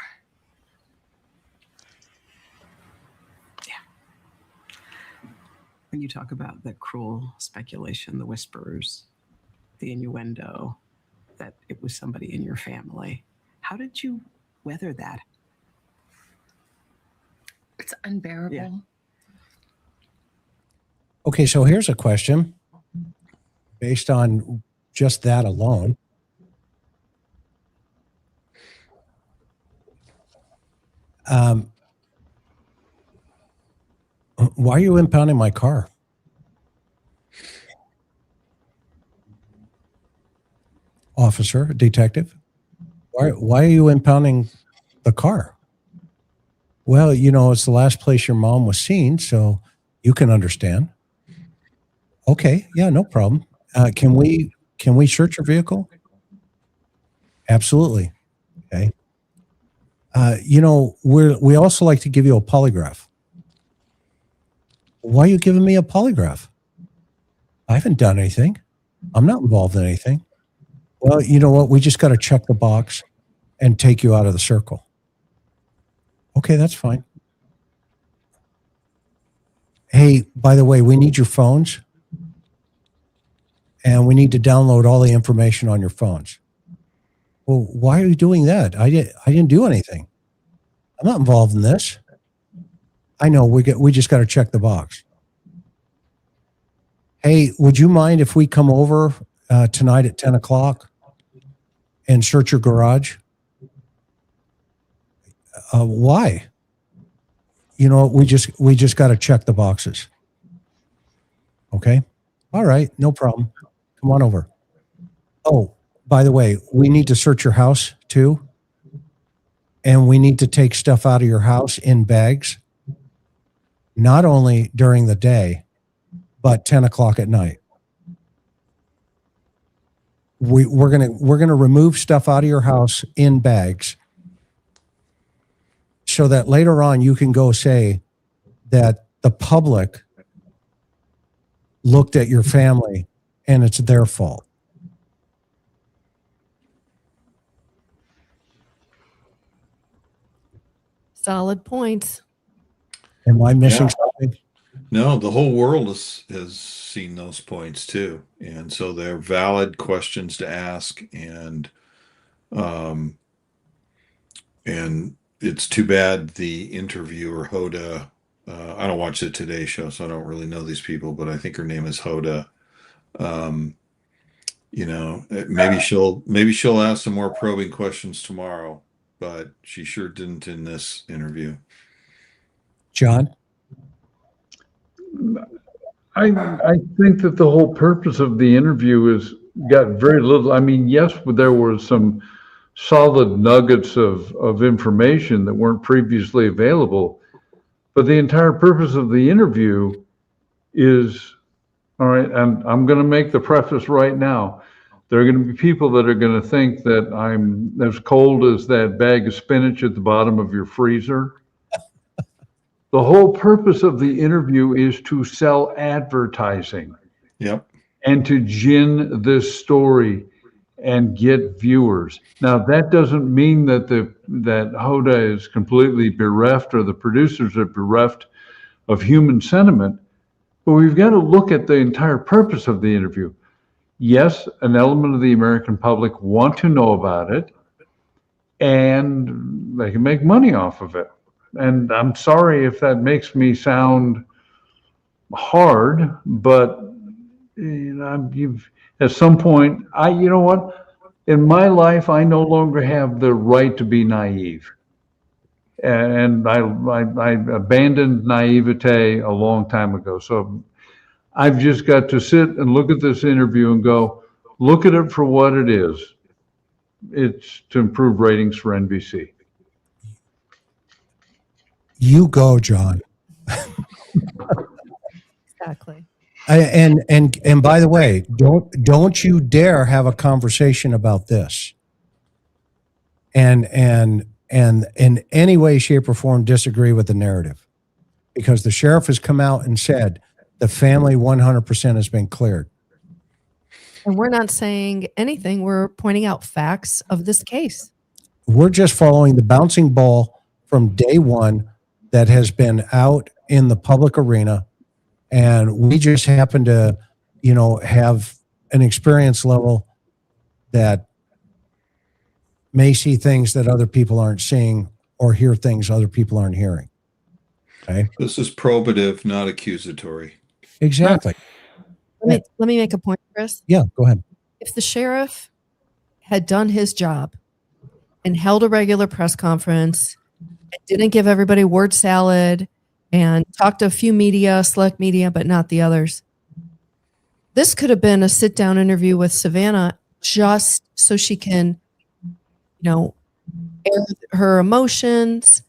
When you talk about the cruel speculation, the whispers, the innuendo that it was somebody in your family, how did you weather that? It's unbearable. Yeah. Okay, so here's a question based on just that alone. Why are you impounding my car? Officer, detective, why are you impounding the car? Well, you know, it's the last place your mom was seen, so you can understand. Okay, yeah, no problem. Can we search your vehicle? Absolutely. Okay. You know, we also like to give you a polygraph. Why are you giving me a polygraph? I haven't done anything. I'm not involved in anything. Well, you know what? We just got to check the box and take you out of the circle. Okay, that's fine. Hey, by the way, we need your phones. And we need to download all the information on your phones. Well, why are you doing that? I didn't do anything. I'm not involved in this. I know we just got to check the box. Hey, would you mind if we come over tonight at 10 o'clock and search your garage? Why? You know, we just got to check the boxes. Okay. All right. No problem. Come on over. Oh, by the way, we need to search your house too. And we need to take stuff out of your house in bags, not only during the day, but 10 o'clock at night. We're gonna remove stuff out of your house in bags so that later on you can go say that the public looked at your family and it's their fault. Solid points. Am I missing something? No, the whole world has seen those points too, and so they're valid questions to ask, and it's too bad the interviewer Hoda. I don't watch the Today Show, so I don't really know these people, but I think her name is Hoda. You know, maybe she'll ask some more probing questions tomorrow, but she sure didn't in this interview. John? I think that the whole purpose of the interview is got very little. I mean, yes, there were some solid nuggets of information that weren't previously available, but the entire purpose of the interview is, all right, and I'm going to make the preface right now. There are going to be people that are going to think that I'm as cold as that bag of spinach at the bottom of your freezer. The whole purpose of the interview is to sell advertising Yep. and to gin this story and get viewers. Now, that doesn't mean that that Hoda is completely bereft or the producers are bereft of human sentiment, but we've got to look at the entire purpose of the interview. Yes, an element of the American public want to know about it, and they can make money off of it. And I'm sorry if that makes me sound hard, but at some point, you know what? In my life, I no longer have the right to be naive. And I abandoned naivete a long time ago. So I've just got to sit and look at this interview and go, look at it for what it is. It's to improve ratings for NBC. You go, John. Exactly. And by the way, don't you dare have a conversation about this. And in any way, shape, or form disagree with the narrative, because the sheriff has come out and said the family 100% has been cleared. And we're not saying anything. We're pointing out facts of this case. We're just following the bouncing ball from day one that has been out in the public arena. And we just happen to, have an experience level that may see things that other people aren't seeing or hear things other people aren't hearing. Okay. This is probative, not accusatory. Exactly. Let me make a point, Chris. Yeah, go ahead. If the sheriff had done his job and held a regular press conference and didn't give everybody word salad and talked to a few media, select media, but not the others, this could have been a sit-down interview with Savannah just so she can, air her emotions,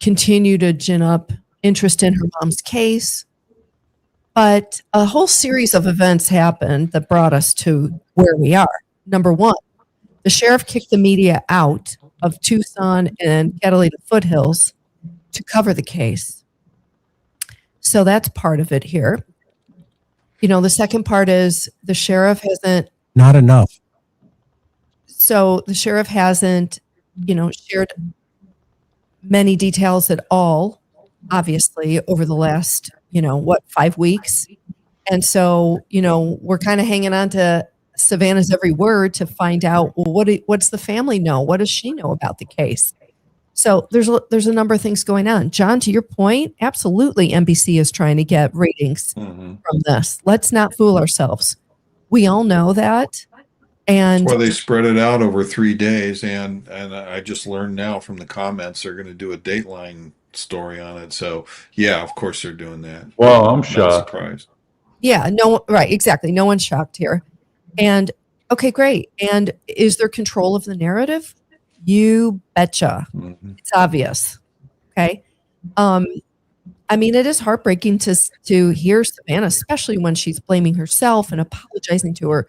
continue to gin up interest in her mom's case. But a whole series of events happened that brought us to where we are. Number one, the sheriff kicked the media out of Tucson and Catalina foothills to cover the case. So that's part of it here. The second part is the sheriff hasn't. Not enough. So the sheriff hasn't, shared many details at all, obviously, over the last, 5 weeks. And so, we're kind of hanging on to Savannah's every word to find out, well, what's the family know? What does she know about the case? So there's a number of things going on. John, to your point, absolutely NBC is trying to get ratings from this. Let's not fool ourselves. We all know that. And That's why they spread it out over 3 days. And I just learned now from the comments they're going to do a Dateline story on it. So yeah, of course they're doing that. Well, I'm Not shocked. surprised. yeah, no, right, exactly. No one's shocked here. And okay, great. And is there control of the narrative? You betcha. It's obvious. Okay. It is heartbreaking to hear Savannah, especially when she's blaming herself and apologizing to her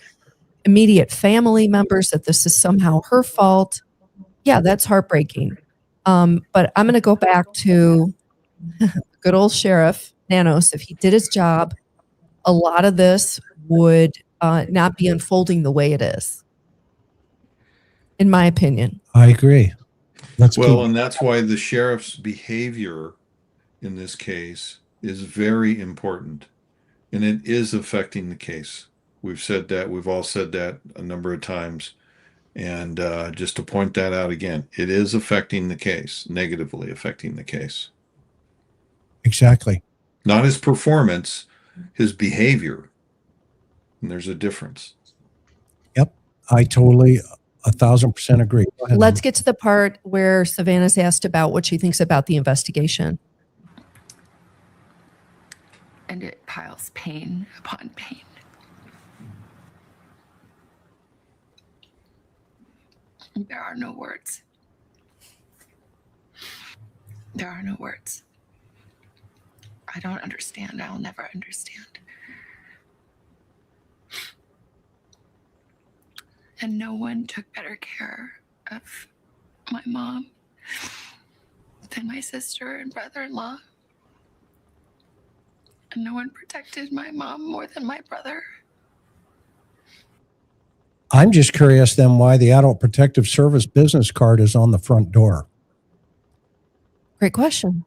immediate family members that this is somehow her fault. Yeah, that's heartbreaking. But I'm going to go back to good old Sheriff Nanos. If he did his job, a lot of this would not be unfolding the way it is, in my opinion. I agree. And that's why the sheriff's behavior in this case is very important, and it is affecting the case. We've said that. We've all said that a number of times. And just to point that out again, it is affecting the case, negatively affecting the case. Exactly. Not his performance, his behavior. And there's a difference. Yep. I totally 1,000% agree. Go ahead, Let's Lynn. get to the part where Savannah's asked about what she thinks about the investigation. And it piles pain upon pain. There are no words. There are no words. I don't understand. I'll never understand. And no one took better care of my mom than my sister and brother-in-law. And no one protected my mom more than my brother. I'm just curious then why the Adult Protective Service business card is on the front door. Great question.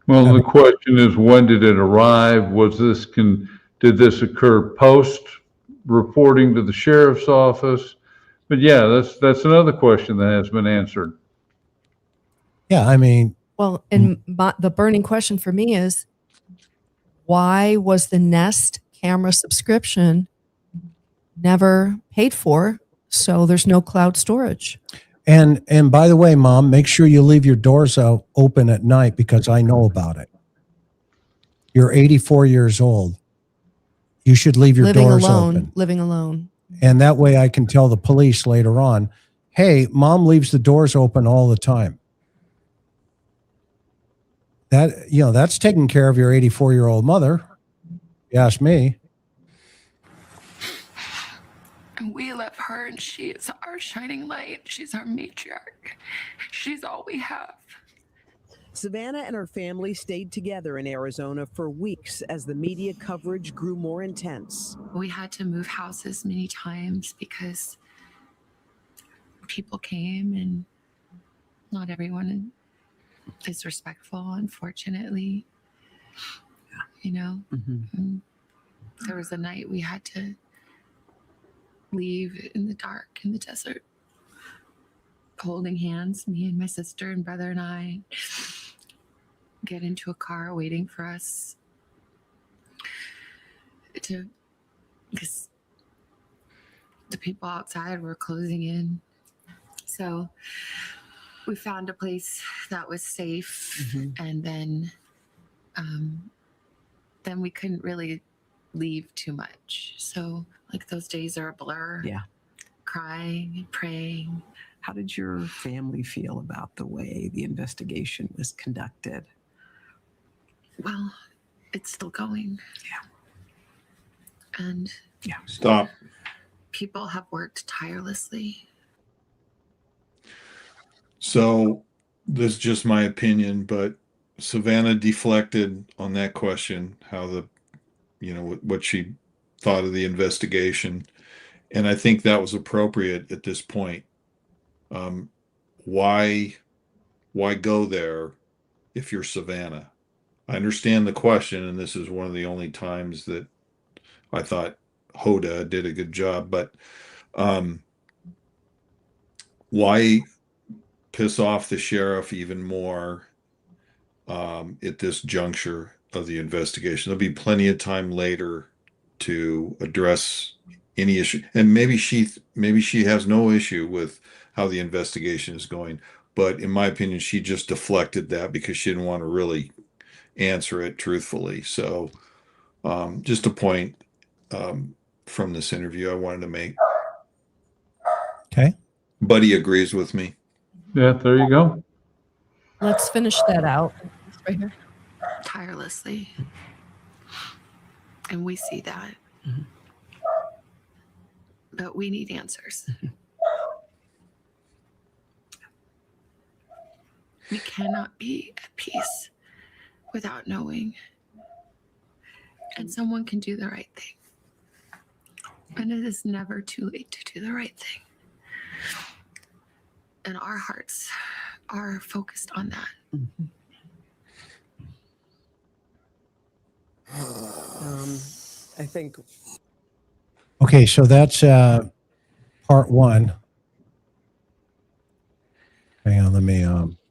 Well, the question is, when did it arrive? Did this occur post reporting to the sheriff's office? But yeah, that's another question that has been answered. Yeah, I mean, Well, and the burning question for me is, why was the Nest camera subscription never paid for? So there's no cloud storage. and by the way, Mom, make sure you leave your doors out open at night because I know about it. You're 84 years old. You should leave your doors open. Living alone. And that way I can tell the police later on, hey, Mom leaves the doors open all the time. That, you know, that's taking care of your 84-year-old mother. You ask me. And we love her, and she is our shining light. She's our matriarch. She's all we have. Savannah and her family stayed together in Arizona for weeks as the media coverage grew more intense. We had to move houses many times because people came, and not everyone is respectful, unfortunately. You know, And there was a night we had to leave in the dark in the desert, holding hands, me and my sister and brother and I, get into a car waiting for us because the people outside were closing in. So we found a place that was safe, and then we couldn't really leave too much. So like those days are a blur. Yeah. Crying and praying. How did your family feel about the way the investigation was conducted? Well, it's still going. Yeah. And Stop. people have worked tirelessly. So this is just my opinion, but Savannah deflected on that question, what she thought of the investigation. And I think that was appropriate at this point. Why go there if you're Savannah? I understand the question, and this is one of the only times that I thought Hoda did a good job, but why piss off the sheriff even more at this juncture of the investigation? There'll be plenty of time later to address any issue, and maybe she has no issue with how the investigation is going, but in my opinion, she just deflected that because she didn't want to really answer it truthfully. So just a point from this interview I wanted to make. Okay. Buddy agrees with me. Yeah, there you go. Let's finish that out right here. Tirelessly. And we see that. But we need answers. We cannot be at peace without knowing. And someone can do the right thing. And it is never too late to do the right thing. And our hearts are focused on that. I think. Okay, so that's part one. Hang on, let me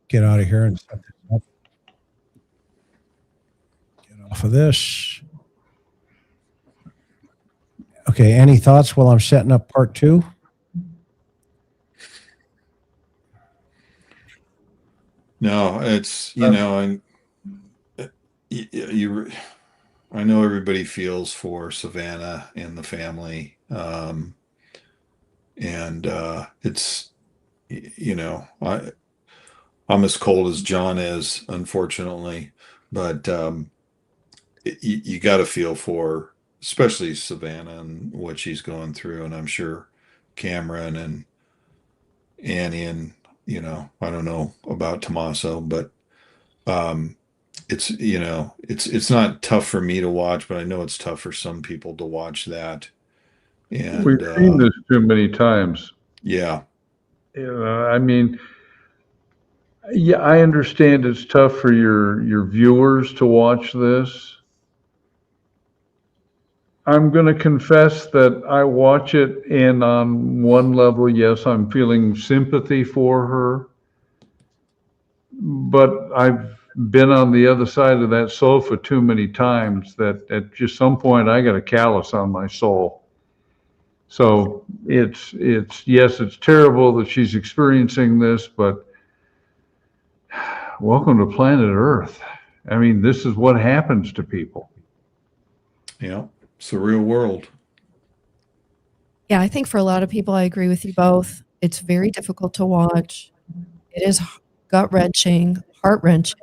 get out of here and set this up. Get off of this. Okay, any thoughts while I'm setting up part two? No, it's, and I know everybody feels for Savannah and the family. And it's, I'm as cold as John is, unfortunately, but you got to feel for, especially Savannah and what she's going through. And I'm sure Cameron and Annie and I don't know about Tommaso, but it's not tough for me to watch, but I know it's tough for some people to watch that. And We've seen this too many times. yeah, I mean, yeah, I understand it's tough for your viewers to watch this. I'm going to confess that I watch it, and on one level, yes, I'm feeling sympathy for her. But I've been on the other side of that sofa too many times that at just some point I got a callus on my soul. So it's yes, it's terrible that she's experiencing this, but welcome to planet Earth. I mean, this is what happens to people. yeah, it's the real world. Yeah, I think for a lot of people, I agree with you both. It's very difficult to watch. It is gut wrenching, heart wrenching.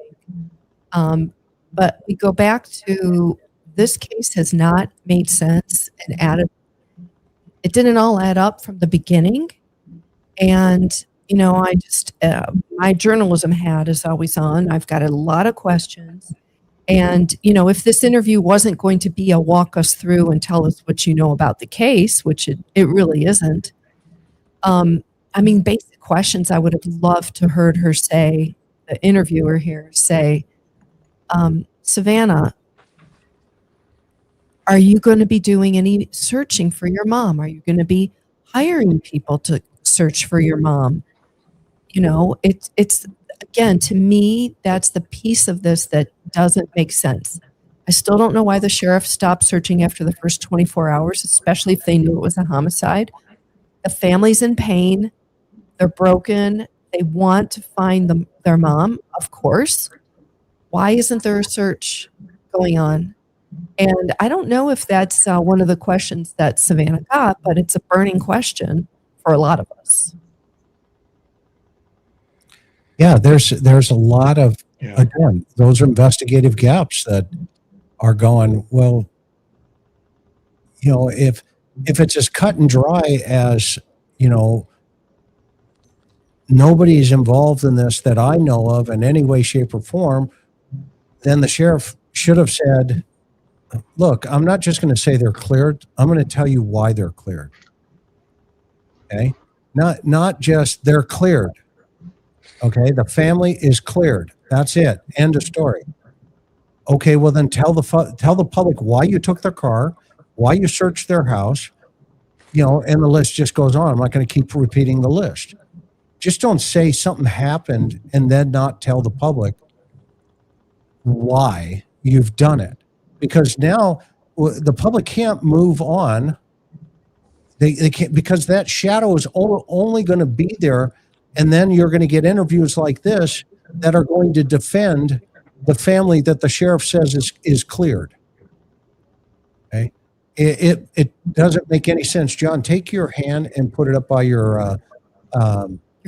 But we go back to this case has not made sense and added. It didn't all add up from the beginning. And, I just, my journalism hat is always on. I've got a lot of questions. And, if this interview wasn't going to be a walk us through and tell us what you know about the case, which it really isn't, basic questions I would have loved to heard her say, the interviewer here say, Savannah, are you going to be doing any searching for your mom? Are you going to be hiring people to search for your mom? It's again, to me, that's the piece of this that doesn't make sense. I still don't know why the sheriff stopped searching after the first 24 hours, especially if they knew it was a homicide. The family's in pain. They're broken. They want to find their mom, of course. Why isn't there a search going on? And I don't know if that's one of the questions that Savannah got, but it's a burning question for a lot of us. Yeah, there's a lot of, again, those are investigative gaps that are going, well, if it's as cut and dry as, nobody's involved in this that I know of in any way, shape, or form, then the sheriff should have said, look, I'm not just going to say they're cleared. I'm going to tell you why they're cleared. Okay? Not just they're cleared. Okay, the family is cleared. That's it. End of story. Okay, well then tell the public why you took their car, why you searched their house, and the list just goes on. I'm not going to keep repeating the list. Just don't say something happened and then not tell the public why you've done it. Because now the public can't move on. They can't, because that shadow is only going to be there. And then you're going to get interviews like this that are going to defend the family that the sheriff says is cleared. Okay. It doesn't make any sense. John, take your hand and put it up by your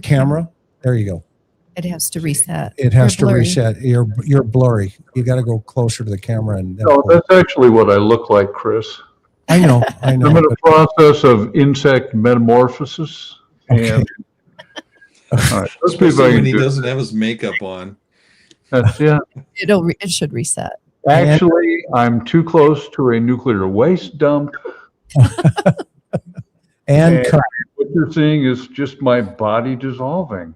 camera. There you go. It has to reset. It has to reset. You're blurry. You got to go closer to the camera. No, that's actually what I look like, Chris. I know. I'm in a process of insect metamorphosis. Okay. And all right, let's see if I Especially can when he do doesn't have his makeup on. that's, yeah. It should reset. Actually, I'm too close to a nuclear waste dump. And cut. What you're seeing is just my body dissolving.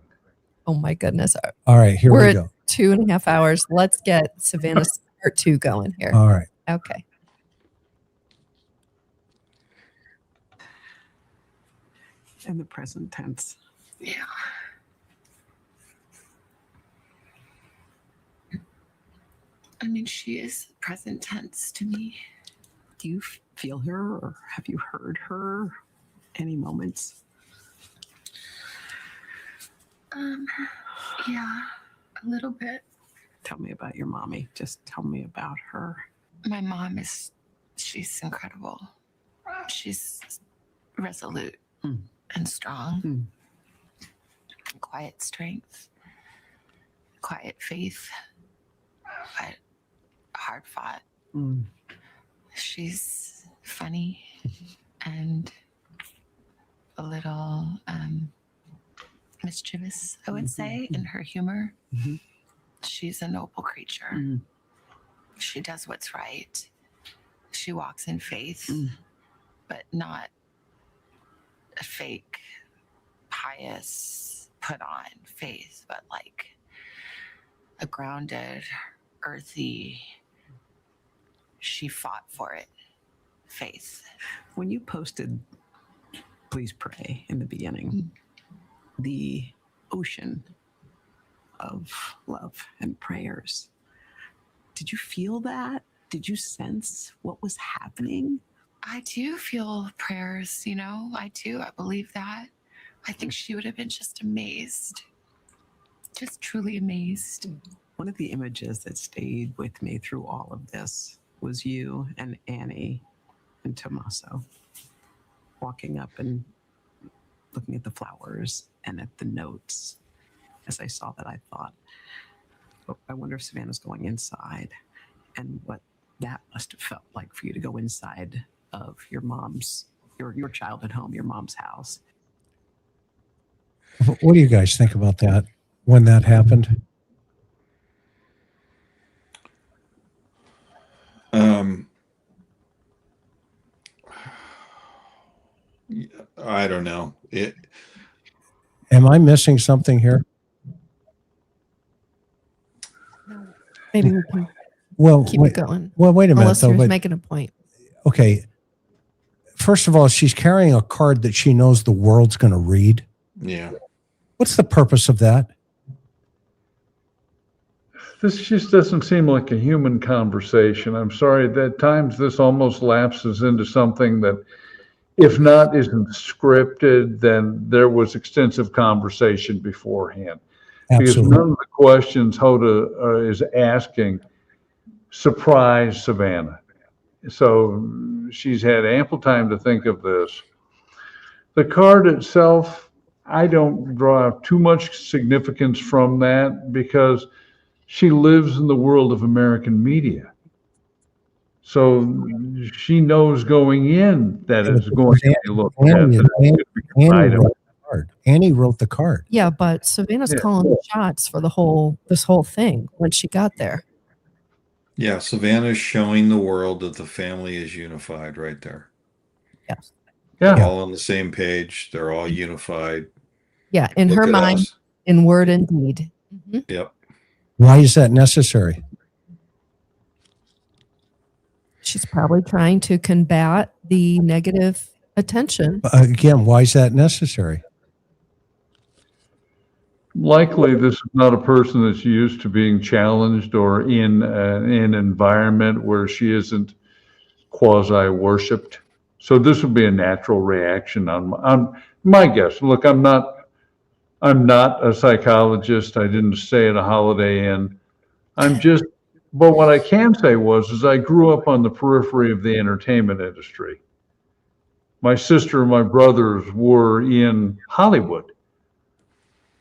Oh my goodness. All right, here We're we at go. 2.5 hours. Let's get Savannah's part 2 going here. All right. Okay. In the present tense. Yeah. I mean, she is present tense to me. Do you feel her or have you heard her? Any moments? Yeah, a little bit. Tell me about your mommy. Just tell me about her. My mom she's incredible. She's resolute and strong. Quiet strength, quiet faith, but hard fought. She's funny and a little mischievous, I would say, in her humor. Mhm. She's a noble creature. Mm. She does what's right. She walks in faith, but not a fake, pious, put on faith, but like a grounded, earthy, she fought for it faith. When you posted Please Pray in the beginning, the ocean of love and prayers, did you feel that? Did you sense what was happening? I do feel prayers, I do. I believe that. I think she would have been just amazed, just truly amazed. One of the images that stayed with me through all of this was you and Annie and Tommaso walking up and looking at the flowers and at the notes. As I saw that, I thought, oh, I wonder if Savannah's going inside, and what that must have felt like for you to go inside of your mom's, your childhood home, your mom's house. What do you guys think about that when that happened? I don't know. Am I missing something here? Maybe we can Well, keep wait, it going. well, wait a minute, Unless though. you're But making a point. okay, first of all, she's carrying a card that she knows the world's going to read. Yeah. What's the purpose of that? This just doesn't seem like a human conversation. I'm sorry, at times this almost lapses into something that, if not isn't scripted, then there was extensive conversation beforehand. Because Absolutely. none of the questions Hoda is asking surprise Savannah. So she's had ample time to think of this. The card itself, I don't draw too much significance from that because she lives in the world of American media. So she knows going in that it's going to be looked at. Annie, that it's going to be an Annie item. wrote the card. Annie wrote the card. Yeah, but Savannah's Yeah. calling the shots for this whole thing when she got there. Yeah. Savannah's showing the world that the family is unified right there. Yes. They're Yeah. all on the same page. They're all unified. Yeah, in Look her at mind, us. in word and deed. Mhm. Yep. Why is that necessary? She's probably trying to combat the negative attention. Again, why is that necessary? Likely, this is not a person that's used to being challenged or in an environment where she isn't quasi-worshipped. So this would be a natural reaction on my guess. Look, I'm not a psychologist. I didn't stay at a Holiday Inn. But what I can say is I grew up on the periphery of the entertainment industry. My sister and my brothers were in Hollywood.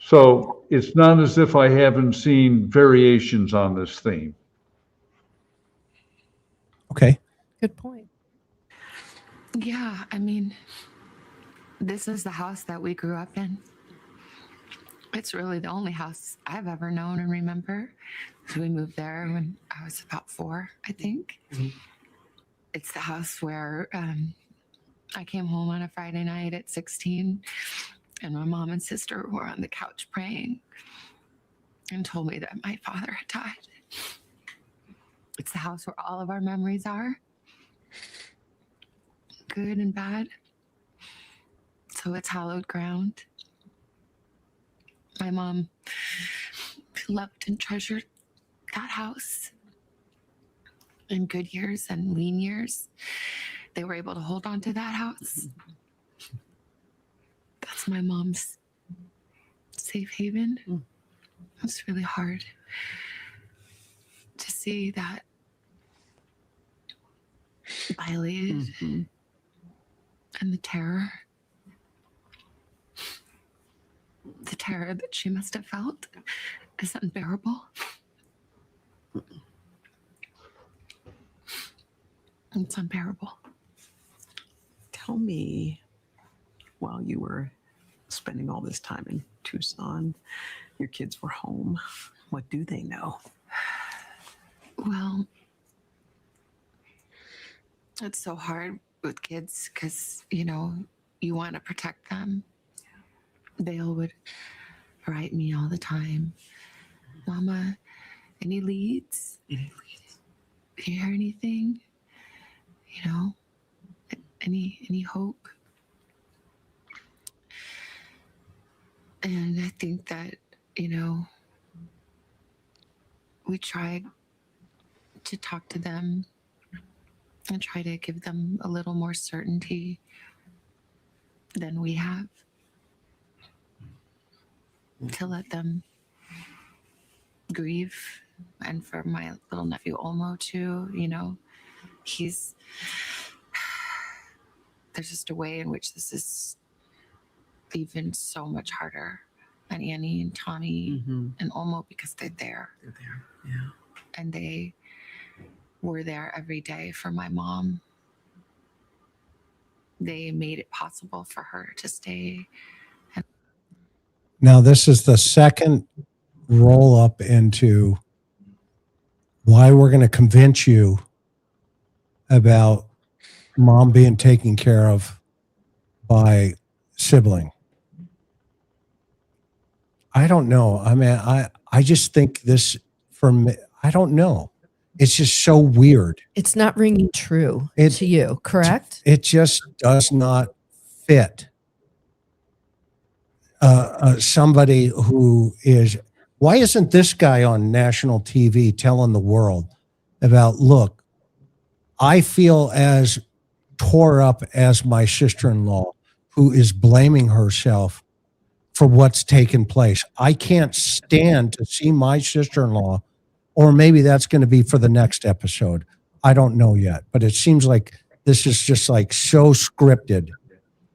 So it's not as if I haven't seen variations on this theme. Okay. Good point. Yeah, I mean, this is the house that we grew up in. It's really the only house I've ever known and remember. So we moved there when I was about 4, I think. Mhm. It's the house where I came home on a Friday night at 16, and my mom and sister were on the couch praying and told me that my father had died. It's the house where all of our memories are, good and bad. So it's hallowed ground. My mom loved and treasured that house. In good years and lean years, they were able to hold on to that house. That's my mom's safe haven. It's really hard to see that violated and the terror that she must have felt is unbearable. It's unbearable. Tell me, while you were spending all this time in Tucson. Your kids were home. What do they know? Well, it's so hard with kids because, you want to protect them. Vale would write me all the time. Mama, any leads? Any leads? Do you hear anything? Any hope? And I think that, we tried to talk to them and try to give them a little more certainty than we have, to let them grieve. And for my little nephew Olmo too, there's just a way in which this is even so much harder on Annie and Tommy and Olmo, because they're there. They're there. Yeah. And they were there every day for my mom. They made it possible for her to stay. Now, this is the second roll up into why we're going to convince you about mom being taken care of by sibling. I don't know. I mean, I just think this, for me, I don't know. It's just so weird. It's not ringing true to you, correct? It just does not fit. Somebody who is, why isn't this guy on national TV telling the world about, look, I feel as tore up as my sister-in-law who is blaming herself for what's taken place. I can't stand to see my sister-in-law, or maybe that's going to be for the next episode. I don't know yet, but it seems like this is just like so scripted.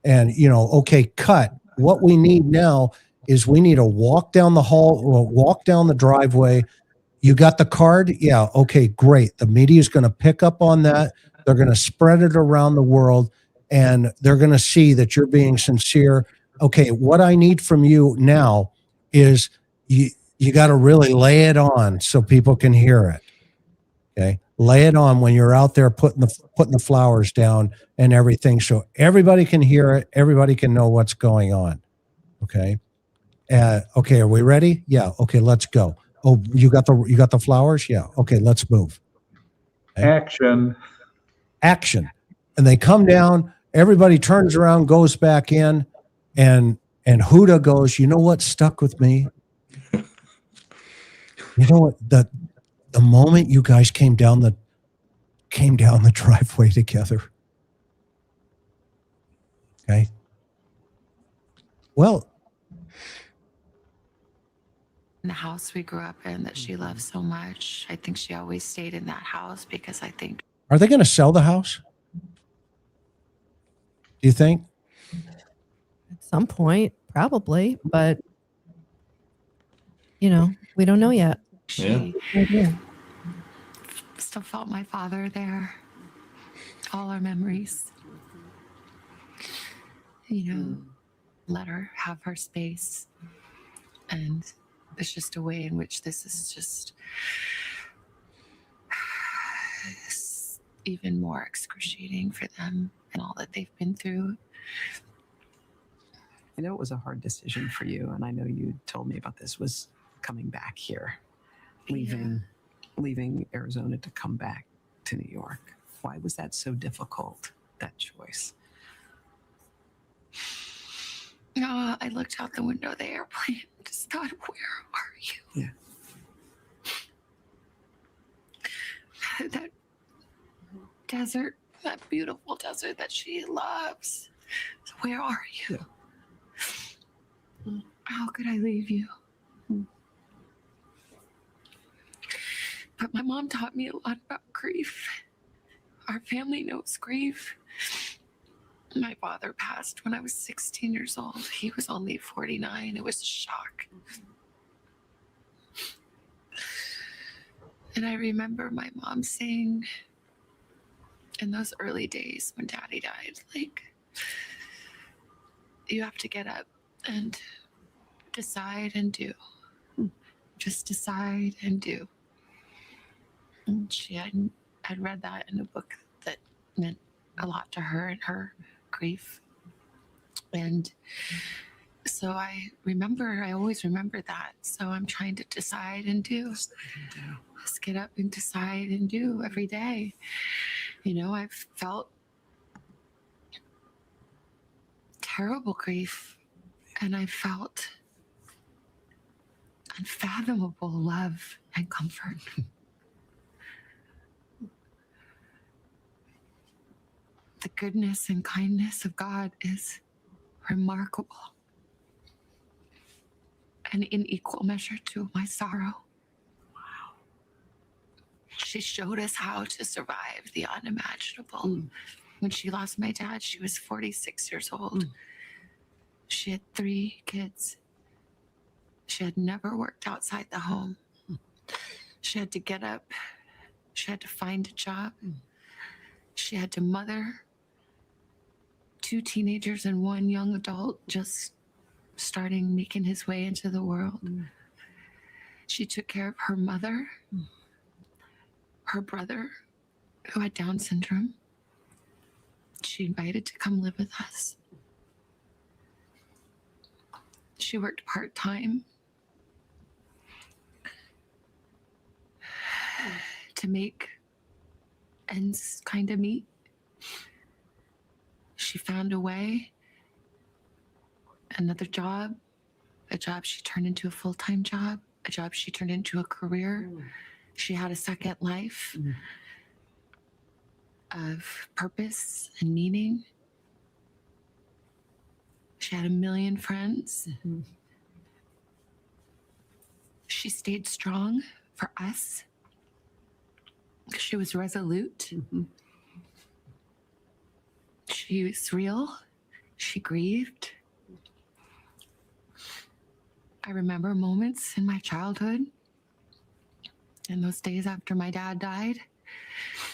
And, okay, cut. What we need now is we need to walk down the hall, or walk down the driveway. You got the card? Yeah. Okay, great. The media is going to pick up on that. They're going to spread it around the world, and they're going to see that you're being sincere. Okay, what I need from you now is you got to really lay it on so people can hear it. Okay, lay it on when you're out there putting the flowers down and everything, so everybody can hear it. Everybody can know what's going on. Okay. Okay, are we ready? Yeah. Okay, let's go. Oh, you got the flowers? Yeah. Okay, let's move. Okay. Action. And they come down. Everybody turns around, goes back in, and Hoda goes, you know what stuck with me? You know what? The moment you guys came down the driveway together. Okay. Well, In the house we grew up in that she loved so much, I think she always stayed in that house because I think. are they going to sell the house? Do you think? At some point, probably, but we don't know yet. She still felt my father there. All our memories. Let her have her space. And it's just a way in which this is just even more excruciating for them and all that they've been through. I know it was a hard decision for you, and I know you told me about this, was coming back here, leaving Arizona to come back to New York. Why was that so difficult, that choice? I looked out the window of the airplane and just thought, where are you? Yeah. That desert, that beautiful desert that she loves. Where are you? How could I leave you? But my mom taught me a lot about grief. Our family knows grief. My father passed when I was 16 years old. He was only 49. It was a shock. And I remember my mom saying in those early days when Daddy died, like, you have to get up and decide and do. Just decide and do. And I'd read that in a book that meant a lot to her and her grief. And so I always remember that. So I'm trying to decide and do. Just get up and decide and do every day. I've felt terrible grief, and I felt unfathomable love and comfort. The goodness and kindness of God is remarkable, and in equal measure to my sorrow. Wow. She showed us how to survive the unimaginable. When she lost my dad, she was 46 years old. She had 3 kids. She had never worked outside the home. She had to get up. She had to find a job. She had to mother 2 teenagers and 1 young adult just making his way into the world. She took care of her mother, her brother, who had Down syndrome. She invited to come live with us. She worked part-time to make ends kind of meet. She found a way, another job, a job she turned into a full-time job, a job she turned into a career. She had a second life of purpose and meaning. She had a million friends. She stayed strong for us. She was resolute. She was real. She grieved. I remember moments in my childhood, in those days after my dad died.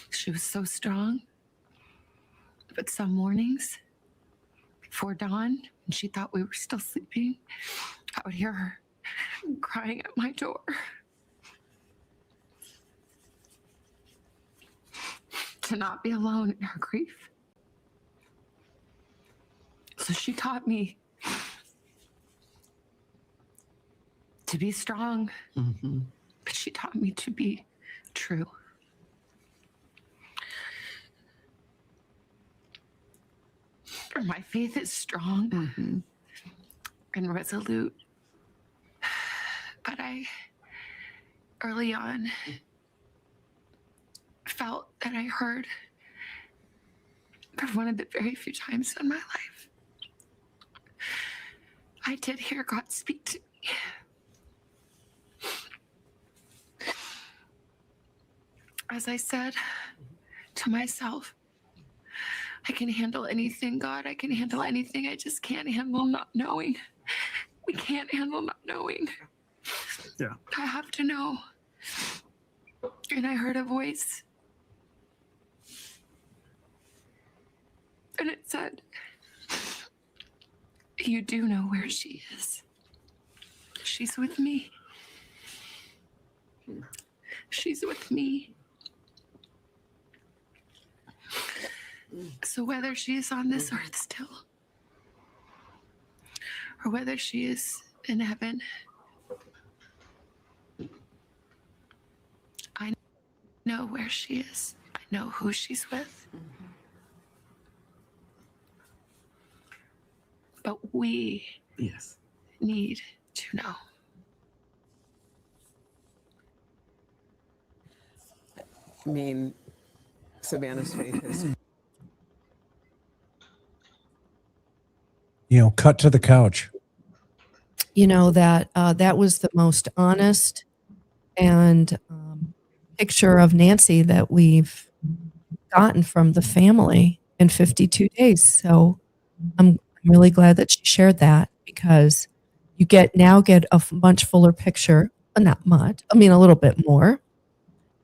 She was so strong. But some mornings, before dawn, when she thought we were still sleeping, I would hear her crying at my door. To not be alone in her grief. So she taught me to be strong, but she taught me to be true. My faith is strong and resolute, but I early on felt that I heard, for one of the very few times in my life, I did hear God speak to me. As I said to myself, I can handle anything, God. I can handle anything. I just can't handle not knowing. We can't handle not knowing. Yeah. I have to know. And I heard a voice. And it said, you do know where she is. She's with me. She's with me. So whether she is on this earth still, or whether she is in heaven, I know where she is. I know who she's with. But we need to know. I mean, Savannah's faith is Cut to the couch. That was the most honest and picture of Nancy that we've gotten from the family in 52 days. So I'm really glad that she shared that, because you get a much fuller picture. Not much. I mean, a little bit more.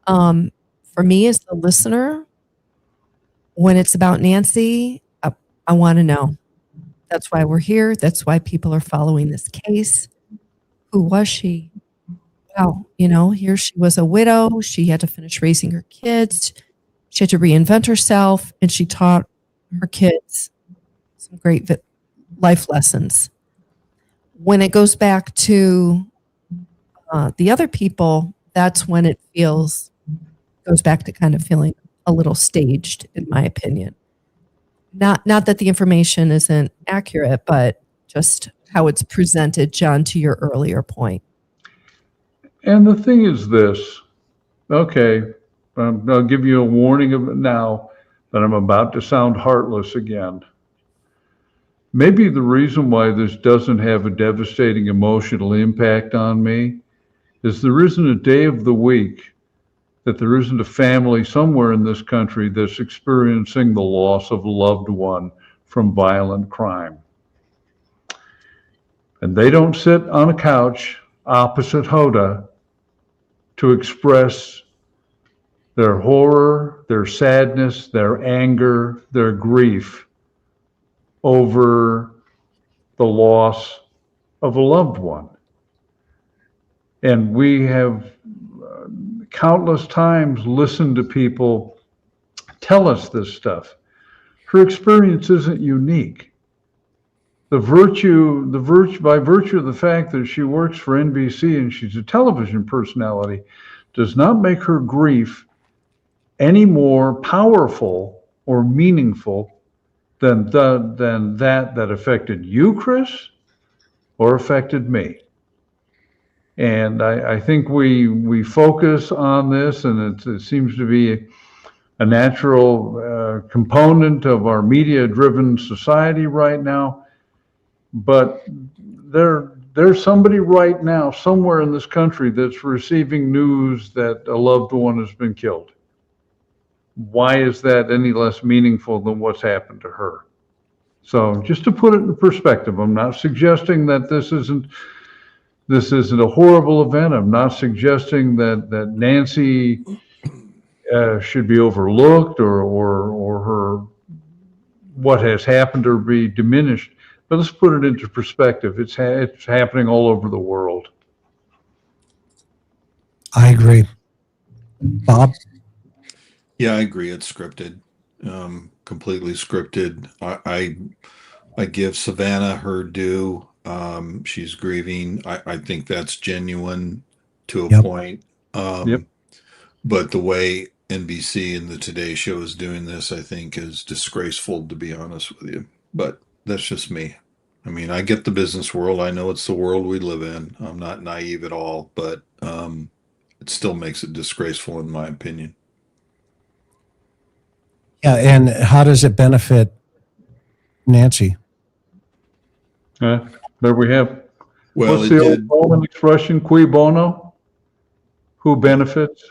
For me as the listener, when it's about Nancy, I want to know. That's why we're here. That's why people are following this case. Who was she? Wow. Here she was a widow. She had to finish raising her kids. She had to reinvent herself, and she taught her kids some great life lessons. When it goes back to the other people, that's when it goes back to kind of feeling a little staged, in my opinion. Not that the information isn't accurate, but just how it's presented, John, to your earlier point. And the thing is this, okay, I'll give you a warning of it now, that I'm about to sound heartless again. Maybe the reason why this doesn't have a devastating emotional impact on me is there isn't a day of the week that there isn't a family somewhere in this country that's experiencing the loss of a loved one from violent crime. And they don't sit on a couch opposite Hoda to express their horror, their sadness, their anger, their grief over the loss of a loved one. And we have countless times listened to people tell us this stuff. Her experience isn't unique. By virtue of the fact that she works for NBC and she's a television personality, does not make her grief any more powerful or meaningful than that affected you, Chris, or affected me. And I think we focus on this, and it seems to be a natural component of our media-driven society right now. But there's somebody right now somewhere in this country that's receiving news that a loved one has been killed. Why is that any less meaningful than what's happened to her? So just to put it in perspective, I'm not suggesting that this isn't a horrible event. I'm not suggesting that Nancy should be overlooked or her what has happened to her be diminished. But let's put it into perspective. It's happening all over the world. I agree. Bob? Yeah, I agree. It's scripted, completely scripted. I give Savannah her due. She's grieving. I think that's genuine to a point. Yep. But the way NBC and the Today Show is doing this, I think, is disgraceful, to be honest with you. But that's just me. I mean, I get the business world. I know it's the world we live in. I'm not naive at all, but it still makes it disgraceful, in my opinion. Yeah, and how does it benefit Nancy? There we have. Well, What's the old Roman expression, cui bono? Who benefits?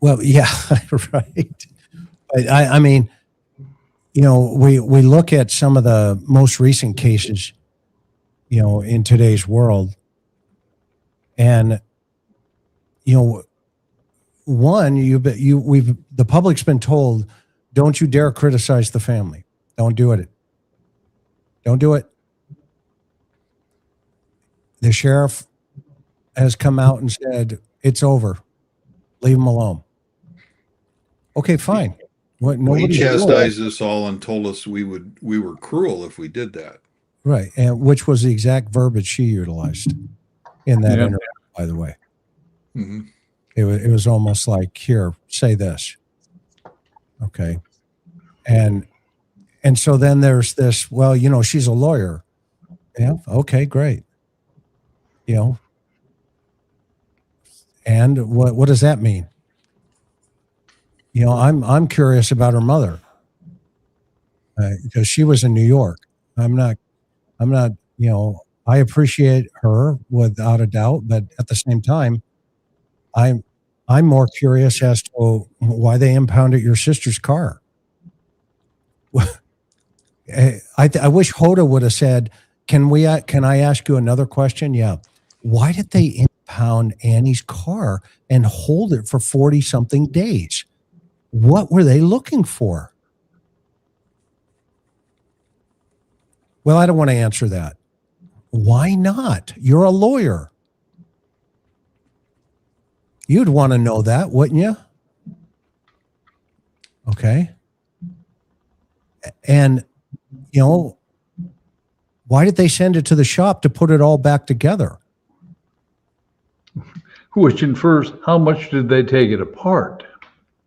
Well, yeah, right. But I mean, we look at some of the most recent cases, in today's world, and the public's been told, don't you dare criticize the family. Don't do it. Don't do it. The sheriff has come out and said, it's over. Leave him alone. Okay, fine. He chastised us all and told us we were cruel if we did that. Right, and which was the exact verbiage she utilized in that interview, by the way. Mm-hmm. It was almost like, here, say this. Okay. And so then there's this, well, she's a lawyer. Yeah, okay, great. And what does that mean? I'm curious about her mother because she was in New York. I'm not, I appreciate her without a doubt, but at the same time, I'm more curious as to why they impounded your sister's car. I wish Hoda would have said, can I ask you another question? Yeah. Why did they impound Annie's car and hold it for 40 something days? What were they looking for? Well, I don't want to answer that. Why not? You're a lawyer. You'd want to know that, wouldn't you? Okay. And, you know, why did they send it to the shop to put it all back together? Which infers, how much did they take it apart?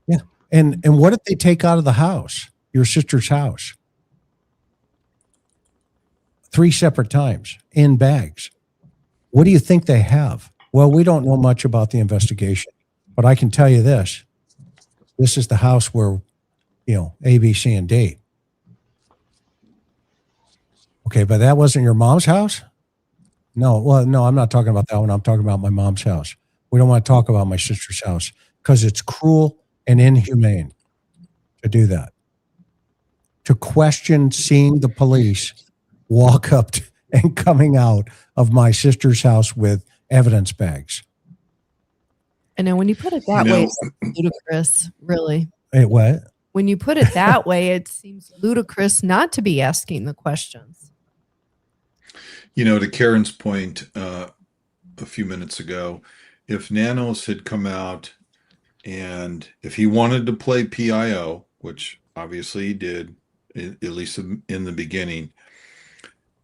Yeah. And what did they take out of the house, your sister's house? 3 separate times in bags. What do you think they have? Well, we don't know much about the investigation, but I can tell you this. This is the house where, you know, A, B, C, and D. Okay, but that wasn't your mom's house? No, well, no, I'm not talking about that one. I'm talking about my mom's house. We don't want to talk about my sister's house because it's cruel and inhumane to do that. To question seeing the police walk up to, and coming out of my sister's house with evidence bags. And then when you put it that way, it's ludicrous, really. Hey, what? When you put it that way, it seems ludicrous not to be asking the questions. You know, to Karen's point a few minutes ago, if Nanos had come out and if he wanted to play PIO, which obviously he did, at least in the beginning,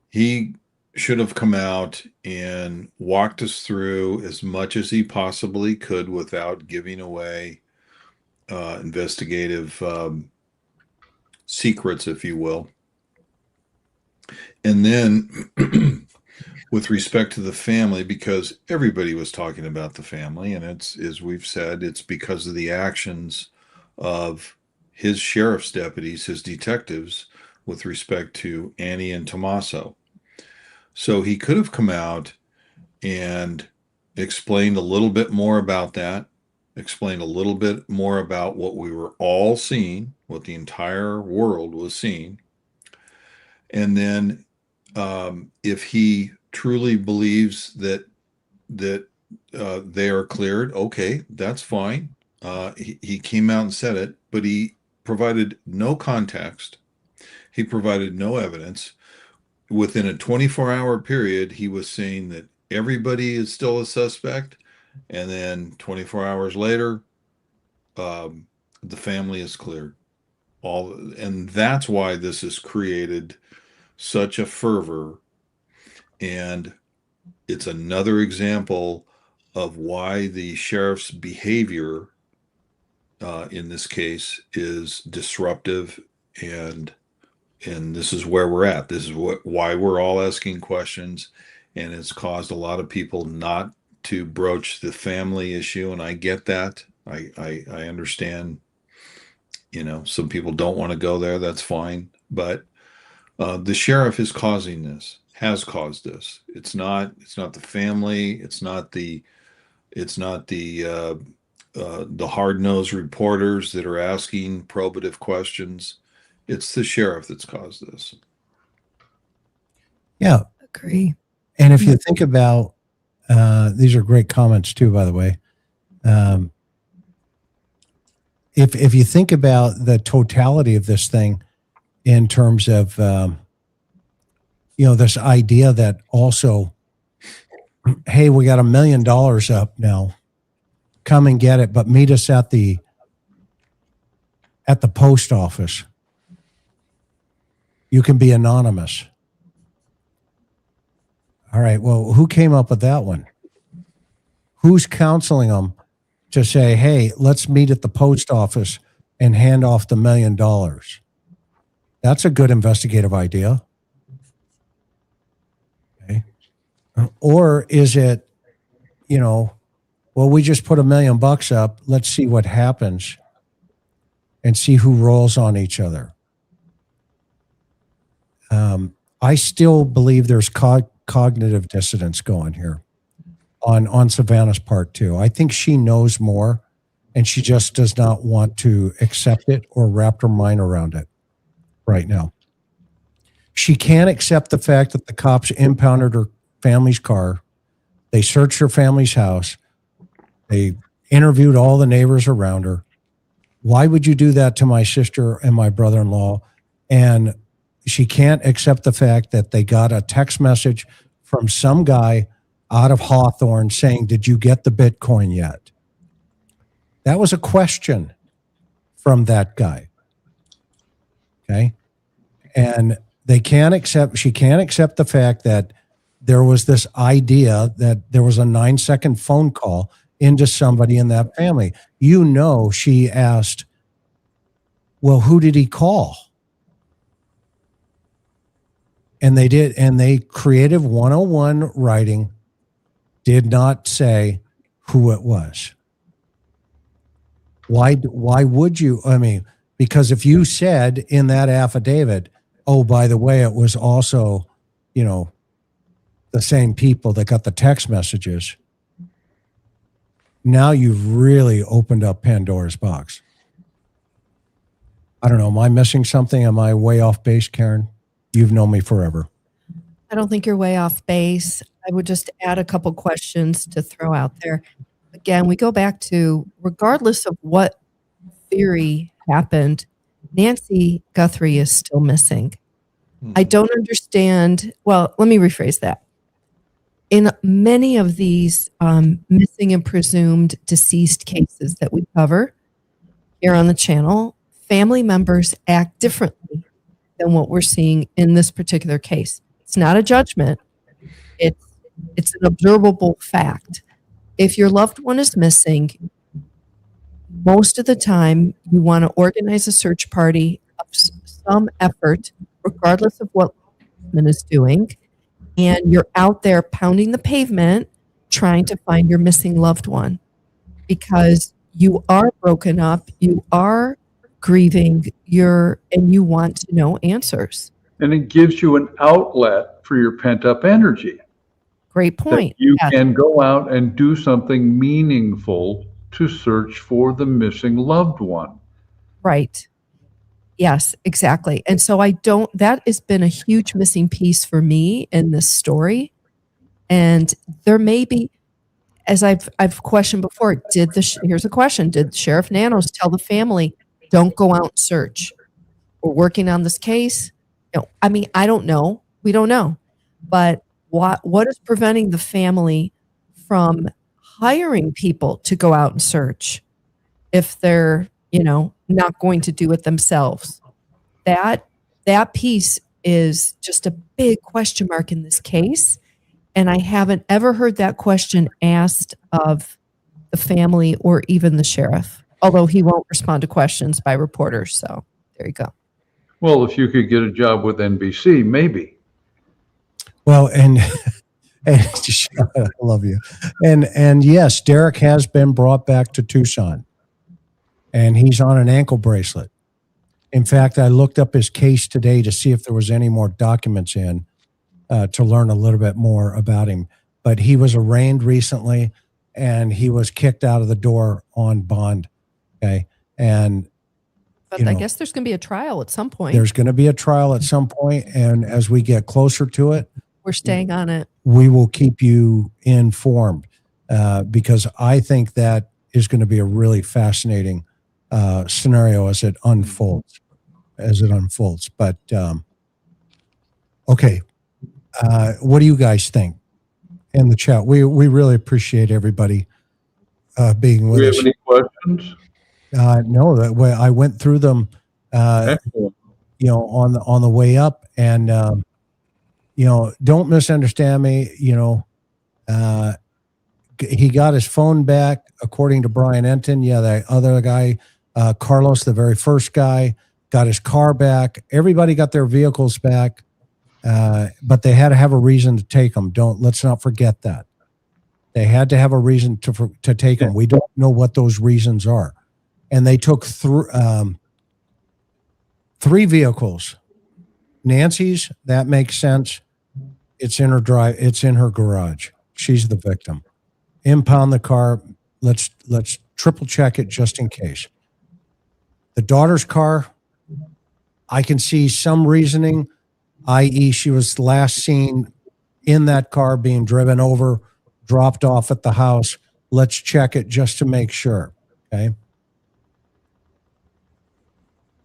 he should have come out and walked us through as much as he possibly could without giving away investigative secrets, if you will. And then with respect to the family, because everybody was talking about the family, and it's, as we've said, it's because of the actions of his sheriff's deputies, his detectives, with respect to Annie and Tommaso. So he could have come out and explained a little bit more about that, explained a little bit more about what we were all seeing, what the entire world was seeing. And then if he truly believes that they are cleared, okay, that's fine. He came out and said it, but he provided no context. He provided no evidence. Within a 24-hour period, he was saying that everybody is still a suspect. And then 24 hours later, the family is cleared. And that's why this has created such a fervor. And it's another example of why the sheriff's behavior in this case is disruptive, and this is where we're at. This is why we're all asking questions, and it's caused a lot of people not to broach the family issue. And I get that. I understand, you know, some people don't want to go there. That's fine. But the sheriff is causing this, has caused this. It's not the family. It's not the hard-nosed reporters that are asking probative questions. It's the sheriff that's caused this. Yeah. Agree. And if you think about, these are great comments too, by the way. If you think about the totality of this thing in terms of, you know, this idea that also, hey, we got $1 million up now, come and get it, but meet us at the post office. You can be anonymous. All right. Well, who came up with that one? Who's counseling them to say, hey, let's meet at the post office and hand off the $1 million? That's a good investigative idea. Okay. Or is it, you know, well, we just put $1 million up. Let's see what happens and see who rolls on each other. I still believe there's cognitive dissonance going here on Savannah's part too. I think she knows more and she just does not want to accept it or wrap her mind around it right now. She can't accept the fact that the cops impounded her family's car. They searched her family's house. They interviewed all the neighbors around her. Why would you do that to my sister and my brother-in-law? And she can't accept the fact that they got a text message from some guy out of Hawthorne saying, "Did you get the Bitcoin yet?" That was a question from that guy. Okay. And she can't accept the fact that there was this idea that there was a 9-second phone call into somebody in that family. She asked, well, who did he call? And they did. And they Creative 101 writing did not say who it was. Why would you? I mean, because if you said in that affidavit, oh, by the way, it was also, the same people that got the text messages, now you've really opened up Pandora's box. I don't know. Am I missing something? Am I way off base, Karen? You've known me forever. I don't think you're way off base. I would just add a couple questions to throw out there. Again, we go back to, regardless of what theory happened, Nancy Guthrie is still missing. I don't understand. Well, let me rephrase that. In many of these missing and presumed deceased cases that we cover here on the channel, family members act differently than what we're seeing in this particular case. It's not a judgment. It's an observable fact. If your loved one is missing, most of the time you want to organize a search party of some effort, regardless of what the is doing, and you're out there pounding the pavement trying to find your missing loved one, because you are broken up, you are grieving, and you want to know answers. And it gives you an outlet for your pent-up energy. Great point. You can go out and do something meaningful to search for the missing loved one. Right. Yes, exactly. And so that has been a huge missing piece for me in this story. And there may be, as I've questioned before, here's a question. Did Sheriff Nanos tell the family, don't go out and search? We're working on this case. I don't know. We don't know. But what is preventing the family from hiring people to go out and search if they're, not going to do it themselves? That piece is just a big question mark in this case. And I haven't ever heard that question asked of the family or even the sheriff, although he won't respond to questions by reporters. So there you go. Well, if you could get a job with NBC, maybe. Well, and I love you. And yes, Derek has been brought back to Tucson, and he's on an ankle bracelet. In fact, I looked up his case today to see if there was any more documents in to learn a little bit more about him. But he was arraigned recently, and he was kicked out of the door on bond. Okay, but I guess there's going to be a trial at some point. There's going to be a trial at some point, and as we get closer to it, we're staying on it. We will keep you informed because I think that is going to be a really fascinating scenario as it unfolds. But okay, what do you guys think in the chat? We really appreciate everybody being with us. Do you have any questions? No, I went through them, Excellent. on the way up, and don't misunderstand me. He got his phone back, according to Brian Enton. Yeah, the other guy, Carlos, the very first guy, got his car back. Everybody got their vehicles back, but they had to have a reason to take them. Let's not forget that. They had to have a reason to take them. We don't know what those reasons are. And they took three vehicles. Nancy's, that makes sense. It's in her garage. She's the victim. Impound the car. Let's triple check it just in case. The daughter's car, I can see some reasoning, i.e. she was last seen in that car being driven over, dropped off at the house. Let's check it just to make sure. Okay.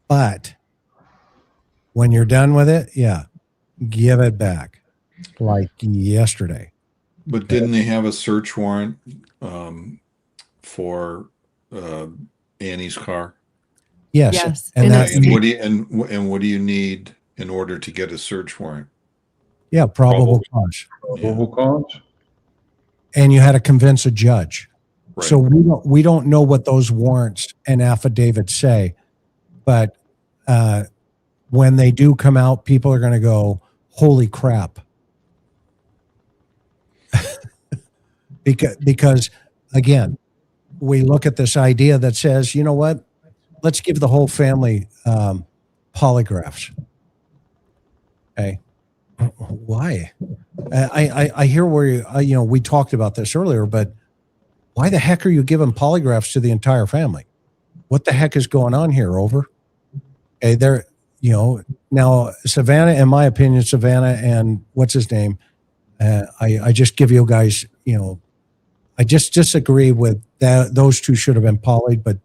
But When you're done with it, yeah, give it back like yesterday. But didn't they have a search warrant for Annie's car? Yes. Yes. And And that, it's- And what do you need in order to get a search warrant? yeah, probable cause. Probable cause? And you had to convince a judge. Right. So we don't know what those warrants and affidavits say, but when they do come out, people are going to go, holy crap. because again, we look at this idea that says, you know what, let's give the whole family polygraphs. Okay. Why? I hear where we talked about this earlier, but why the heck are you giving polygraphs to the entire family? What the heck is going on here? Over. Okay, now Savannah, in my opinion, Savannah and what's his name? I just give you guys, I just disagree with that. Those two should have been polyed, but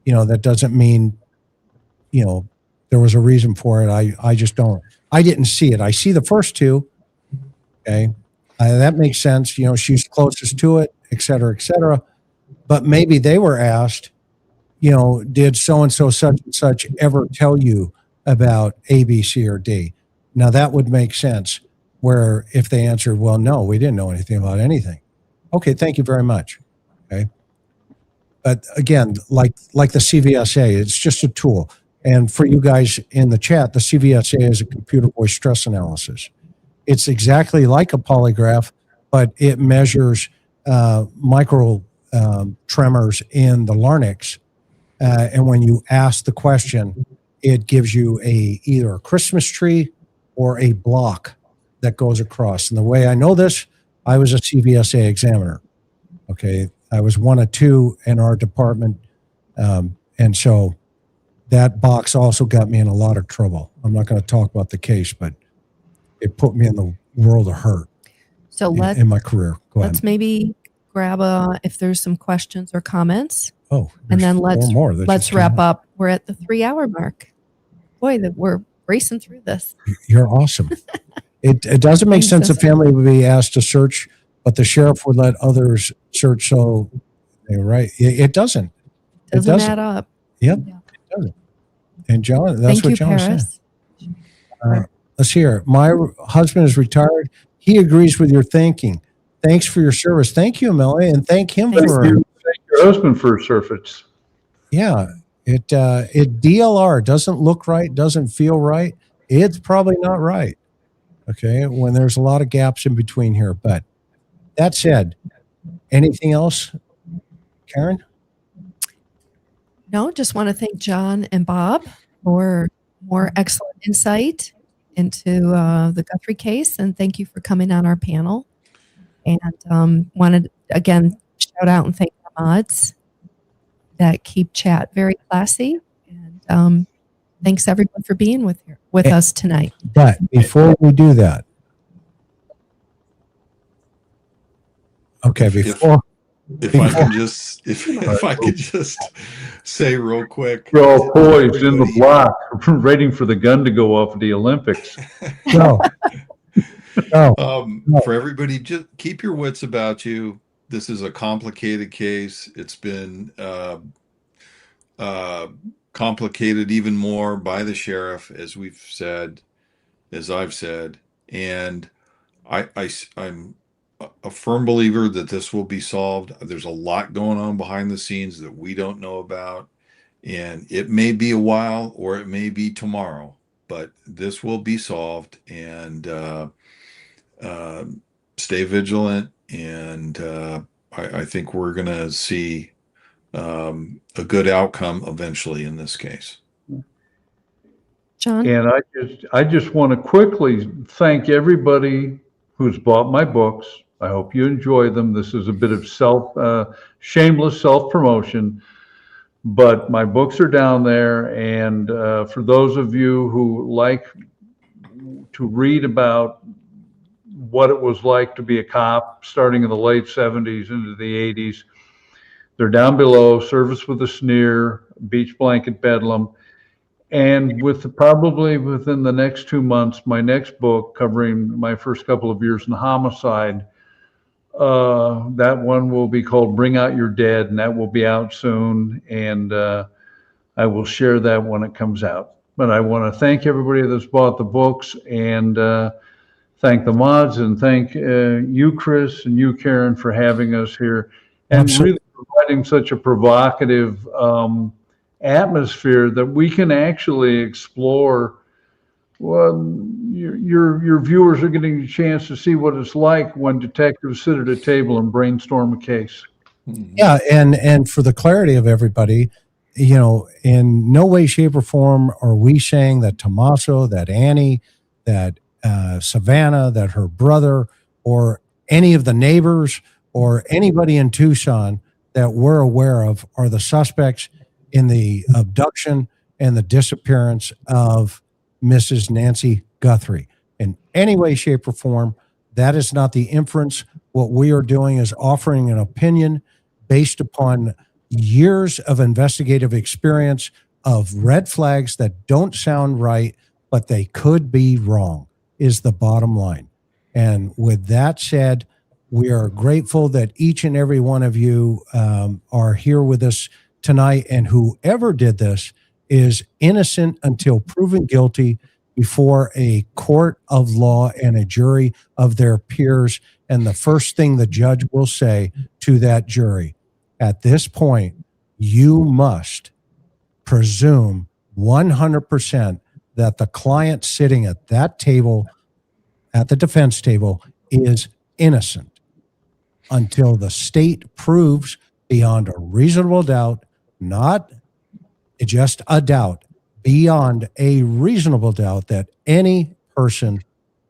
that doesn't mean, there was a reason for it. I just don't. I didn't see it. I see the first two. Okay, that makes sense. She's closest to it, et cetera, et cetera. But maybe they were asked, did so and so such and such ever tell you about A, B, C, or D? Now that would make sense. Where if they answered, well, no, we didn't know anything about anything. Okay, thank you very much. Okay. But again, like the CVSA, it's just a tool. And for you guys in the chat, the CVSA is a computer voice stress analysis. It's exactly like a polygraph, but it measures micro tremors in the larynx. And when you ask the question, it gives you either a Christmas tree or a block that goes across. And the way I know this, I was a CVSA examiner. Okay. I was one of two in our department. And so that box also got me in a lot of trouble. I'm not going to talk about the case, but it put me in the world of hurt So in my career. Go ahead. let's maybe grab if there's some questions or comments, Oh, and then there's let's four more that let's just wrap came up. up. We're at the 3-hour mark. Boy, that we're racing through this. You're awesome. It doesn't make sense a family would be asked to search, but the sheriff would let others search. So, right? It doesn't. Doesn't add up. Yep. Yeah. It doesn't. And John, that's Thank what you, John said. Paris. Let's hear it. My husband is retired. He agrees with your thinking. Thanks for your service. Thank you, Melanie, and thank him Thanks. for. Thank your husband for surface. Yeah, it DLR doesn't look right, doesn't feel right. It's probably not right. Okay, when there's a lot of gaps in between here. But that said, anything else, Karen? No, just want to thank John and Bob for more excellent insight into the Guthrie case, and thank you for coming on our panel. And wanted again shout out and thank our mods that keep chat very classy. And thanks everyone for being with us tonight. But before we do that, okay, before If I could just say real quick. We're all poised in the block, waiting for the gun to go off at the Olympics. no, For everybody, just keep your wits about you. This is a complicated case. It's been complicated even more by the sheriff, as we've said, as I've said, and I'm a firm believer that this will be solved. There's a lot going on behind the scenes that we don't know about, and it may be a while or it may be tomorrow, but this will be solved. And stay vigilant, and I think we're going to see a good outcome eventually in this case. John? And I just want to quickly thank everybody who's bought my books. I hope you enjoy them. This is a bit of shameless self-promotion, but my books are down there. And for those of you who like to read about what it was like to be a cop starting in the late 70s into the 80s, they're down below. Service with a Sneer, Beach Blanket Bedlam. And probably within the next 2 months, my next book covering my first couple of years in homicide, that one will be called Bring Out Your Dead, and that will be out soon. And I will share that when it comes out. But I want to thank everybody that's bought the books, and thank the mods, and thank you, Chris, and you, Karen, for having us here, and Absolutely. really providing such a provocative atmosphere that we can actually explore. Well, your viewers are getting a chance to see what it's like when detectives sit at a table and brainstorm a case. Yeah, and for the clarity of everybody, you know, in no way, shape, or form are we saying that Tommaso, that Annie, that Savannah, that her brother, or any of the neighbors, or anybody in Tucson that we're aware of are the suspects in the abduction and the disappearance of Mrs. Nancy Guthrie. In any way, shape, or form, that is not the inference. What we are doing is offering an opinion based upon years of investigative experience of red flags that don't sound right, but they could be wrong, is the bottom line. And with that said, we are grateful that each and every one of you are here with us tonight, and whoever did this is innocent until proven guilty before a court of law and a jury of their peers. And the first thing the judge will say to that jury, at this point, you must presume 100% that the client sitting at that table, at the defense table, is innocent until the state proves beyond a reasonable doubt, not just a doubt, beyond a reasonable doubt, that any person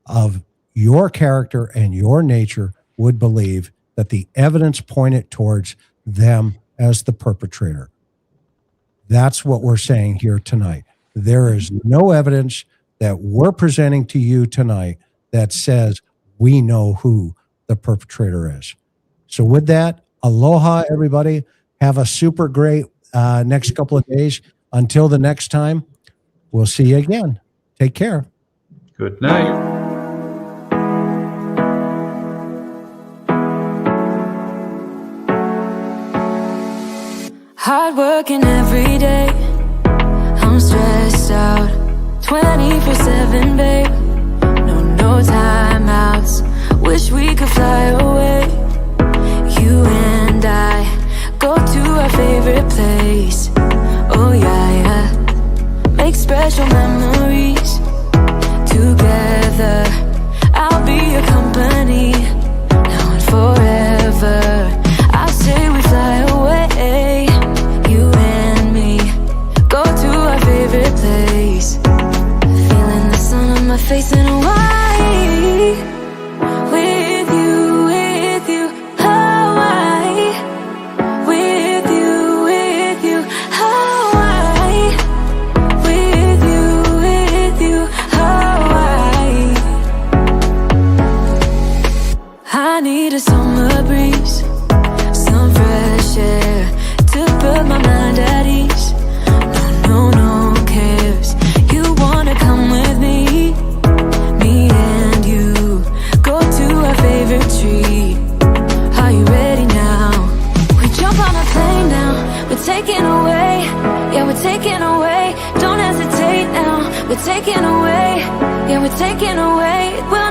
of your character and your nature would believe that the evidence pointed towards them as the perpetrator. That's what we're saying here tonight. There is no evidence that we're presenting to you tonight that says we know who the perpetrator is. So with that, aloha, everybody. Have a super great next couple of days. Until the next time, we'll see you again. Take care. Good night. Hard working every day, I'm stressed out 24/7, babe. No timeouts, wish we could fly away. You and I go to our favorite place. Oh yeah, make special memories together. I'll be your company now and forever. I say we fly away, you and me, go to our favorite place. Feeling the sun on my face in Hawaii. With you, Hawaii. With you, Hawaii. With you, Hawaii. I need a summer breeze, some fresh air to put my mind at ease. No cares. You wanna come with me? Me and you go to our favorite tree. Are you ready now? We jump on a plane now. We're taking away. Yeah, we're taking away. Don't hesitate now. We're taking away. Yeah, we're taking away. We'll